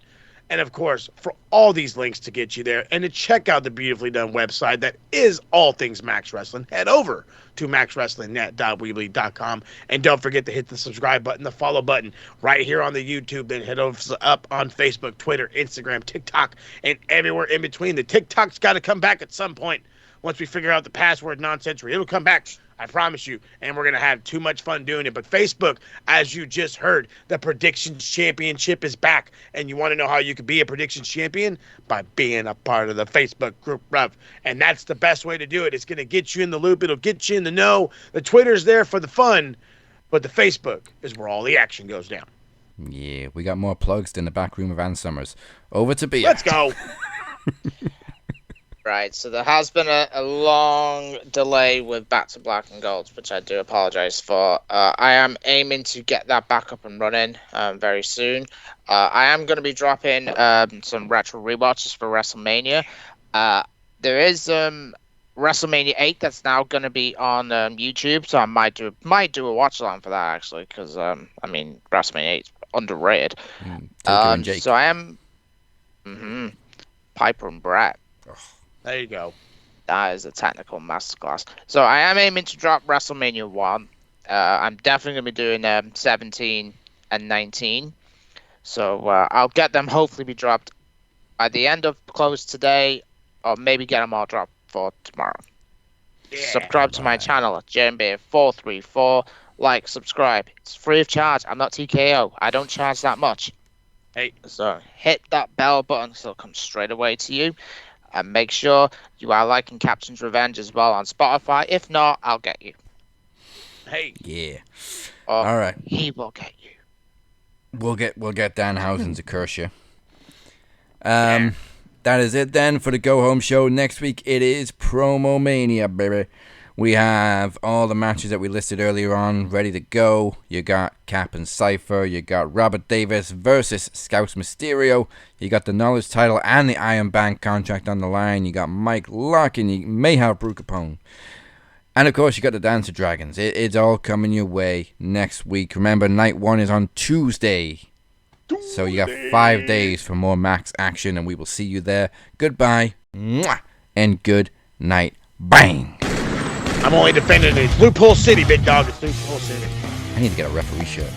And, of course, for all these links to get you there and to check out the beautifully done website that is all things Max Wrestling, head over to maxwrestlingnet.weebly.com. And don't forget to hit the subscribe button, the follow button right here on the YouTube. Then head over up on Facebook, Twitter, Instagram, TikTok, and everywhere in between. The TikTok's got to come back at some point once we figure out the password nonsense. It'll come back. I promise you, and we're going to have too much fun doing it. But Facebook, as you just heard, the Predictions Championship is back. And you want to know how you can be a Predictions Champion? By being a part of the Facebook group, bruv. And that's the best way to do it. It's going to get you in the loop. It'll get you in the know. The Twitter's there for the fun, but the Facebook is where all the action goes down. Yeah, we got more plugs than the back room of Ann Summers. Over to Bia. Let's go. Right, so there has been a long delay with Back to Black and Gold, which I do apologize for. I am aiming to get that back up and running very soon. I am going to be dropping some retro rewatches for WrestleMania. There is WrestleMania 8 that's now going to be on YouTube, so I might do a watch along for that actually, because WrestleMania 8 is underrated. And Jake. So I am Piper and Brett. There you go. That is a technical masterclass. So I am aiming to drop WrestleMania 1. I'm definitely going to be doing 17 and 19. So I'll get them hopefully be dropped by the end of close today, or maybe get them all dropped for tomorrow. Yeah, subscribe to my channel at JMB434. Like, subscribe. It's free of charge. I'm not TKO. I don't charge that much. Hey. So hit that bell button so it'll come straight away to you. And make sure you are liking Captain's Revenge as well on Spotify. If not, I'll get you. Hey. Yeah. Or all right. He will get you. We'll get Danhausen to curse you. That is it then for the Go Home Show. Next week it is Promo Mania, baby. We have all the matches that we listed earlier on ready to go. You got Cap and Cypher. You got Robert Davis versus Scouts Mysterio. You got the Knowledge title and the Iron Bank contract on the line. You got Mike Larkin. You may have Brew Capone. And of course, you got the Dance of Dragons. It's all coming your way next week. Remember, night 1 is on Tuesday. So you got 5 days for more Max action, and we will see you there. Goodbye. Mwah, and good night. Bang. I'm only defending it. Loophole City, big dog. It's Loophole City. I need to get a referee shirt.